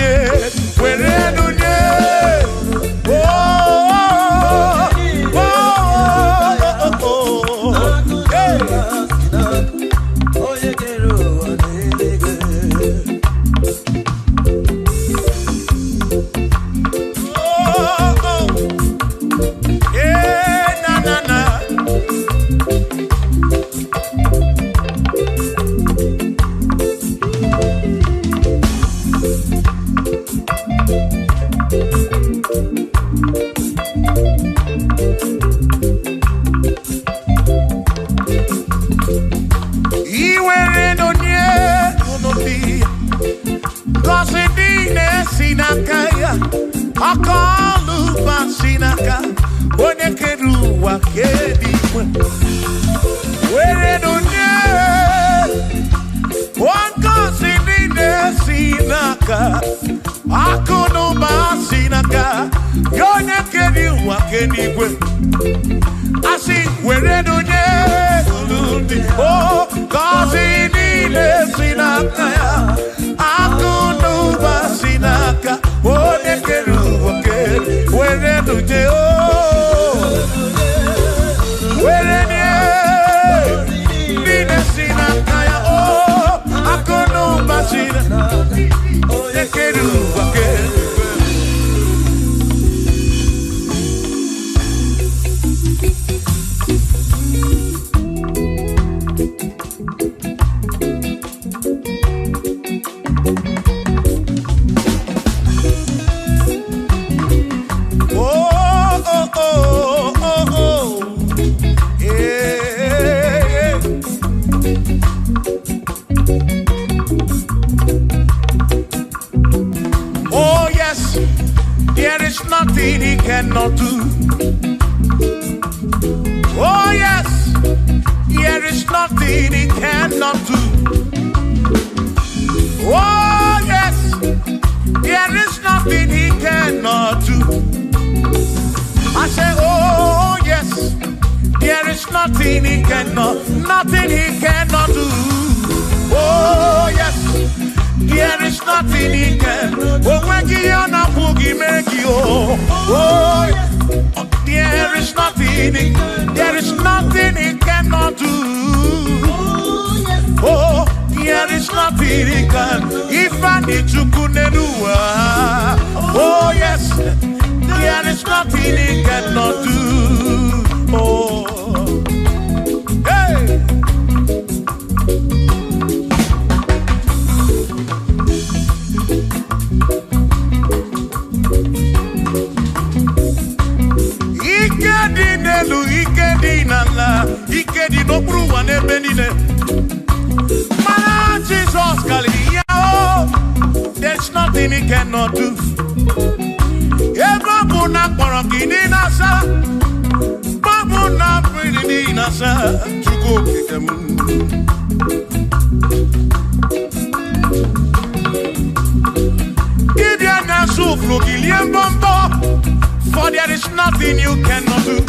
for there is nothing you cannot do.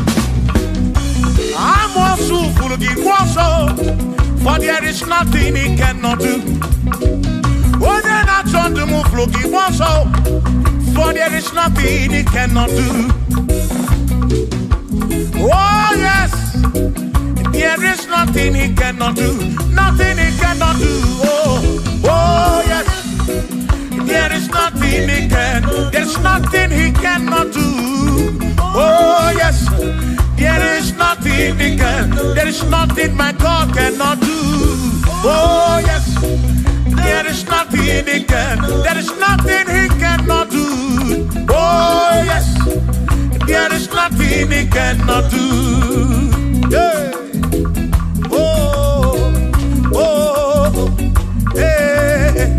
I'm also full of for there is nothing he cannot do. Oh, then I turn to move, look, he wants so, for there is nothing he cannot do. Oh, yes, there is nothing he cannot do, nothing he cannot do. Oh, yes, there is nothing he can, there's nothing he cannot do. Oh, yes, there is nothing he can, there is nothing my God cannot do. Oh, yes, there is nothing he can, there is nothing he cannot do. Oh, yes, there is nothing he cannot do. Yeah. Oh, oh, hey.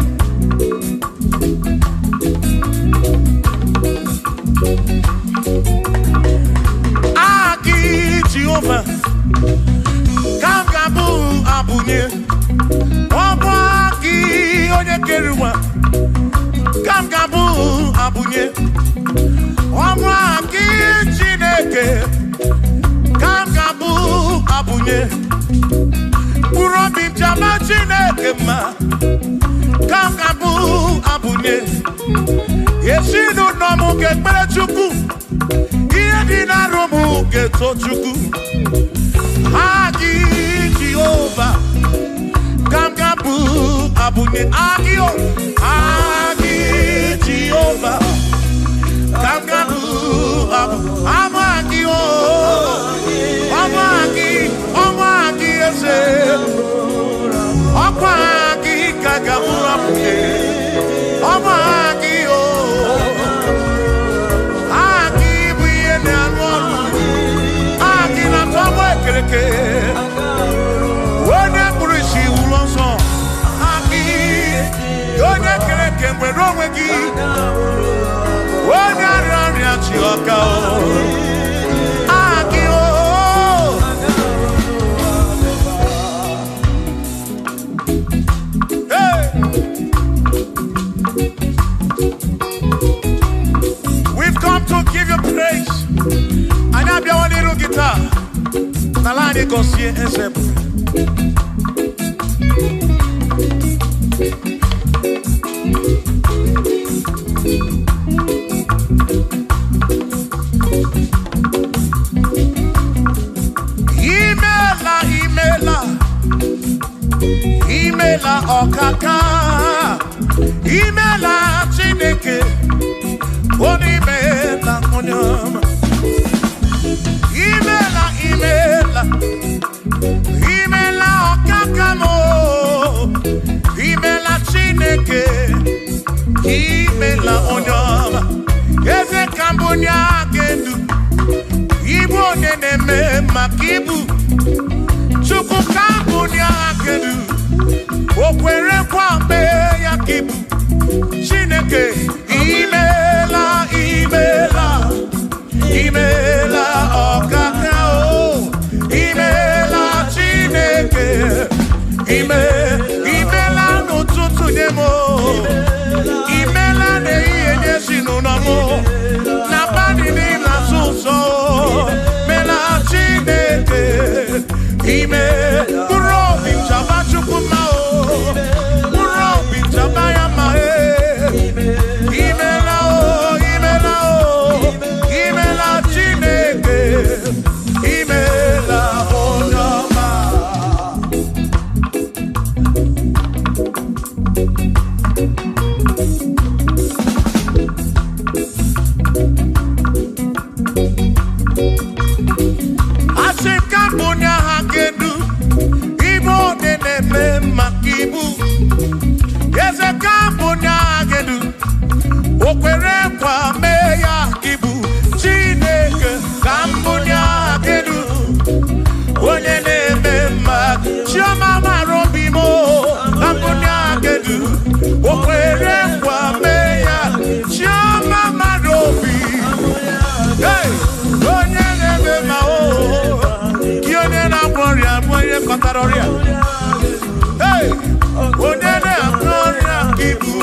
Kamkabu abunye Omwa ki Chineke Kamkabu abunye Kurobi jama Chineke ma Kamkabu abunye Yeshinu nomu kekpere chukwu Iye dina romu keto chukwu Agi Jehovah Kamkabu abunye Agio Agi Jehovah Kamkabu Amagio Amagi ese Amagi Kagabu abunye Amagio Agi buyene anwonu Agi na tomo ekereke Wone kurishi ulonso Agi Yone kereke mwero wegi Wone arari achioka Agi Hey We've come to give you praise And I'll be one little guitar Nalani Gosie Ezebu Imela okaka Imela Chineke Onimela onyama Imela okaka mo Imela Chineke Imela onyama Eze kambunya gendu Ibu oneneme makibu Chuku kambunya gendu Okwere kwambe ya kibu Chineke Imela okaka o Imela Chineke Imela n'ụtụtụ nyemo Imela n'ihe nyesi n'ụnọmụ Na bani n'ila sụsọ Mela Chineke Mkpụrụ obi nchaba Chukwu ma o Mkpụrụ obi nchaba ya ma e Imela Chineke Imela onyoma Asimkambunya hakedu Ibo neneme makibu Yeze kambunya hakedu Okwere kwa meya kibu Chineke kambunya hakedu Onye neme mak Chioma marobimo Kambunya hakedu Okwere kwa meya Chioma marobi Hey, onye neme ma o Kiyone na gloria Mwenye kontaroria Hey, onye na gloria kibu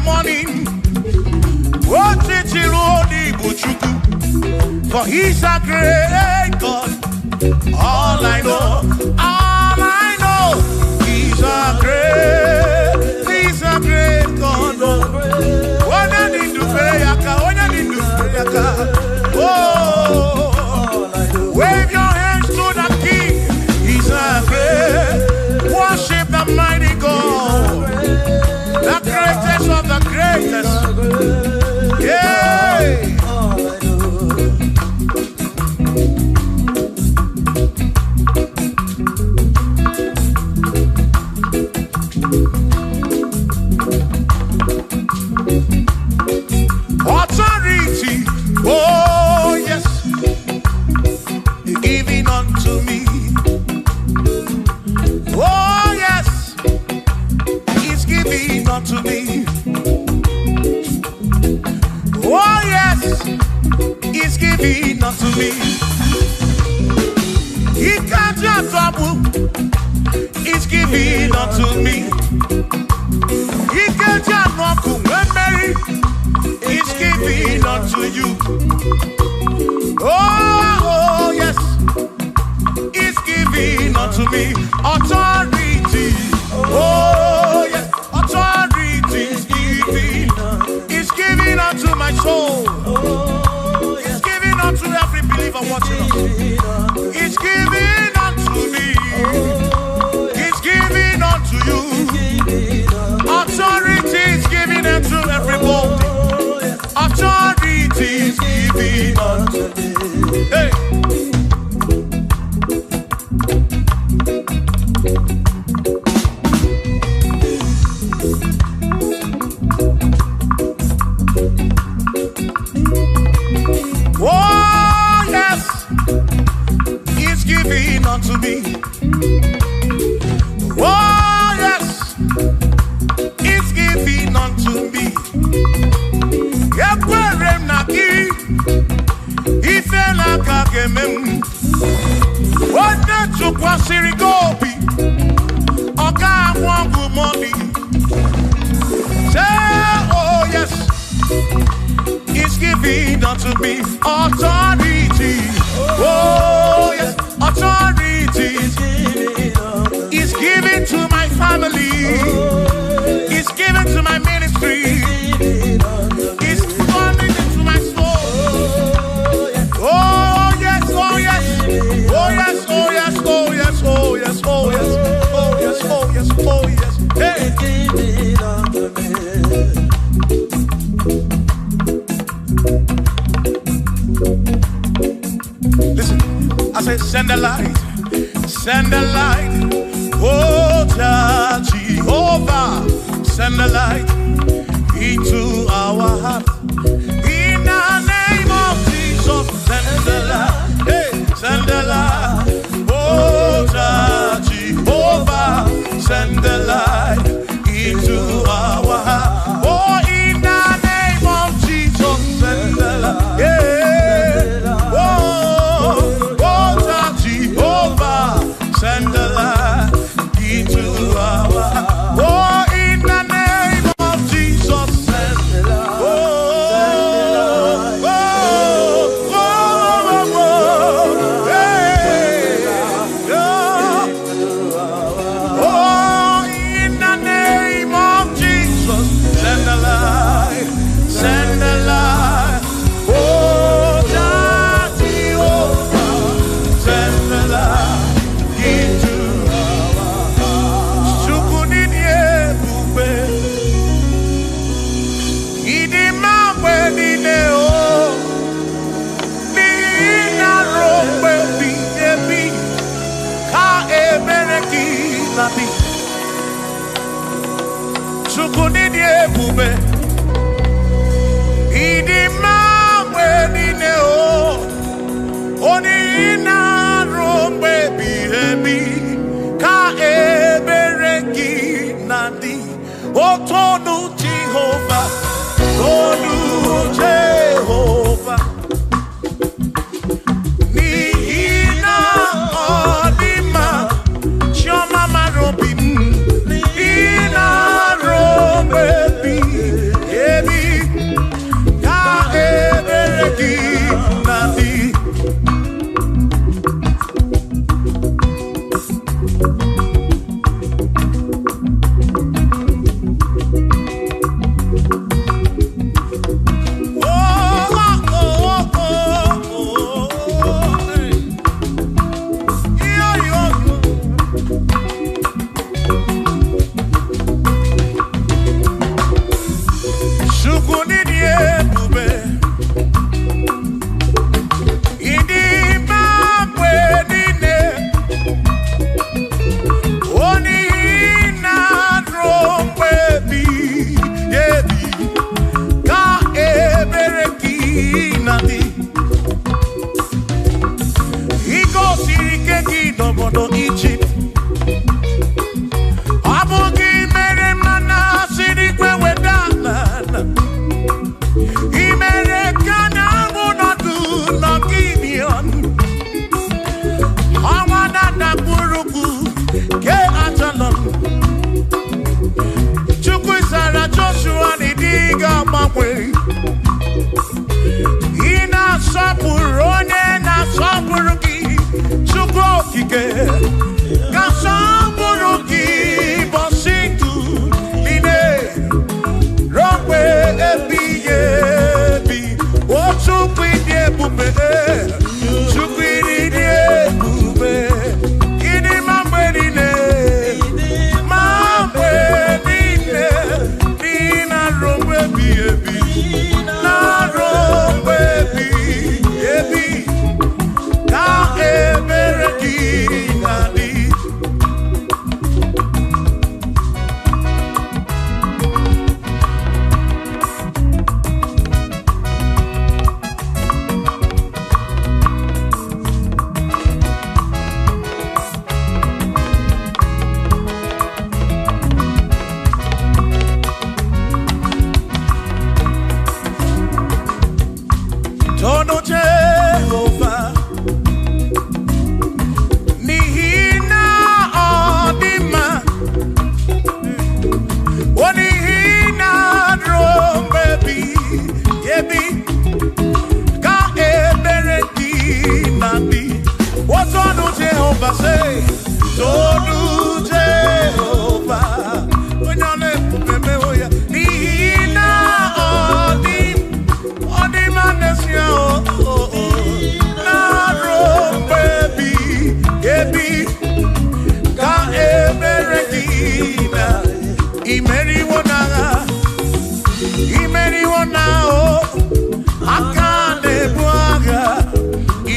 morning. What did you only buchuku? For he's a great God. All I know, he's a great God. When I need to pray, oh, wave your hands to the King. He's a great. Worship the mighty God, the greatest of the greatest. Yeah. Authority, oh yes, giving unto me. Oh yes, He's giving unto me. Oh yes, He's giving unto me. He can't just trouble. He's giving unto me. He can't just walk when Mary. He's giving unto you. Oh yes, He's giving unto me. Authority. Oh yes, authority is giving. He's giving unto my soul. He's giving unto every believer watching us. He's giving unto me. He's giving unto you. Authority is giving unto everybody. Authority is giving unto me. Hey. Oh yes, He's giving unto me. Oh yes, He's giving unto me. Yekwere naki, ife nakakemem. Wode chukwa sirigobi, oga wangu money. Say oh yes, He's giving unto me authority. Oh yes, authority. He's giving to my family. He's giving to my ministry. He's coming into my soul. Oh yes, oh yes, oh yes, oh yes, oh yes, oh yes, oh yes, oh yes, oh yes, oh yes. Hey. Listen, I say send a light, send a light. Oh Jehovah, send a light into our heart. In the name of Jesus, send a light. Hey, send a light. Oh Jehovah, send a light into our heart. Oh, in the name of Jesus, send a light. Yeah. Send the light into our heart. Oh, in the name of Jesus, send the light. Oh, oh, oh, oh, oh, hey, oh, in the name of Jesus, send the light, send the light. Oh, Jehovah, send the light. Chukunidie bube, idi mawe nineo, oni ina rombe bihebi, ka ebereki nandi, otonu Jehovah, tonu Jehovah. n'obodo Egypt. Ọ bụ gị mere mana siri kwe wedala. I mere ka na mụ nọdụ n'Gibeon. Ọnwa na-adakpurugu ke Ajalon. Chukwu zara Joshua n'ịdị ga-agbanwe. Ị na-asọpụrụ onye na-asọpụrụ gị. Chukwu okike ga-asọpụrụ gị ụbọchị ndụ niile ruo mgbe ebighị ebi. O Chukwu ịdị ebube, Chukwu ịdị ebube. Ịdị ma mgbe niile, ma mgbe niile, dị na ruo mgbe ebighị ebi, na ruo mgbe ebighị ebi. Ka ebere gị na-adị. Tono Jehovah, n'ihi na ọ dị mma, o n'ihi na ruo mgbe ebighị ebi, ka ebere gị na-adị. O tonu Jehovah say, tonu Jehovah, onye ọ na-ebube mewo ya, n'ihi na ọ dị mma n'ezie na ruo mgbe ebighị ebi, ka ebere gị na imeriwo n'agha, imeriwo n'ahụ, aka na-ebu agha,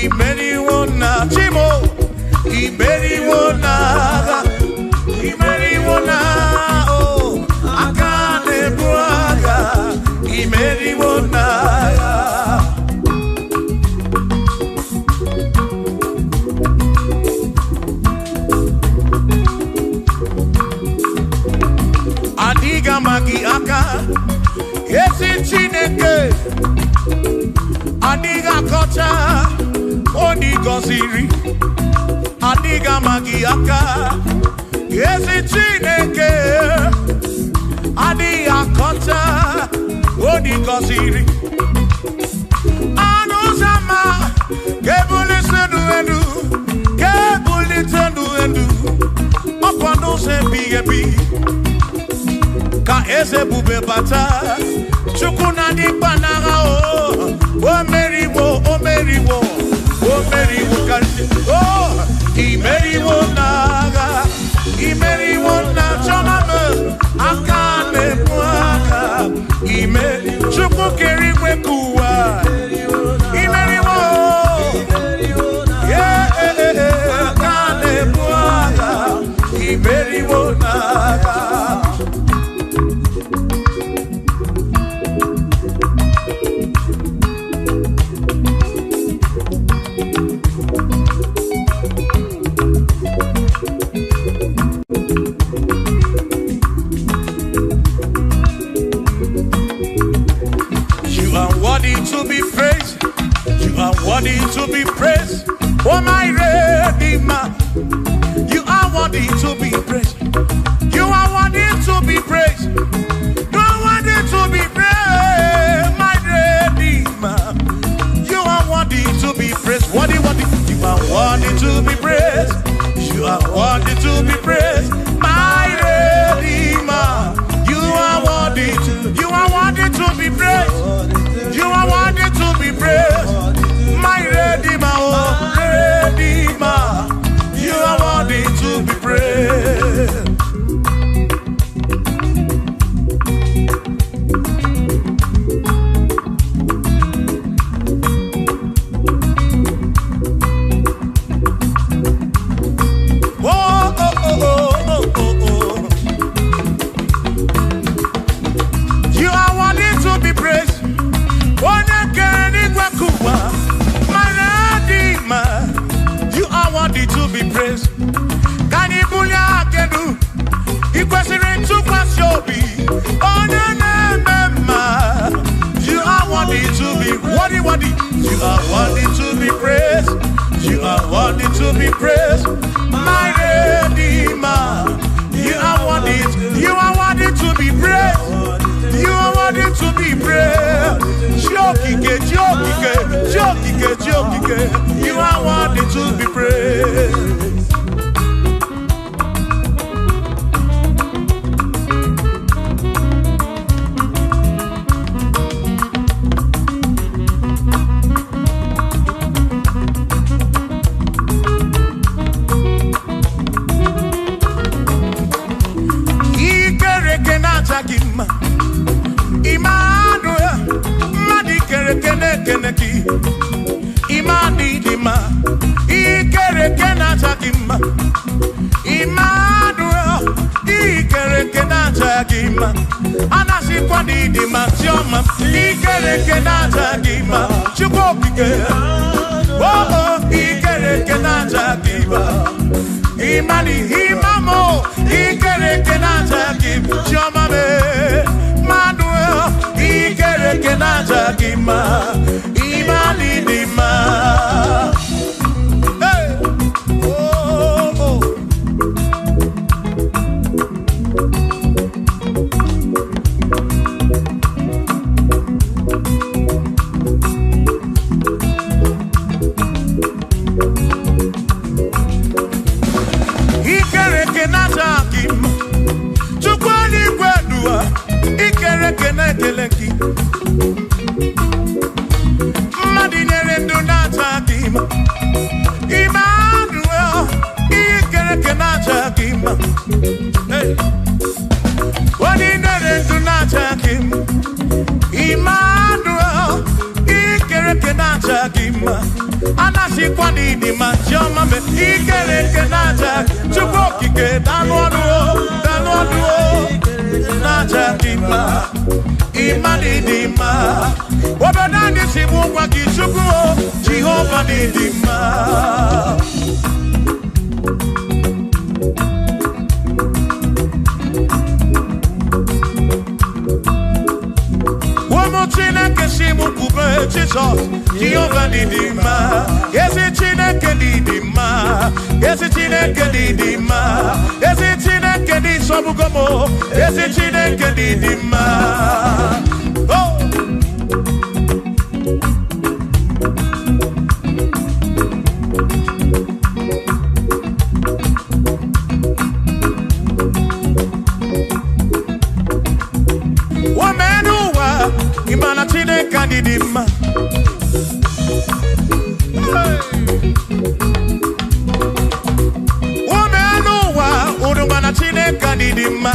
imeriwo na chimo, imeriwo n'agha, imeriwo n'ahụ, aka na-ebu agha, imeriwo n'agha. Adiga magi aka, esi Chineke. Adiga kocha, oni goziri. Adiga magi aka, esi Chineke. Adiga kocha, oni goziri. Anuzama, kebuli senu enu, kebuli tenu enu. Opano se bigebi. Ka eze bube bata, Chukwu na di panara o meriwo, o meriwo, o meriwo kasi, o imeriwo naga, imeriwo na choname, akane mwaka, Chukwu keriwe kuwa, imeriwo, akane mwaka, imeriwo naga. To be praised, you are worthy to be praised. Oh my Redeemer, you are worthy to be praised. You are worthy to be praised. You are worthy to be praised, my Redeemer. You are worthy to be praised. Worthy. You are worthy to be praised. You are worthy to be praised, my Redeemer. You are worthy to be praised. You are worthy to be praised, my Redeemer, oh Redeemer. You are worthy to be praised. Praise. worthy. You are worthy to be praised. You are worthy to be praised. My Redeemer. You are worthy. You are worthy to be praised. You are worthy to be praised. Jokike, jokike, jokike, jokike. You are worthy to be praised. Emmanuel, Madi kere kene kene ki. Imani dima, ikere kena takima. Emmanuel, ikere kena takima. Anasi kwani dima tioma, ikere kena takima. Chukopike, oh ikere kena takima. Imani imamo, ikere kena takima. Tioma me. Manuel, ikere kenaja gima, imani dima. Hey, oh, oh. Ikere kenaja gima, chukwani kwedua. Ikere kene keleki Madinere ndunata kima Emmanuel Ikere kenata kima Madinere ndunata kima Emmanuel Ikere kenata kima Anasi kwani di majoma me Ikere kenata Chukoki ke danwanuo Najakima, Imani dima. Wabanani simuwa kisukuo, Jehovah ni dima. Wamotina kesimu kube Jesus, Jehovah ni dima. Yesi chine kedidima, yesi chine kedidima, yesi chine kedi sobugomo, yesi chine kedidima. Oh. Wamenuwa imana chine kedidima. Kanidima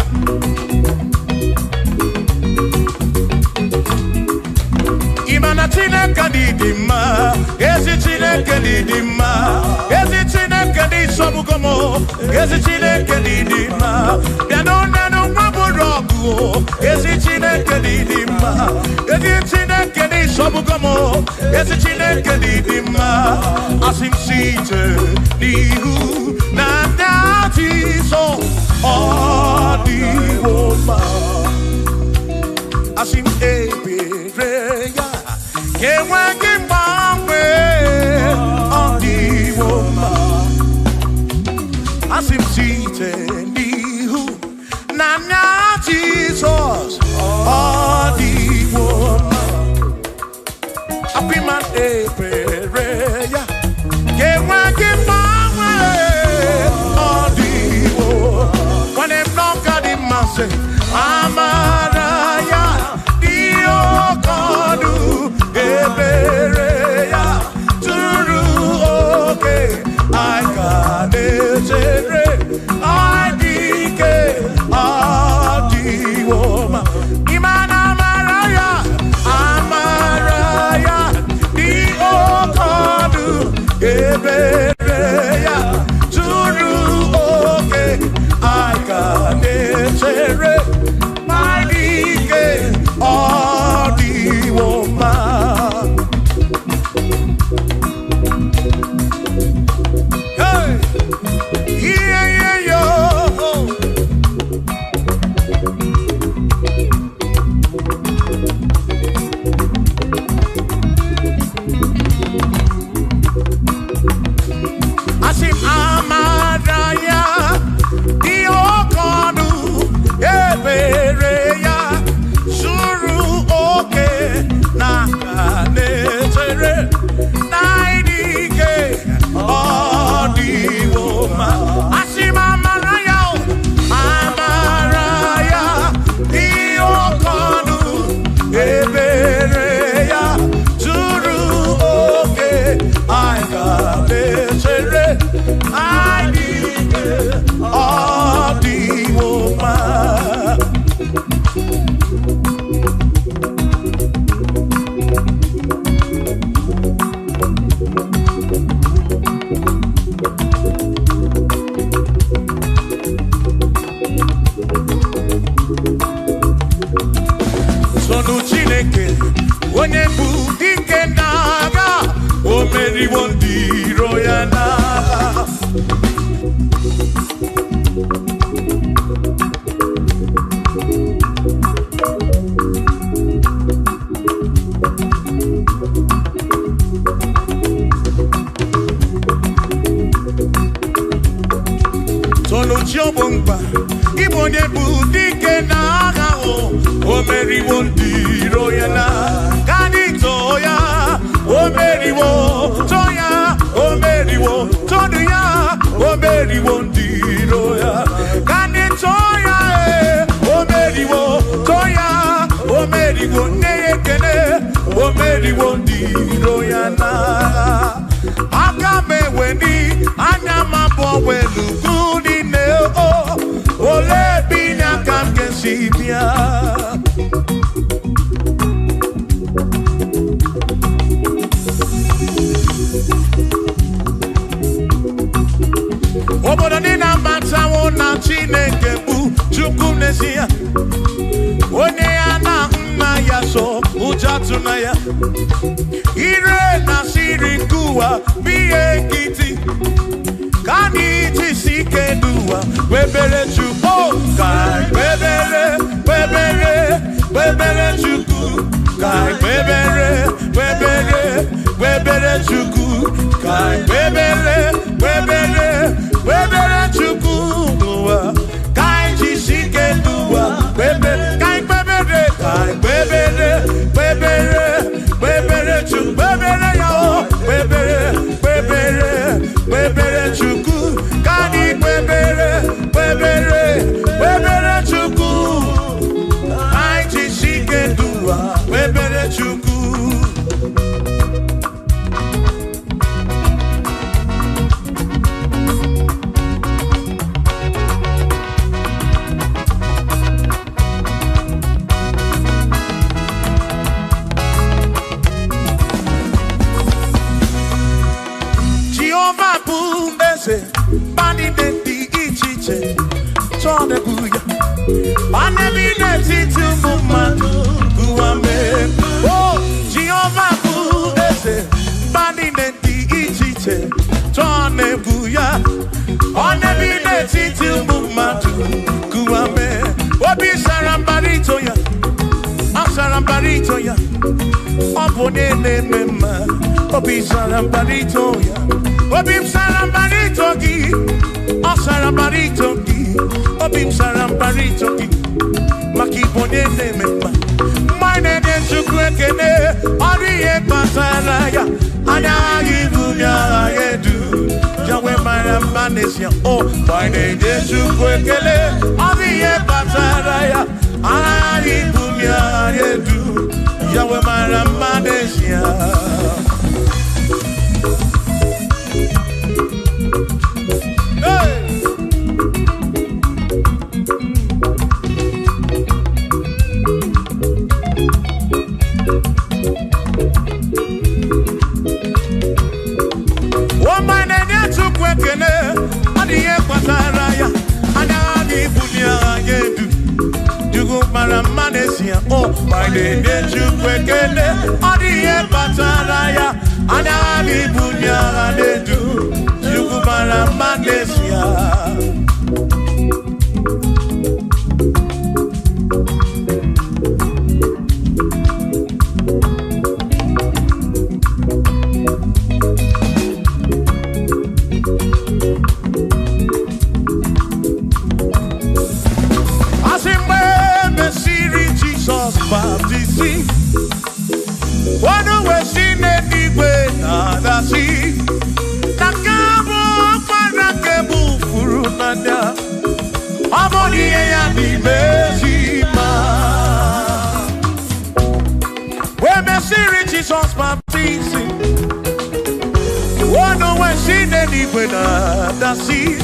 Imana chine kanidima Ezi chine kanidima Ezi chine kanisobugomo Ezi chine kanidima Dano waburogu Ezi chine kanidima Ezi chine kanisobugomo Ezi chine kanidima Asim site nihu na dati so Odiwoma Asim ebereya Kewa kimbawe Odiwoma Asim site nihu Nanya Jesus Odiwoma Apiman ebereya Kewa kimbawe Odiwoma When them knock at him and say, Amaraya, Dio Kodu, Ebereya, Turu, okay, I got it, I dike, Adiwoma, Imana Maraya, Amaraya, Dio Chobumba, Ibonye Budike Nagao, Omeri Wondi Royana, Kanitoya, Omeri Wo, Toya, Omeri Wo, Toya, Omeri Wondi Roya, Kanitoya, Omeri Wo, Toya, Omeri Wonekene, Omeri Wondi Royana, Akame Weni, Anyama Bowelu. Ole bina kam kensibia Obodo ni na mata wona Chineke bu Chukwu n'ezie Onye ya na nna ya so ujatu na ya Ire na siri nkuwa biye kiti Kani tisike duwa Webere chuku Kai webere Webere Webere chuku Kai webere Webere Webere chuku Kai webere Webere Webere chuku duwa Kai tisike duwa Webere Kai webere Kai webere Webere Webere chuku Webere yao Webere Webere Webere chuku Kani webere Webere Webere chuku Aiti shike duwa Webere chuku Jehovah Bumbese Bani de di ichiche Chone buya Bane bine titu mumadu Guame Oh Jehovah Bumbese Bani de di ichiche Chone buya Bane bine titu mumadu Guame Obi sarambarito ya Asarambarito ya Obone ne mema Obi sarambarito ya Obim sarambarito gi Osarambarito gi Obim sarambarito gi Maki bonye ne mema Mine ne chukwekene Oriye pataraya Anyagi gumya yedu Jawe marambanesya Oh Mine ne chukwekene Oriye pataraya Anyagi gumya yedu Jawe marambanesya Oh, my name is Chukwekene, Odiye Pataraya, Anani Bunya, they do, Yugumara Manesia. Baptisi, wano wesine niwe nadasi, nakabo parakebu furunanda, amoni ya nimezima. We mesiri Jesus baptisi, wano wesine niwe nadasi,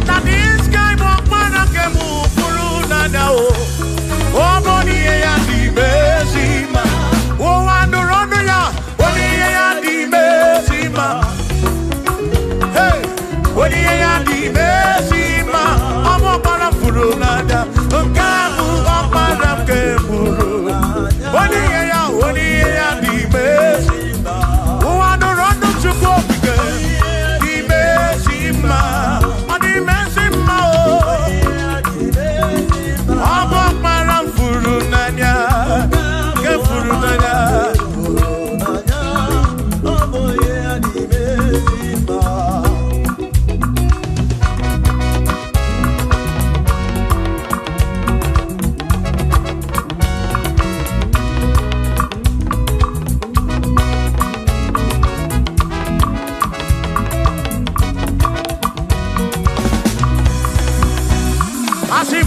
nadiskaibo parakebu furunanda o. Oh, Monie ya di bezima. Oh, andorono ya. Monie ya di bezima. Hey, Monie ya di bezima. Omo para furunada. Kamu opara kemuru. Monie ya di bezima. Oh, andorono chukopike. Di bezima. Di bezima. Oh,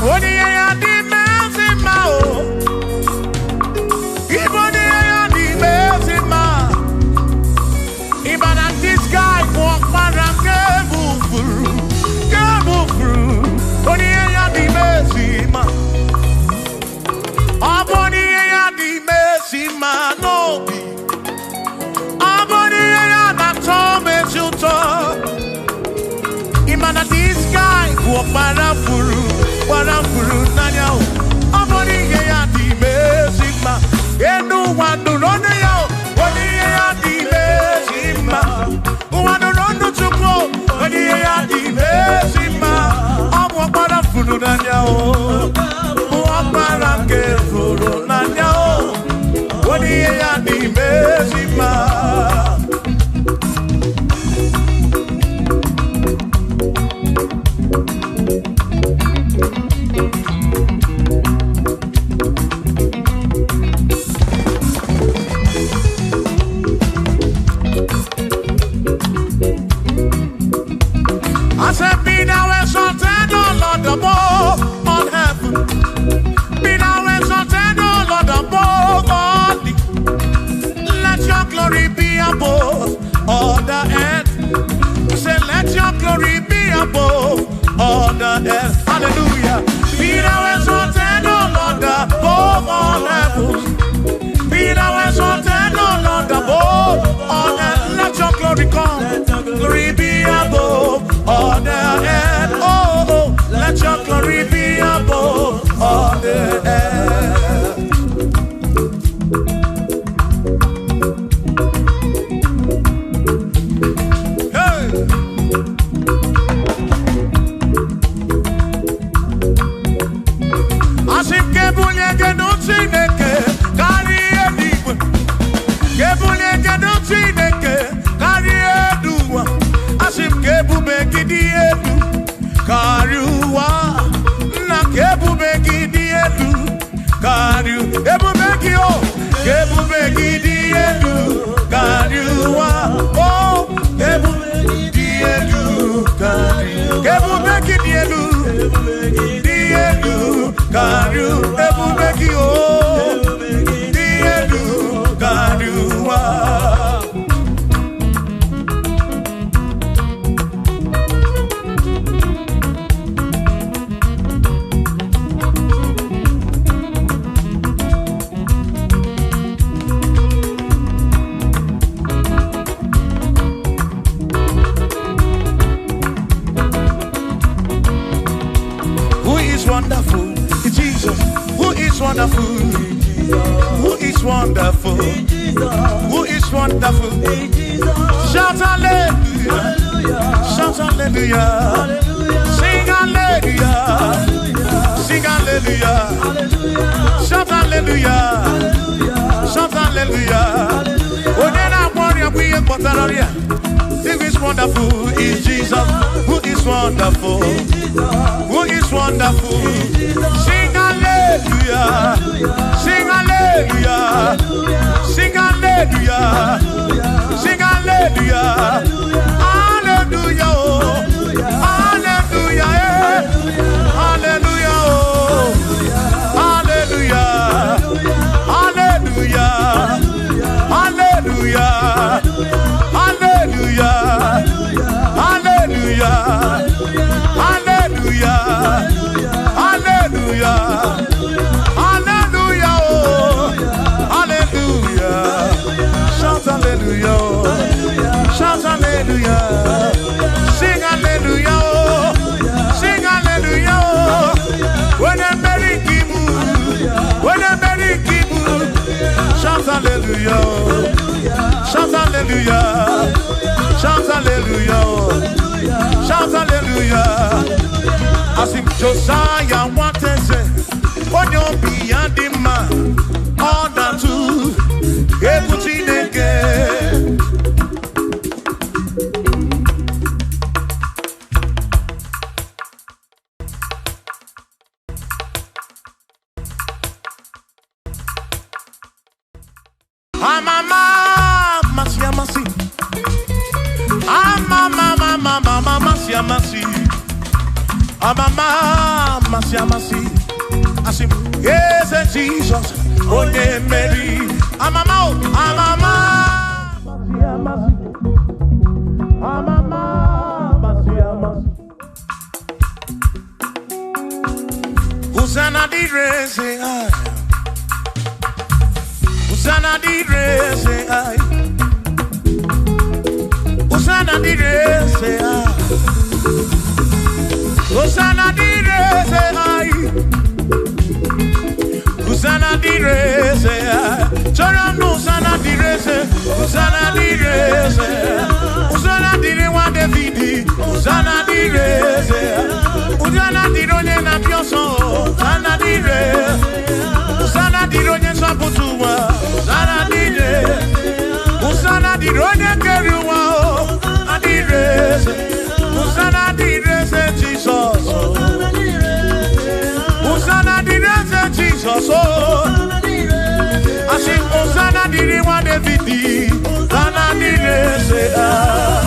Monie ya di mezima o. Monie ya di mezima. Even at this guy walk around Gebufuru. Monie ya di mezima. Monie ya di mezima no be. Monie ya na tome chuto. Even at this guy walk around Furu nanya o. Monie ya di mezima. Enu wandu rone ya o. Monie ya di mezima. Wandu rondo chuko. Monie ya di mezima. Walk around Furu nanya o. Walk around Furu nanya o. Monie ya di mezima. I said, be thou exalted, O Lord, above all heaven. Be thou exalted, O Lord, above all the. Let your glory be above all the earth. Say, let your glory be above all the earth. Hallelujah. Be thou exalted, O Lord, above all heaven. Be thou exalted, O Lord, above all earth. Let your glory come. Glory be above all the earth. Oh, let your glory be above all the earth. Hey. Asim kebuye genutineke kari ediwe. Kebuye genutineke kari eduwa. Asim kebube gidi edu kariwa. Na kebube gidi edu kariu. Kebube gio. Kebube gidi edu kariwa. Oh, kebube gidi edu kariu. Kebube gidi edu. Gidi edu kariu. Kebube gio. Gidi edu kariwa. Wonderful, Jesus. Who is wonderful? Who is wonderful? Who is wonderful? Shout hallelujah! Shout hallelujah! Sing hallelujah! Sing hallelujah! Shout hallelujah! Shout hallelujah! Onena warrior we are Potararia. Who is wonderful is Jesus. Who is wonderful? Who is wonderful? Sing hallelujah! Sing hallelujah! Sing hallelujah! Sing hallelujah! Hallelujah! Hallelujah! Hallelujah! Hallelujah! Hallelujah! Hallelujah! Hallelujah! Hallelujah! Hallelujah! Hallelujah! Hallelujah! Hallelujah! Shout hallelujah! Shout hallelujah! Sing hallelujah! Sing hallelujah! When a merry kibu, when a merry kibu, shout hallelujah! Shout hallelujah! Shout hallelujah! Shout hallelujah! I sing Josiah wanted say, when you're beyond the man, all that too, everything again. Amama, masi, amasi. Asim, yes, Jesus. Onye Mary. Amama, amama. Masi, amasi. Amama, masi, amasi. Hosanna di re, say I. Hosanna di re, say I. Hosanna di re, say I. Hosanna di re, say I. Hosanna di re, say I. Chorano, Hosanna di re, say. Hosanna di re, say I. Hosanna di re, wa David. Hosanna di re, say I. Hosanna di ronye na pioso. Hosanna di re. Hosanna di ronye saputuwa. Hosanna di re. Hosanna di ronye keruwa. Hosanna di re. Hosanna di re, say Jesus. Hosanna di re, say Jesus. I sing Hosanna di re, wa David. Hosanna di re, say ah.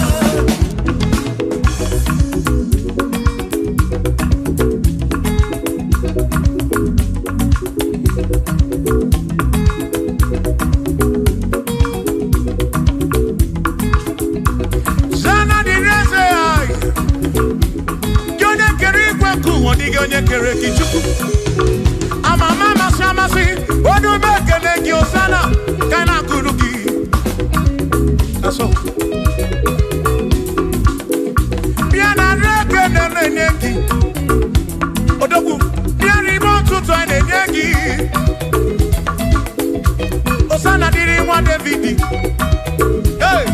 Onye kere kichuku amama masamasi odu mekele gi osana kana kuruki aso biana reke nenengi odogu biani motuto nenengi osana diri wa David hey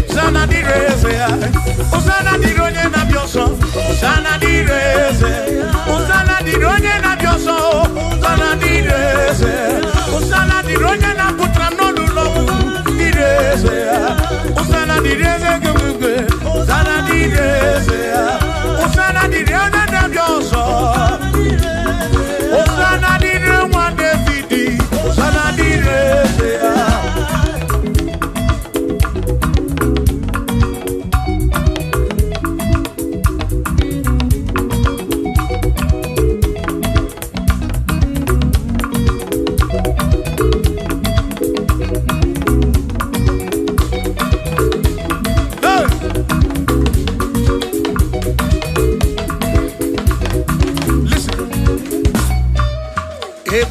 Hosanna di reze, Hosanna di ronye na bioso, Hosanna di reze, Hosanna di ronye na bioso, Hosanna di reze, Hosanna di ronye na putra nonu lobu, di reze, Hosanna di reze gugwe, Hosanna di reze, Hosanna di ronye na bioso, Hosanna di ronye David, Hosanna di reze.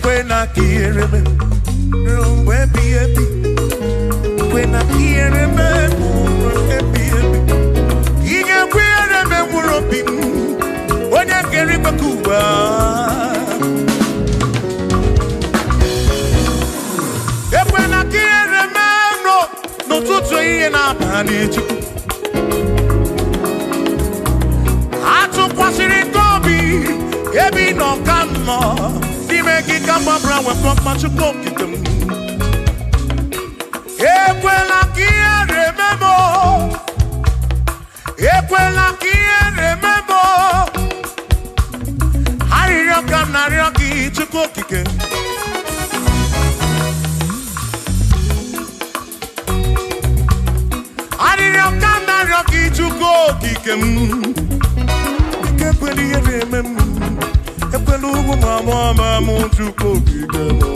When I hear me, when I hear me, he can wear me, when I get him a Cuba. When I hear me, no to train up and it. I took what's in it, Toby, every no come more. Make come brown with pop much of them. Equela kia remember. Equela kia remember. Harioka Narioki to cook again. Harioka Narioki to cook again. Equela remember. Epelugu mama muntu kokigeno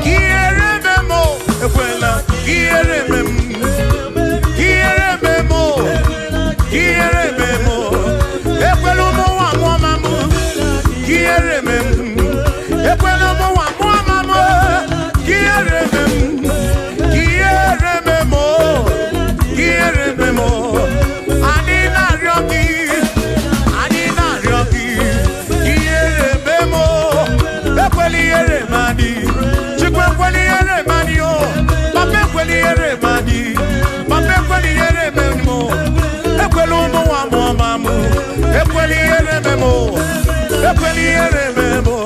Kierememo ekwela kierememo Kierememo Kierememo Epelugu mama Kierememo Ekwenomo wa mama Kierememo Kierememo Anina ryoki Kierememo Ekweli eremadi Chikwekweli eremadi o Papekweli eremadi Papekweli erememo Ekwelumo wa mama Ekweli erememo Ekweli erememo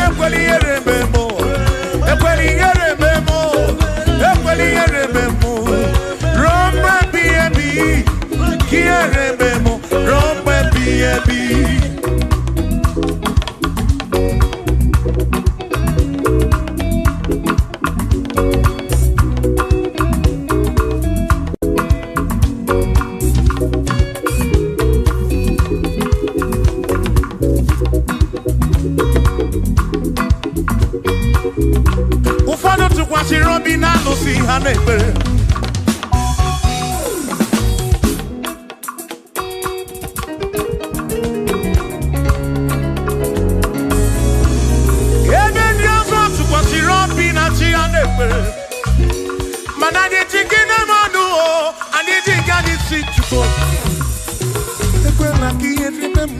Ekweli erememo ụfọdụ tụkwasịrị obi na alụsị ha na-ekpere. Ebe ndị ọzọ tụkwasịrị obi na chi ha na-ekpere. Mana anyị ji gị na mmadụ anyị ji gị anyị si Chukwu. Ekwela ka ihe rime m.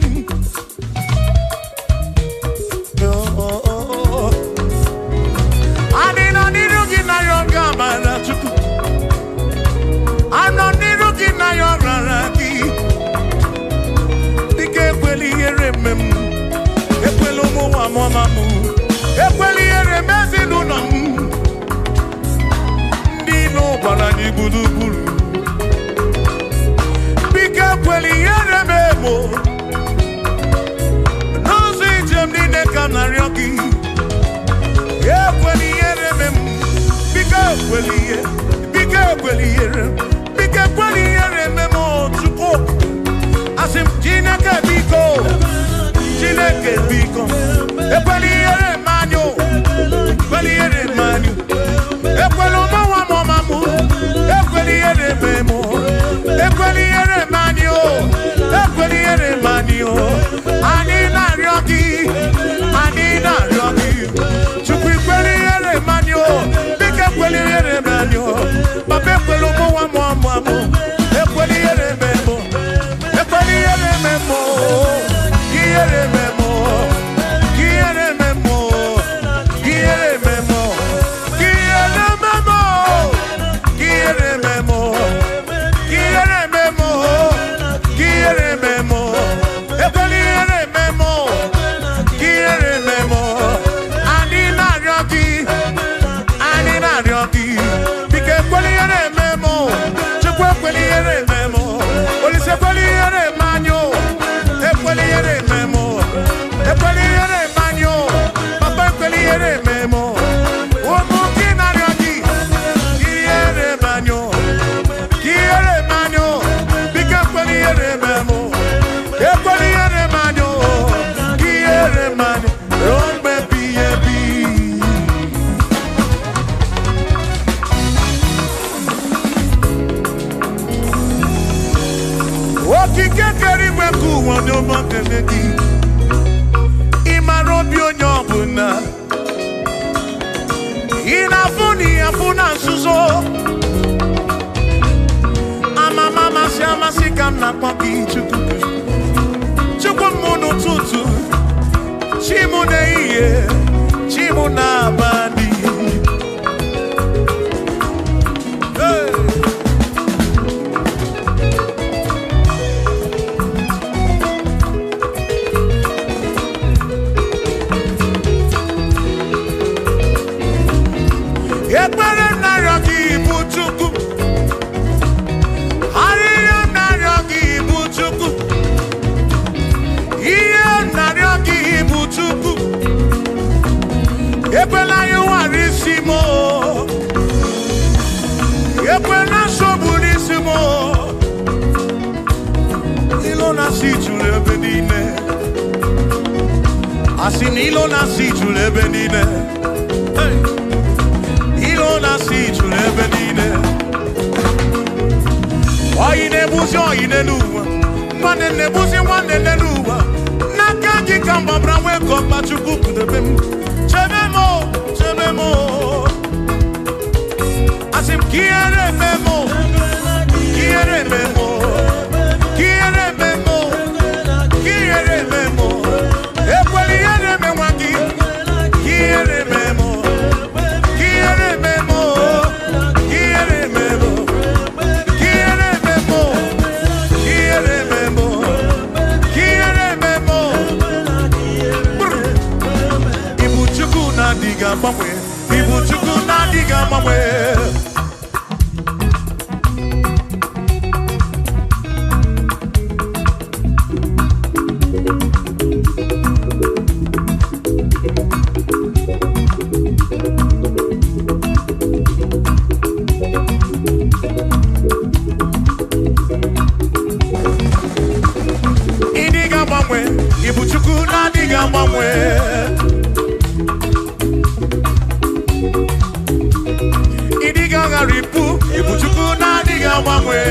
Idiga garipu, ibuchuku na diga mangwe.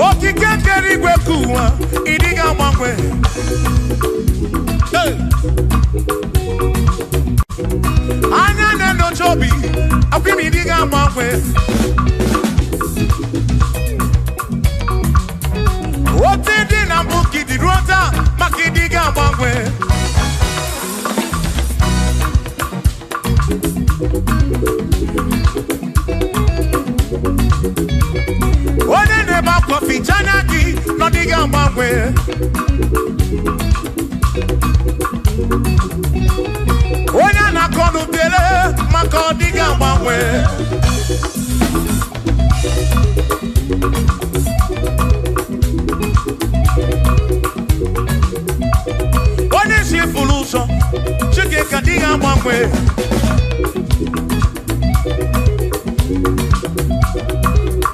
Okike keri gwekuwa, idiga mangwe. Anya neno chobi, akwimi idiga mangwe. Otidi na mbuki di rota, makidiga mangwe. One neba kofi chanaki, no diga mangwe. One na konu bele, mako diga mangwe. One si fuluso, chike kadiga mangwe.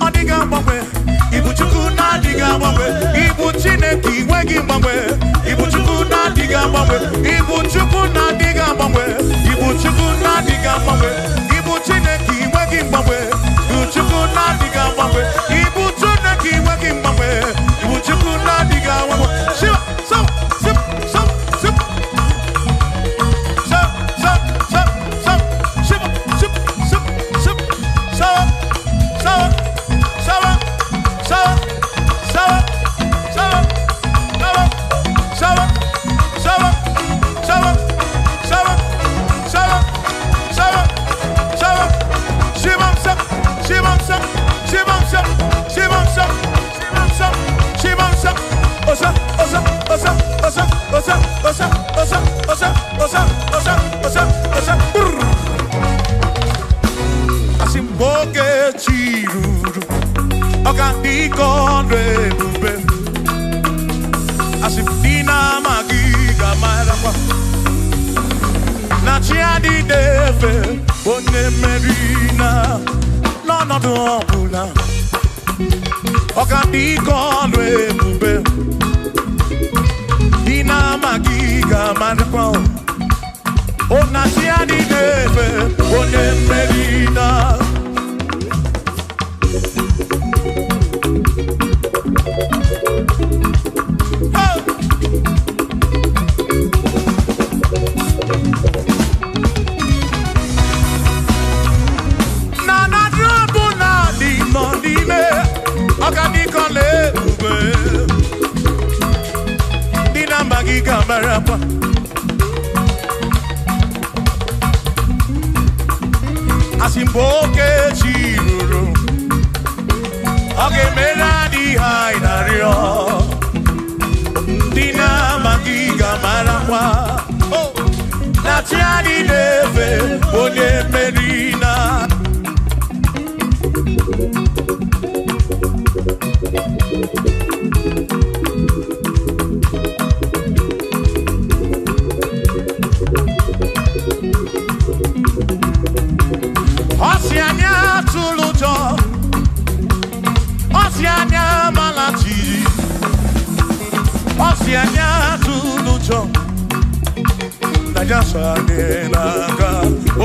Odiga mangwe, ibu chuku na diga mangwe. Ibu chineki wegi mangwe. Ibu chuku na diga mangwe. Ibu chuku na diga mangwe. Ibu chuku na diga mangwe. Ibu chineki wegi mangwe. Ibu chuku na diga mangwe. Ibu chineki wegi mangwe. Ibu chuku na diga mangwe. Shiva, so, sip, so, sip. So, so, so, so, shiva, sip, sip, sip, so, so, so, so, so, so, so, so, Asimboke chiruru, okandikondwe bube. Asimdina magiga marapa. Nachiadi deve, bonne merina, no dopula. Okandikondwe bube. Dina magiga marapa. Oh, nachiadi deve, bonne merina. Asimboke chiruru, oge meladi hainario. Dina magiga marapa, oh, natiani neve, bonye merina. Osianya tulujo, Osianya malati, Osianya tulujo. Naija sane naga,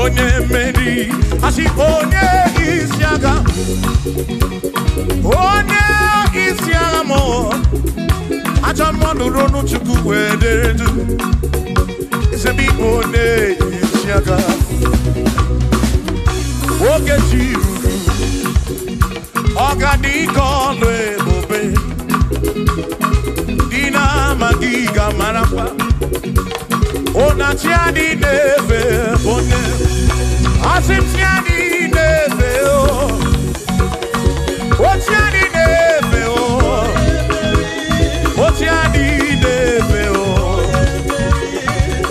onye meri, asi onye isiaga, onye isiaga mo. Acha monu ronu chuku wederedu, isebi onye isiaga. Oge chiruru, ogadikondwe bube. Dina magiga marapa. Ona tiani neve bonne. Asim tiani neve o. O tiani neve o. O tiani neve o.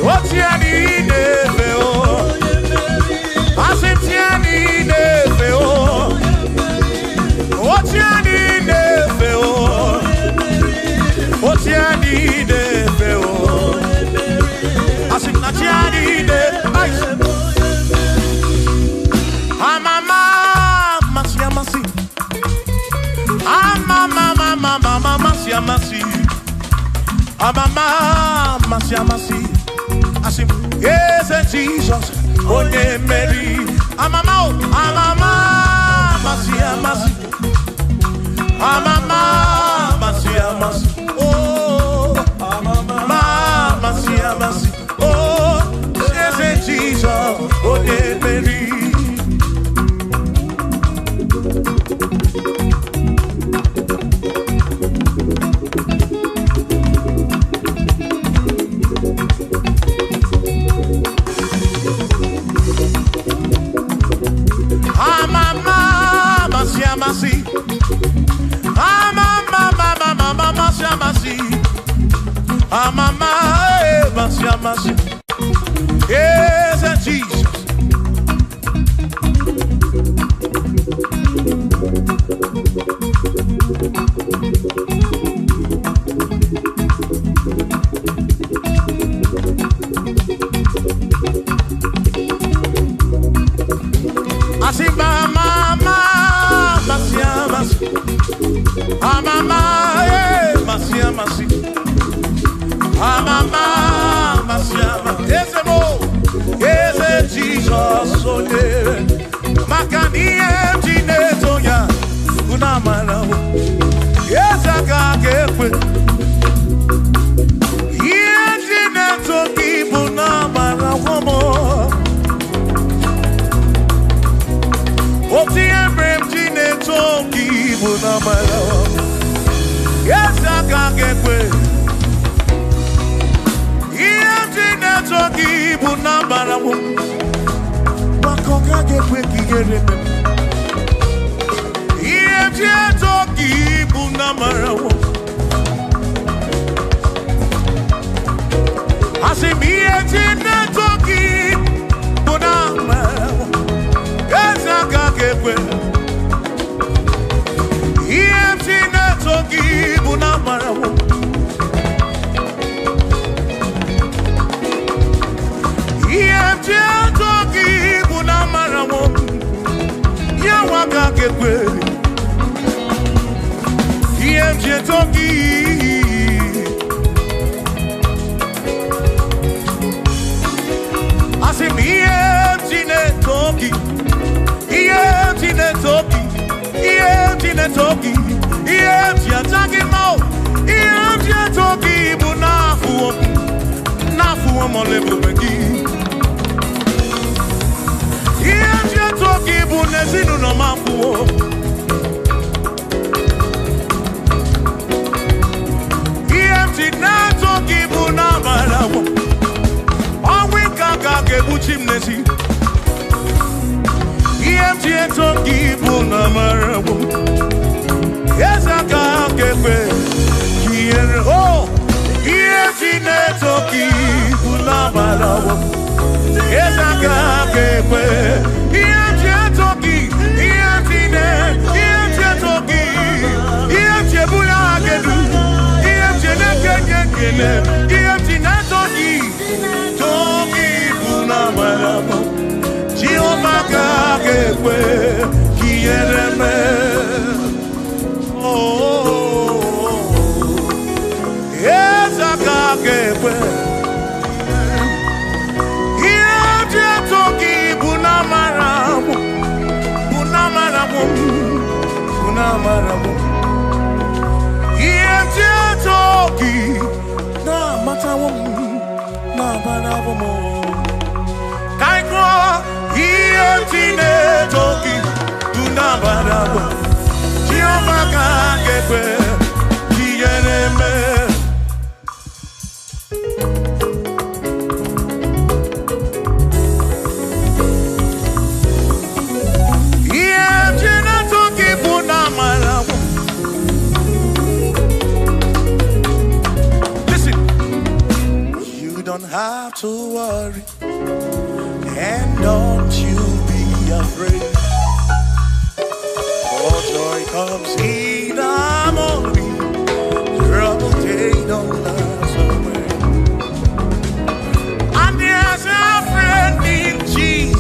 O tiani neve o. Asim tiani neve o. O tiani neve o. O tiani neve o. Asim na tiani neve. Amama masia masi. Amama mama mama masia masi. Amama I say, yes, Jesus, oh, yeah, Mary. I'm a masi, oh, masi, oh, yes, Jesus, oh, yeah, Mary. Yes, Jesus. I say, mama, Jesus, so dear. Makani Jineto ya, Unamana. Yes, I got it. Yes, Jineto Kibunamana womo. Oti Embrem Jineto Kibunamana. Yes, I got it. Yes, Jineto Kibunamana womo.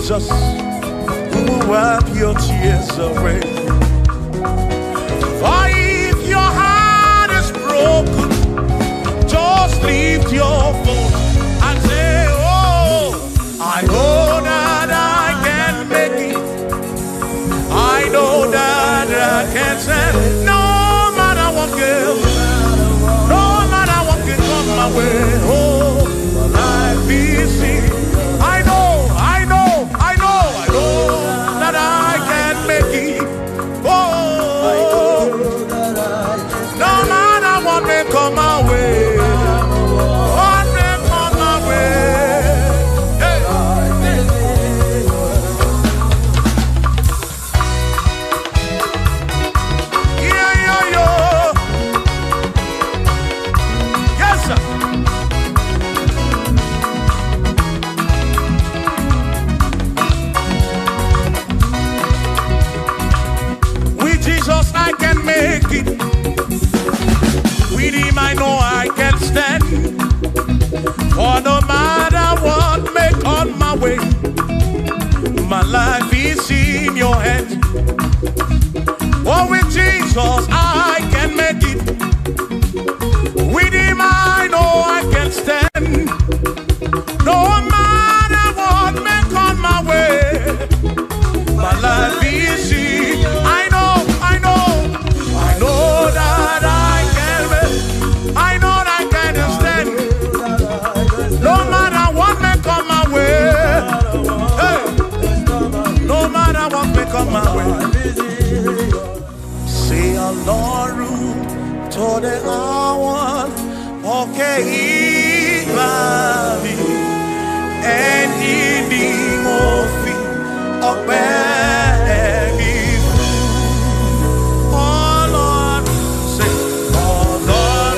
Jesus, who will wipe your tears away. For if your heart is broken, just lift your voice. it. Oh, with Jesus I can make it. With him I know I can stand. No matter what may come my way, my life is easy. I know that I can make. I know that I can stand. No matter what may come my way. Hey. No matter what may come my way. Say Ọlọ́run tó dé àwọn òkè ìgbà mi. Ẹni ni mo fi ọpẹ́ mi fún. Ọlọ́run, say Ọlọ́run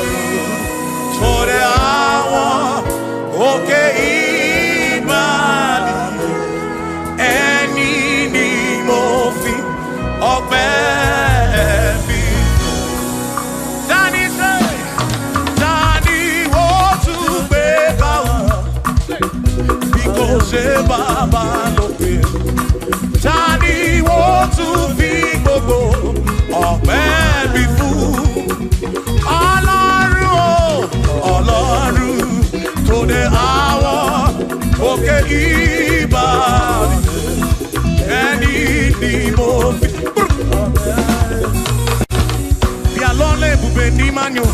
tó dé àwọn òkè ìgbà mi. Ẹni ni mo fi ọpẹ́ mi fún. Dani say, Dani wo tún gbé ká o. Ṣé bàbá lókè? Tani wo tún fi gbogbo ọpẹ́ mi fún? Ọlọ́run o, Ọlọ́run tó dé àwọn òkè ìbàdí. Ẹni ni mo fi. Bí alọ́lẹ̀ ibùgbé ní Mányo.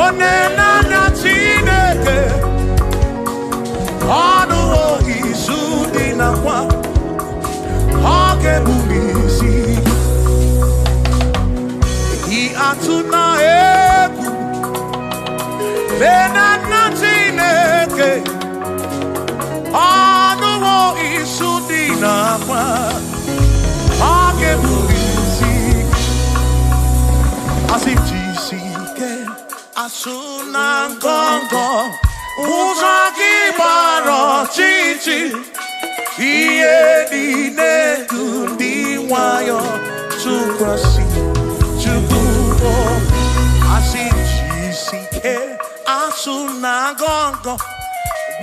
onenana Chineke ọnụ izu dị nakwa ọ ga-ebuli isi atụ na egwu lenana Chineke ọnụ izu dị nakwa ọ ga-ebuli isi asị jisike asụ na ngọngọ ụzọ gị gbara ọchịchị ihe niile dị nwayọ tụkwasị Chukwu asị jisike asụ na ngọngọ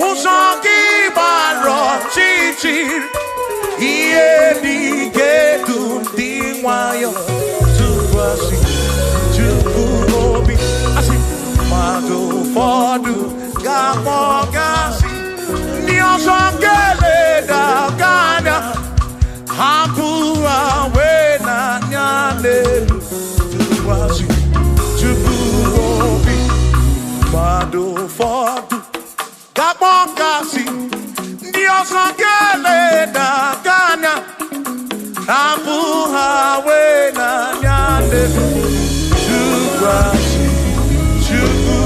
ụzọ gị gbara ọchịchị ihe niile dị nwayọ tụkwasị Chukwu obi asị mmadụ ụfọdụ ga-akpọ gasị ndị ọzọ ga-eleda anya hapụ wee n'anya n'elu tụkwasị Chukwu obi mmadụ ụfọdụ ga-akpọ gasị ndị ọzọ ga-eleda anya hapụ wee n'anya n'elu tụkwasị Chukwu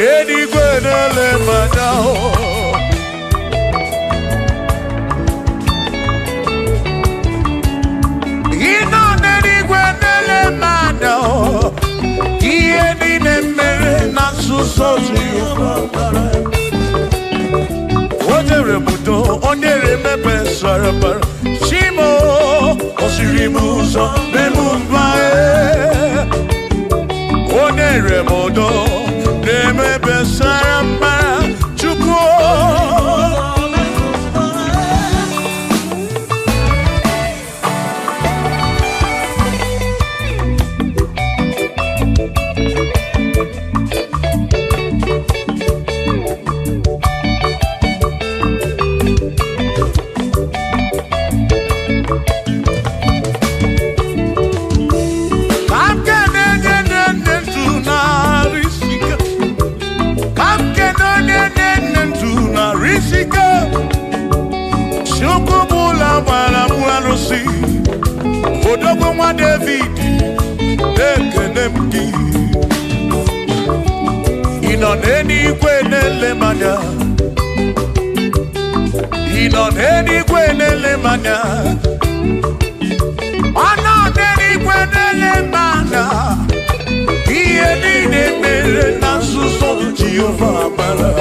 Anywhere to let me know. You know anywhere to let me know. You need a minute, not so sorry. What a rebuto, on the remember, Sarah. Shimo, Osirimuso, Memumbae. On the remodo. Remember Saramba Chuko. Odogwa David Ekenemki Inoneni kwenele manya Inoneni kwenele manya Anoneni kwenele manya Ieni ne mere na suso Jehovah Mara.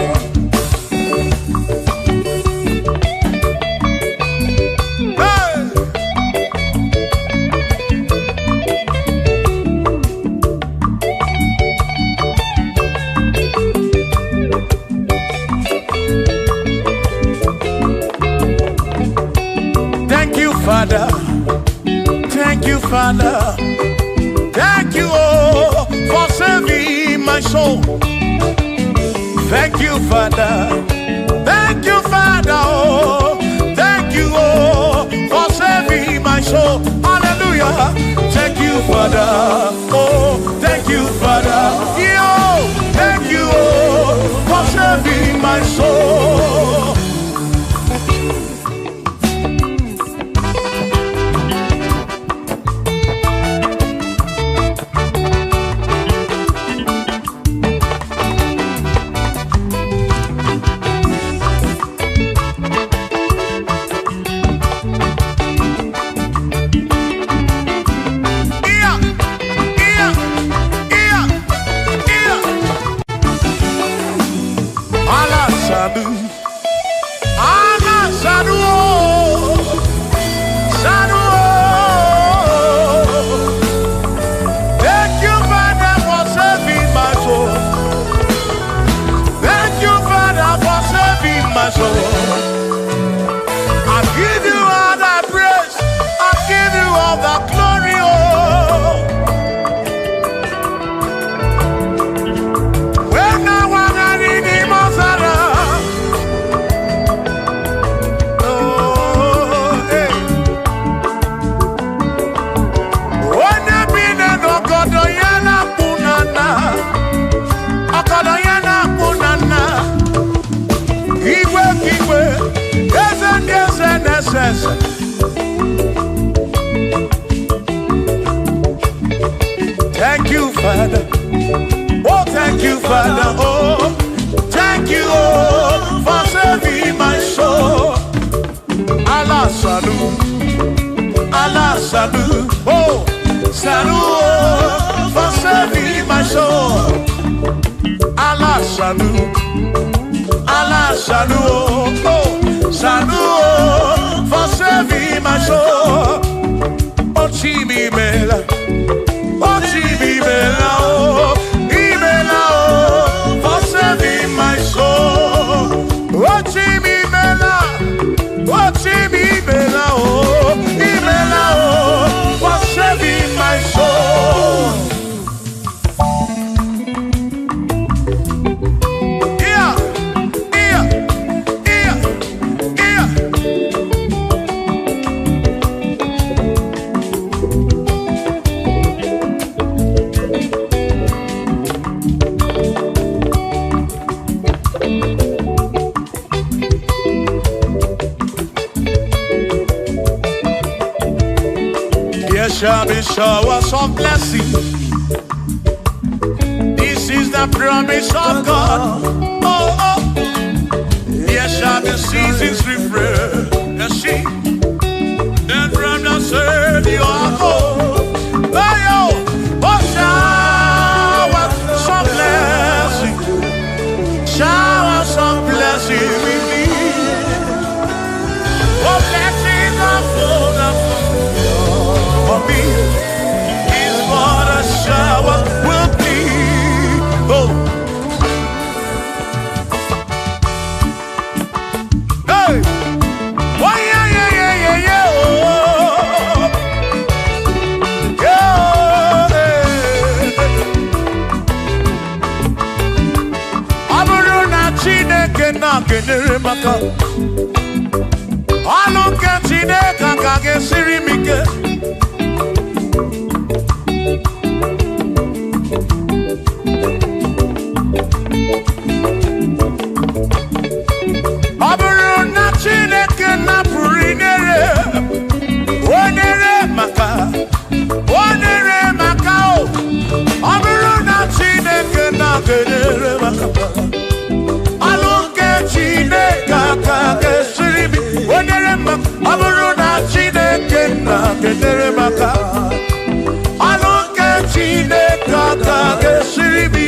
Father, thank you, Father, thank you, oh, for saving my soul. Thank you, Father, oh, thank you, oh, for saving my soul. Hallelujah, thank you, Father, oh, thank you, Father, yo, thank you, oh, for saving my soul. Thank you, Father. Oh, thank you, Father. Oh, thank you, oh, for saving my soul. Allah salut, oh, salut, oh, for saving my soul. Allah salut, oh, salut, oh, for saving my soul. Oh, Chibi Mela. Oh, Chibibela, oh, for saving my soul. Oh, Chibibela, oh, for saving my soul. Yeah. Shall be showers of blessing. This is the the promise of God. Oh, oh. Yes, shall be seasons refresh. Yes, she. Then from the sun you are home. Oh, oh, shower some blessing. Shower some blessing with me. Oh, blessings are full for me. Is what a shower will be. Oh. Hey. Oh, yeah, yeah, yeah, yeah, yeah. Oh. Yeah. Aburuna Chineke na kenere maka. Aluke Chineke kage sirimike. Aburuna Chineke na purinere. Onere maka. Onere maka o. Aburuna Chineke na kenere maka. Aluke Chineke kage sirimi. Onere maka. Aburuna Chineke na kenere maka. Aluke Chineke kage sirimi.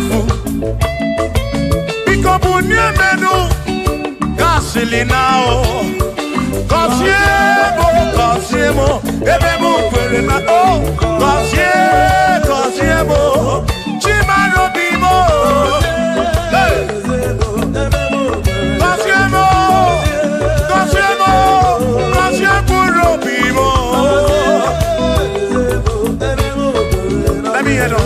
fu Biko bunye menu Gasili now Kosiemo Ebe mu kwere na o Kosiemo Chimaro bimo Let me head on.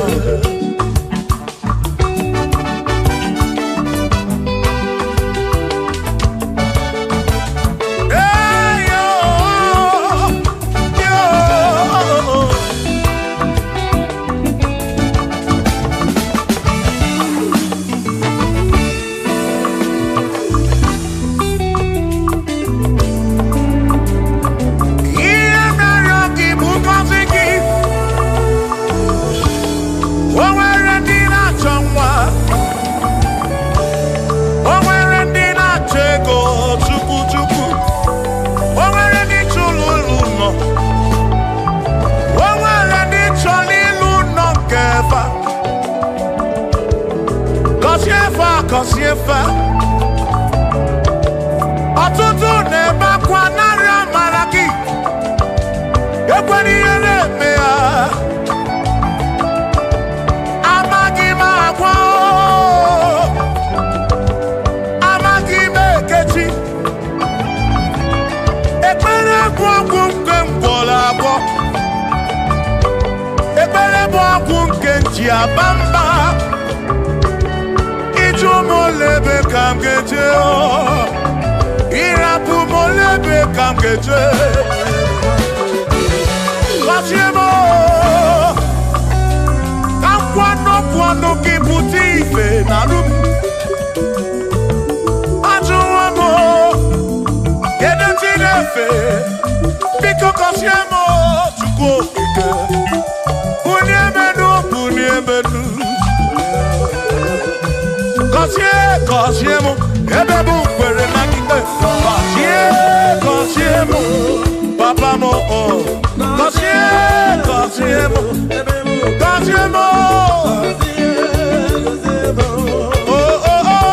Kosiefa Ọtụtụ na-ebe akwa narị amara gị ekwere ihe na-eme ya amaghị m agwa amaghị m ekechi ekpere bụ ọgwụ nke mgbọrọ abụọ ekpere bụ ọgwụ nke nji aba mba Molebe kam geje o Irapu molebe kam geje Kosiemo Kamkwano ki puti ife narum Ajuwamo Gede tinefe Biko kosiemo Chuko ike Bunyemenu Kosiemo, ebe bu kwere na kike. Kosiemo, papa mo oh. Kosiemo, oh oh oh.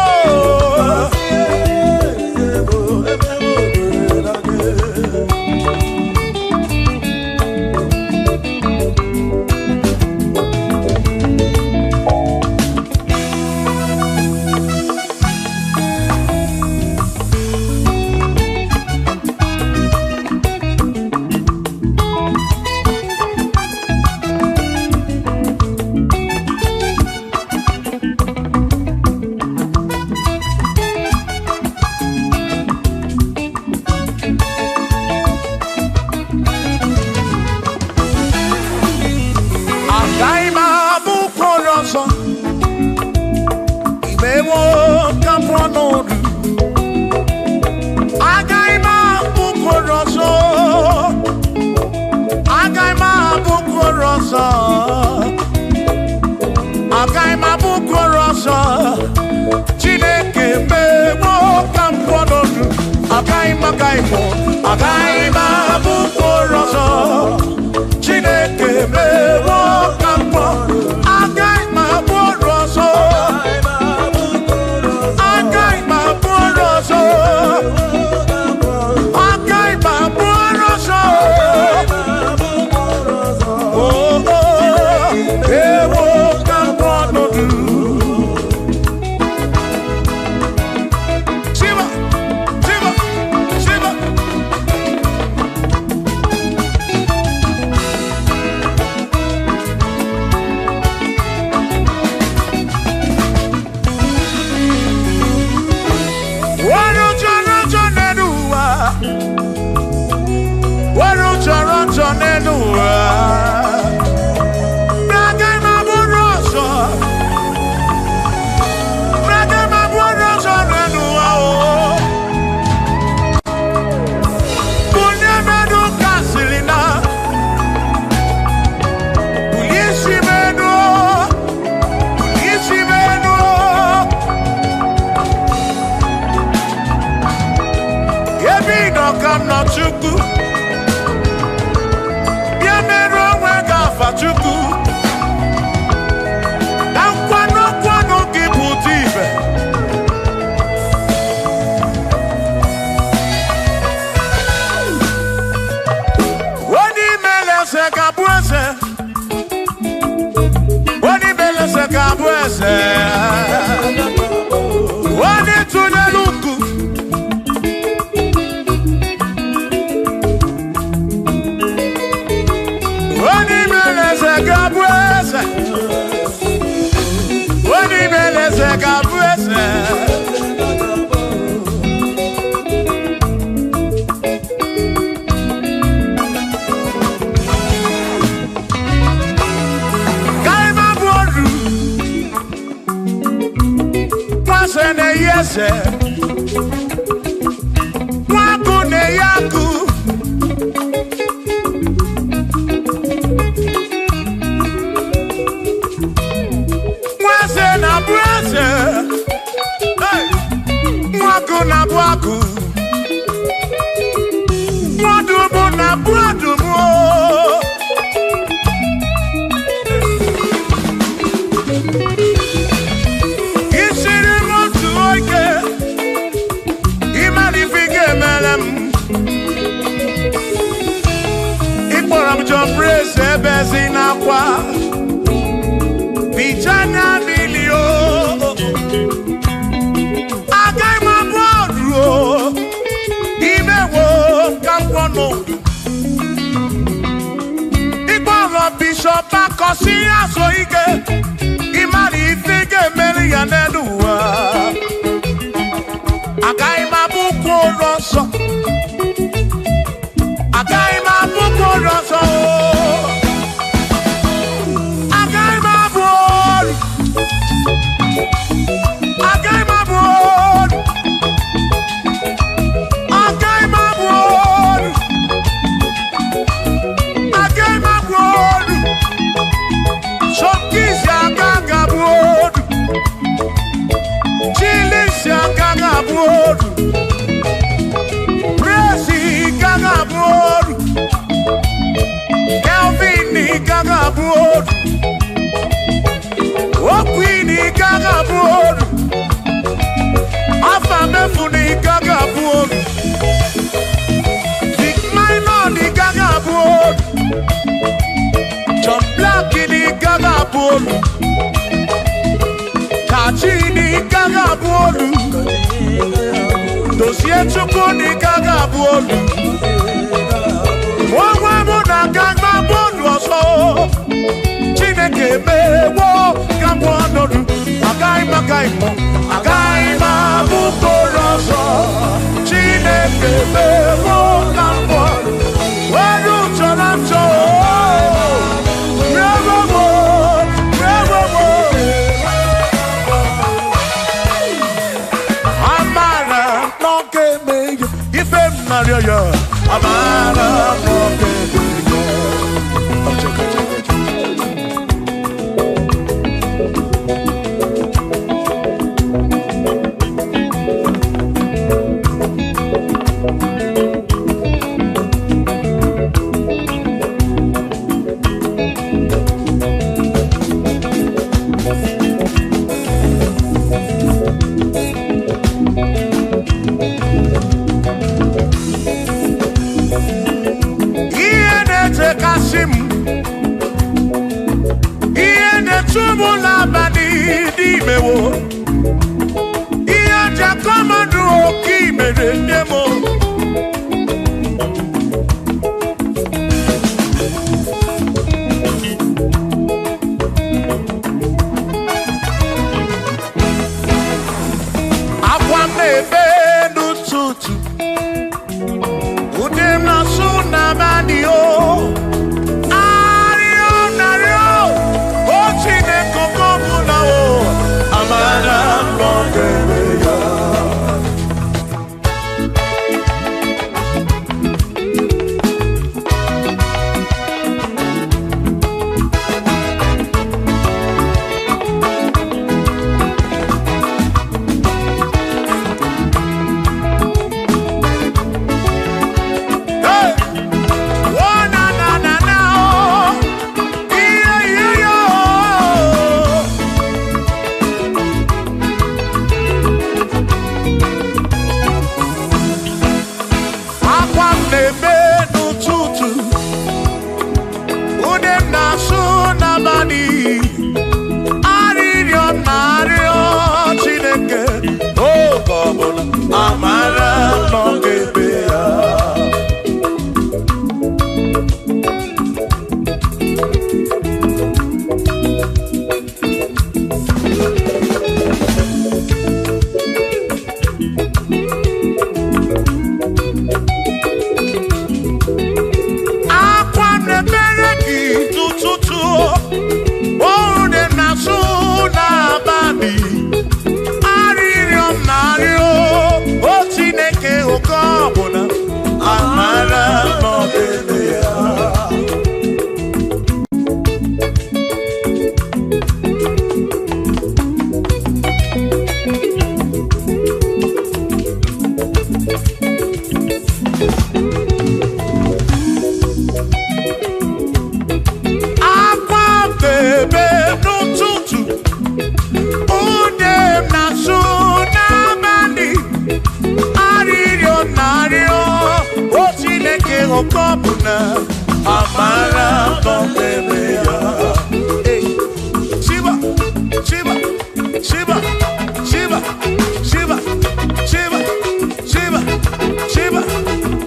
meleze kabweze wani tunyaluku wani meleze kabweze wani meleze kabweze Sene yese Waku ne yaku Mwase na brase Waku na bwaku Mwadumu na bwadumu Praise bezina kwa Bijana milio Agai mabodro Imewo kampono Igboro bishop akosi aso ike Imari ifike meli yaneduwa Agai mabuko roso Agai mabuko roso Kachini kagabuolu Dosie chukuni kagabuolu Wawa muna kagabuolu oso Chineke mewo kagabuolu Agaima gaimo Agaima bukoroso Chineke mewo kagabuolu Waru choramcho Maria, Amara, na amara nomeme ya. Shiba, Shiba, Shiba, Shiba, Shiba, Shiba, Shiba, Shiba,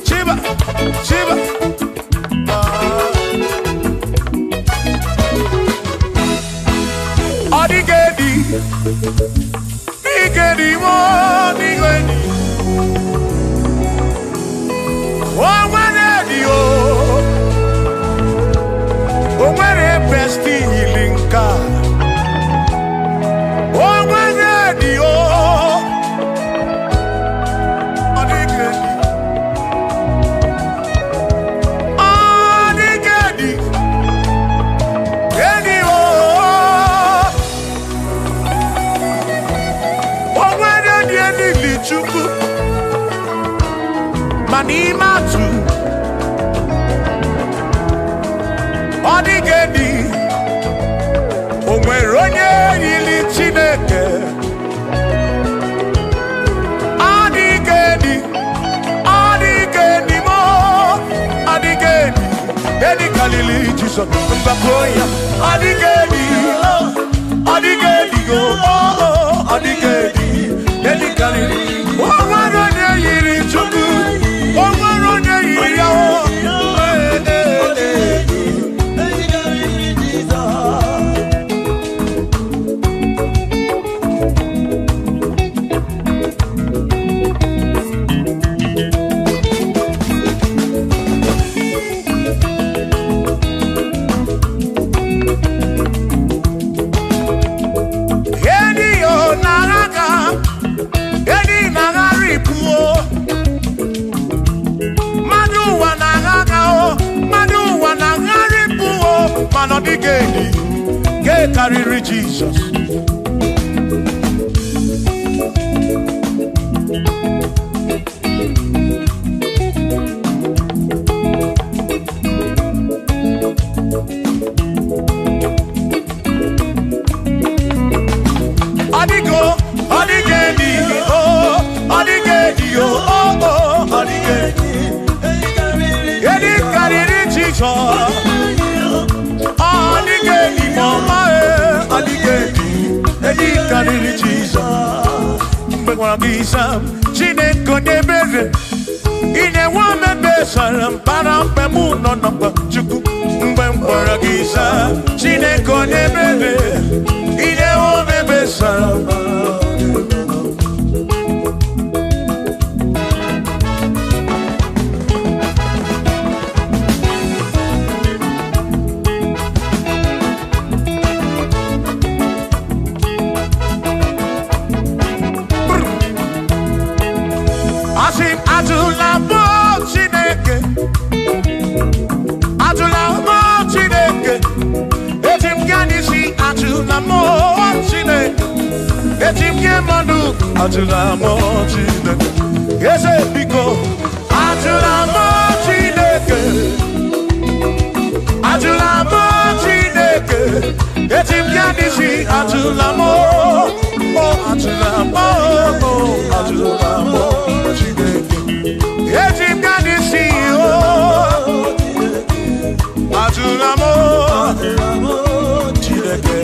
Shiba, Shiba. Odigedi, Nigedi mo, Nigedi. Oh, Wenedi o, oh, Wene besti hilinka. Oh, Wenedi o, Odigedi, Odigedi, Edi o. Chuku Manimatu Odigedi Onweronye yili Chineke Odigedi Odigedi mo Odigedi Edi Kalili Jesus Mbakoya Odigedi Odigedi Odigedi Edi Kalili Owaronye yiri Chuku Owaronye yiri yawo Odigedi, get carry Jesus. Odigo, Odigedi, oh, Odigedi, oh, oh, Odigedi, get carry Jesus. Odigedi mama Odigedi Edi kariri Jesus Mbekwa bisa Chineke nebere Ine wame besara Mpara mpemu nonokwa Chuku Mbekwa gisa Chineke nebere Ine wame besara Atula mo Chineke, yes biko. Atula mo Chineke, Atula mo Chineke. Etim yadisi Atula mo, oh Atula mo, oh Atula mo Chineke. Etim yadisi oh, Atula mo Chineke.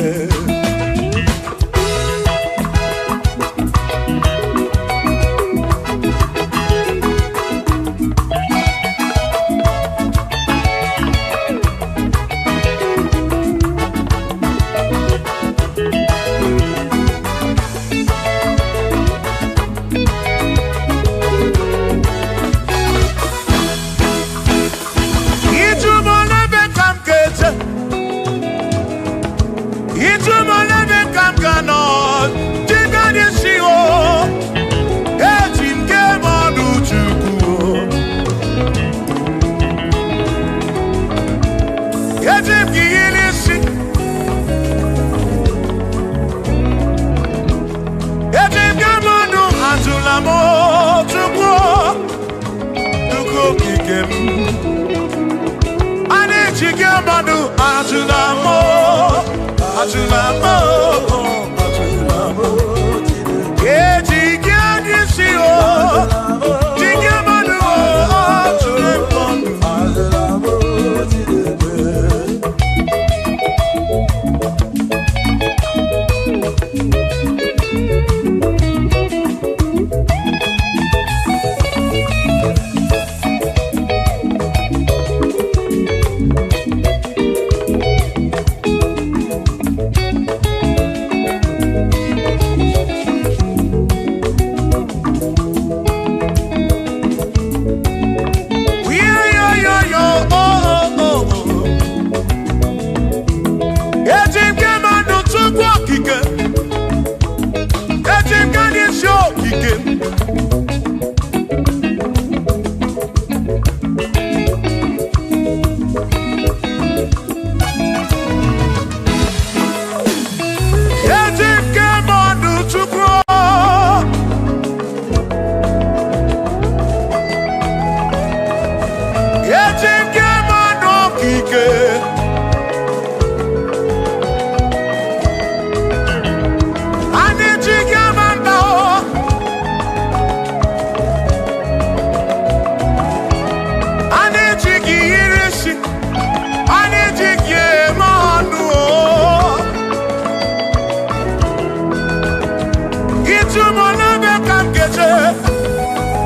Ejumona bekam keje,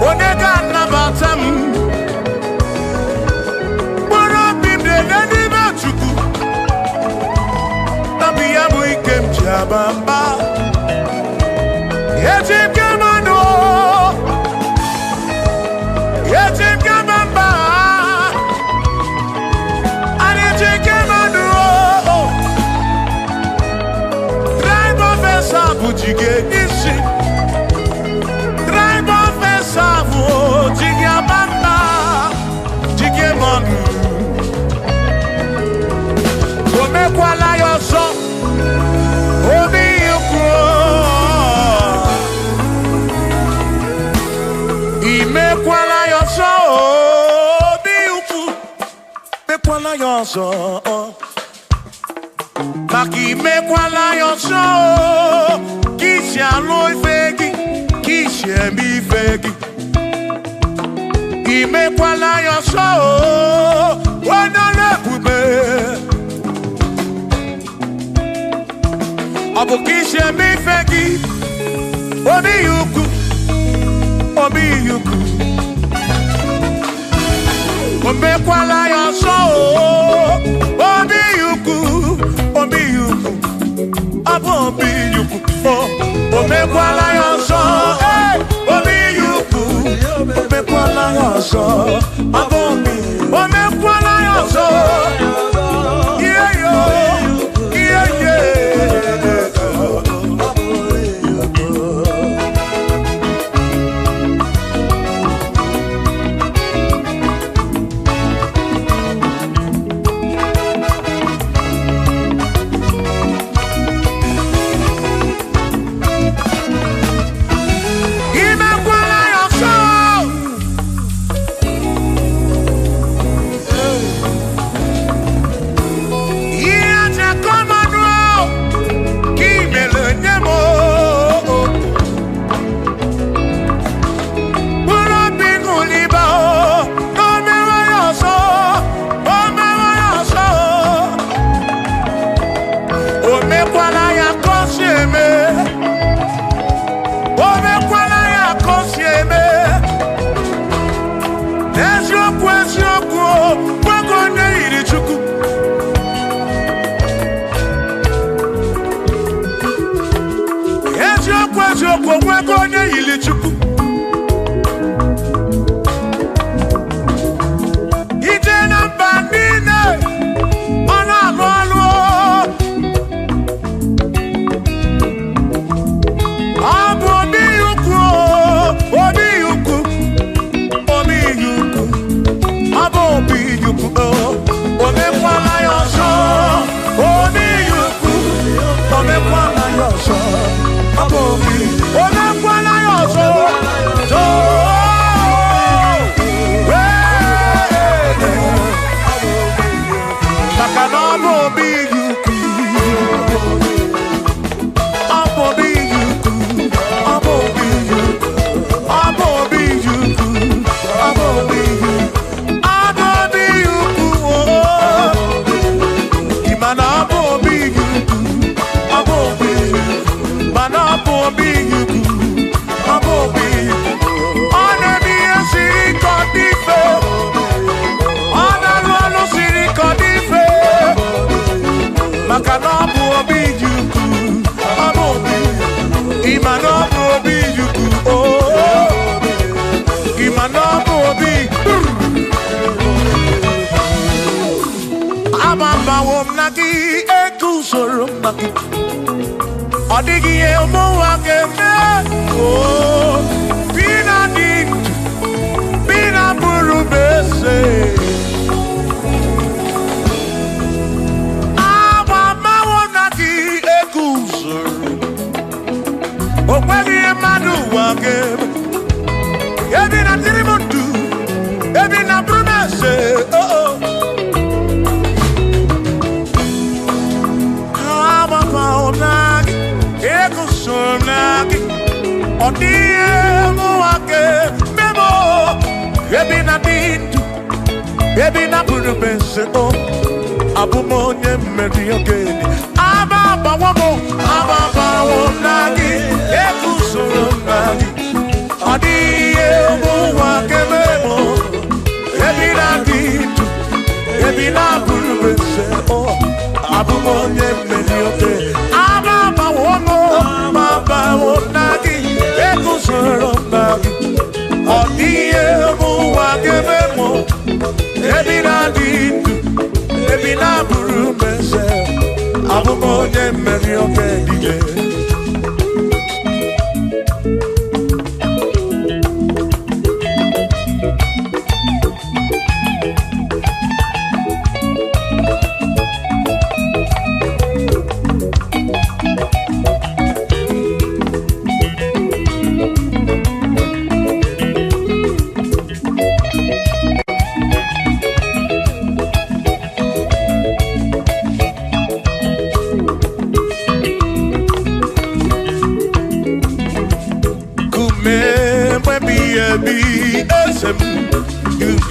onega nabatam. Bora bimde nani bachuku, nabiya muikem jabamba. Ejim kamano, ejim kamamba, ejim kamano. Drive off Bujige isi, drive off esavu, jige bamba, jige monu. Ome kwala yoso, obi yuku. Ime kwala yoso, obi yuku. Me kwala yoso. Maki me kwala yoso, kishi alo ifegi, kishi emi ifegi. Ime kwala yoso, wana lekube. Abu kishi emi ifegi, obi yuku, obi yuku. Ome kwala yoso, obi yuku. Obi yuku, abo obi yuku, ome kwala yoso, obi yuku, ome kwala yoso, abo obi, ome kwala yoso, yeah yo, yeah yeah. Baby na puru benseto Abumonye meri ogeni Ababa wamo Ababa wonagi Ekusoro dindu ebi na buru mese abumo onye mmeri oke dije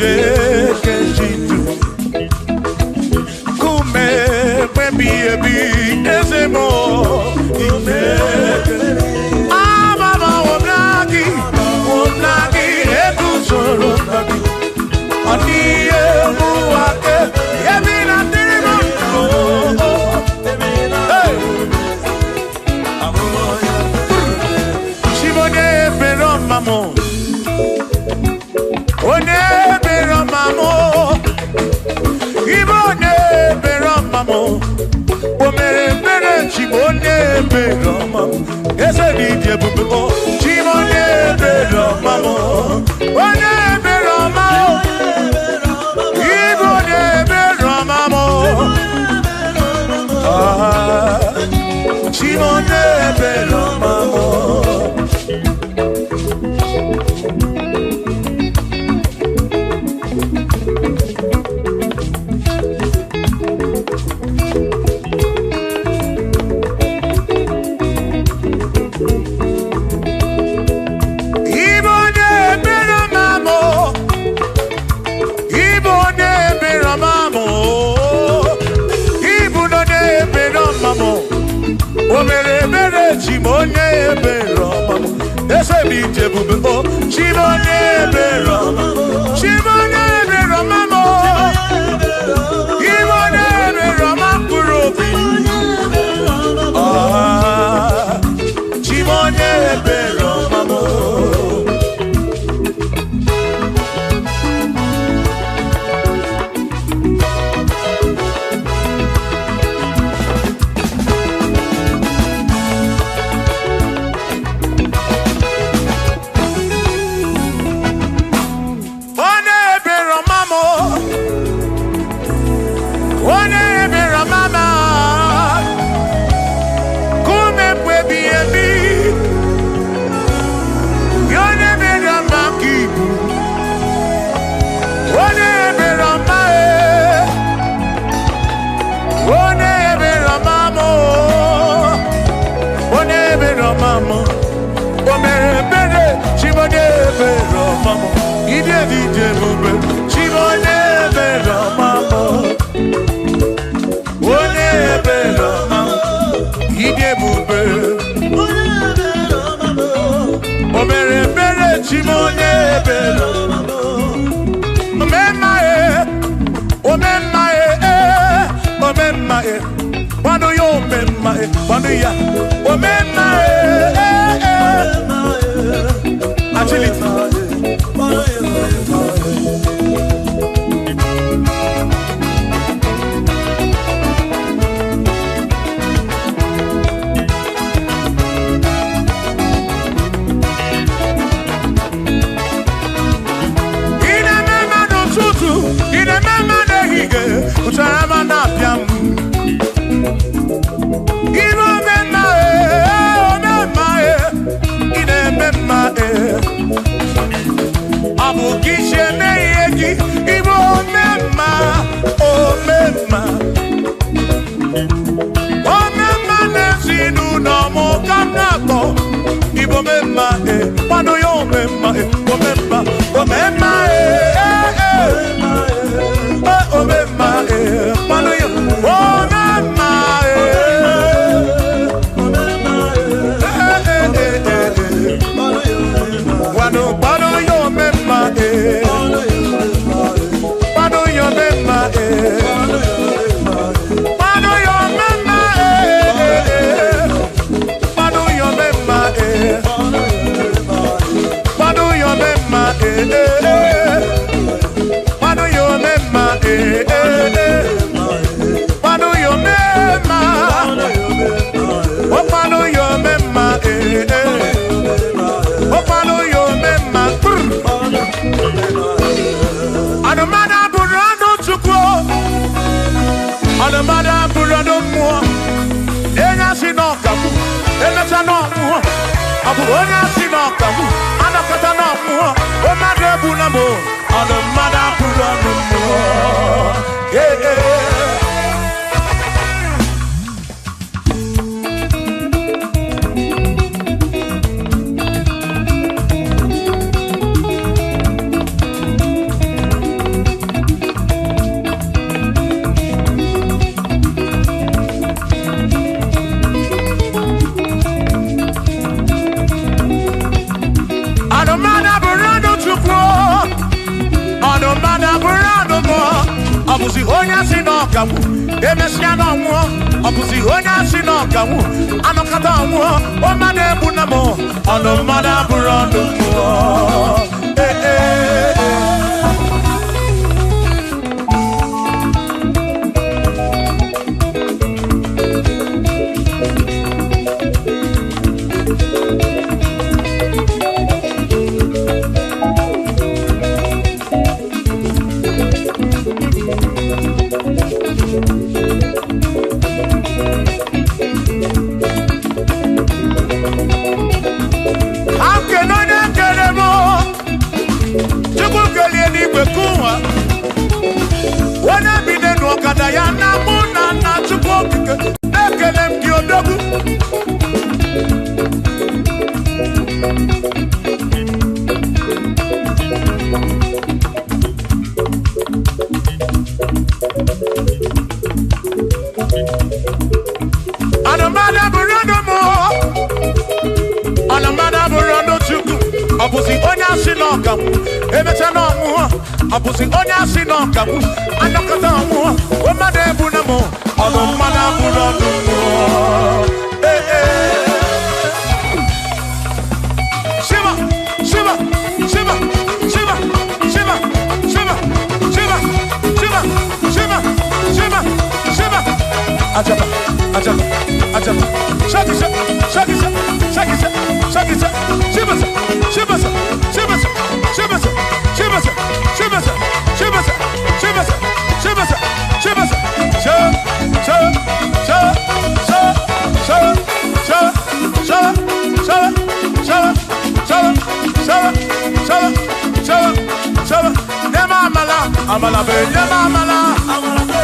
eh, eh. Abuja Sinokamu, Anakatana, Omada Bunamo, on the Mada Purano. Abusi honya sinokamu, emesiano mo. Abusi honya sinokamu, anokata mo. Omade bunamo, anomada burando mo. Abusi onya sinokamu, emetano mu. Abusi onya sinokamu, anakata mu. Omade bunamo, anomada bunamo. Shiva, Shiva, Shiva, Shiva, Shiva, Shiva, Shiva, Shiva, Shiva, Shiva, Shiva. Ajaba, ajaba, ajaba. Shakisa, shakisa, shakisa, shakisa. Shiva, Shiva, Shiva, Shiva, Shiva, Shiva, Shiva, Shiva, Shiva, Shiva, Amala be, amala, amala,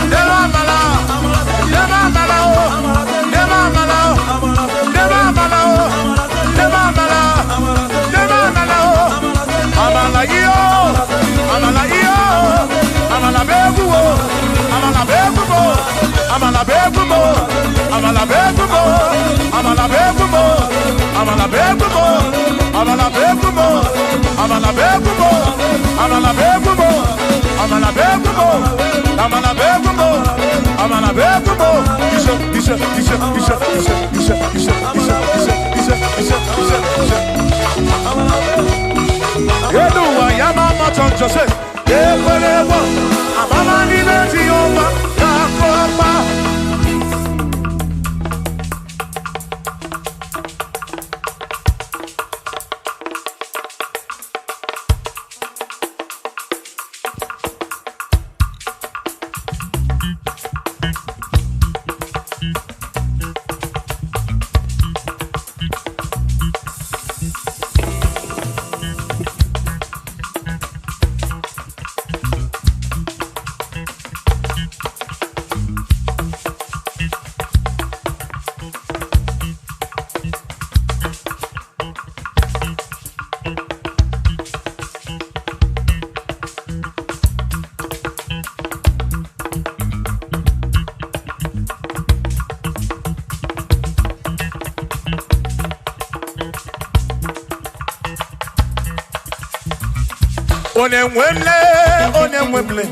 Onemwemle,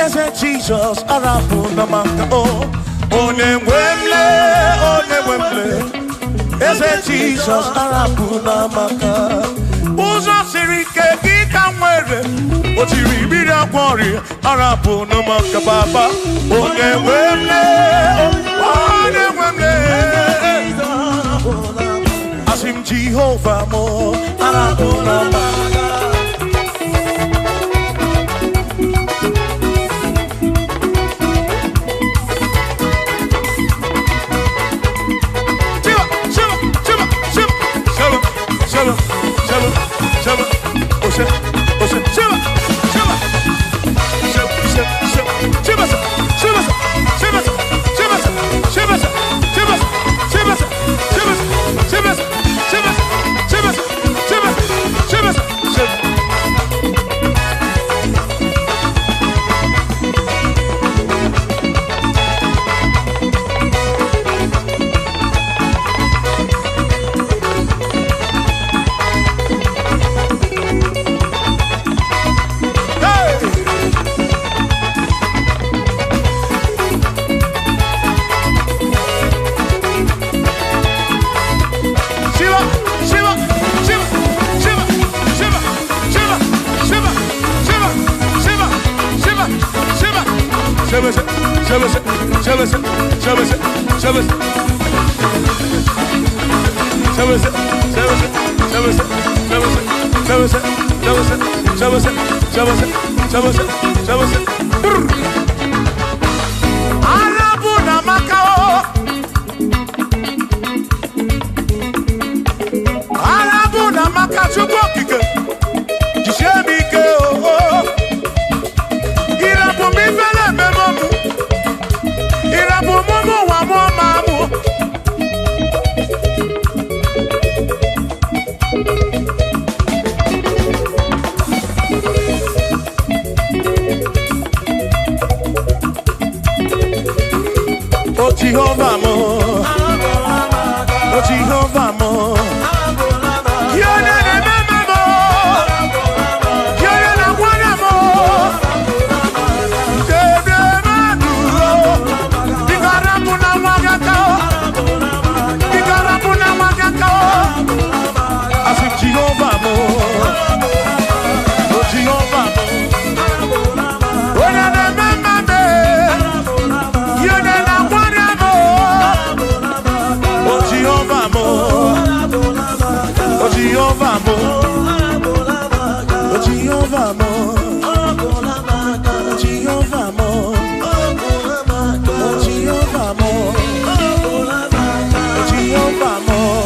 Eze Jesus, Arabu Namaka, Onemwemle, Eze Jesus, Arabu Namaka, Uzo Sirike, Gikamwere, Otiri Quarry, Arabu Namaka Baba, Onemwemle, Asim Jehovah Mo, Arabu Namaka. Jehovah mo, oh Jehovah mo, you're the remember mo, you're the one mo, Bikarapuna magakao, Bikarapuna magakao, I said Jehovah mo, oh Jehovah mo, oh the remember me, you're the Jehovah mo, oh Jehovah mo, oh Jehovah mo, Jehovah mo, oh Jehovah mo, Jehovah mo.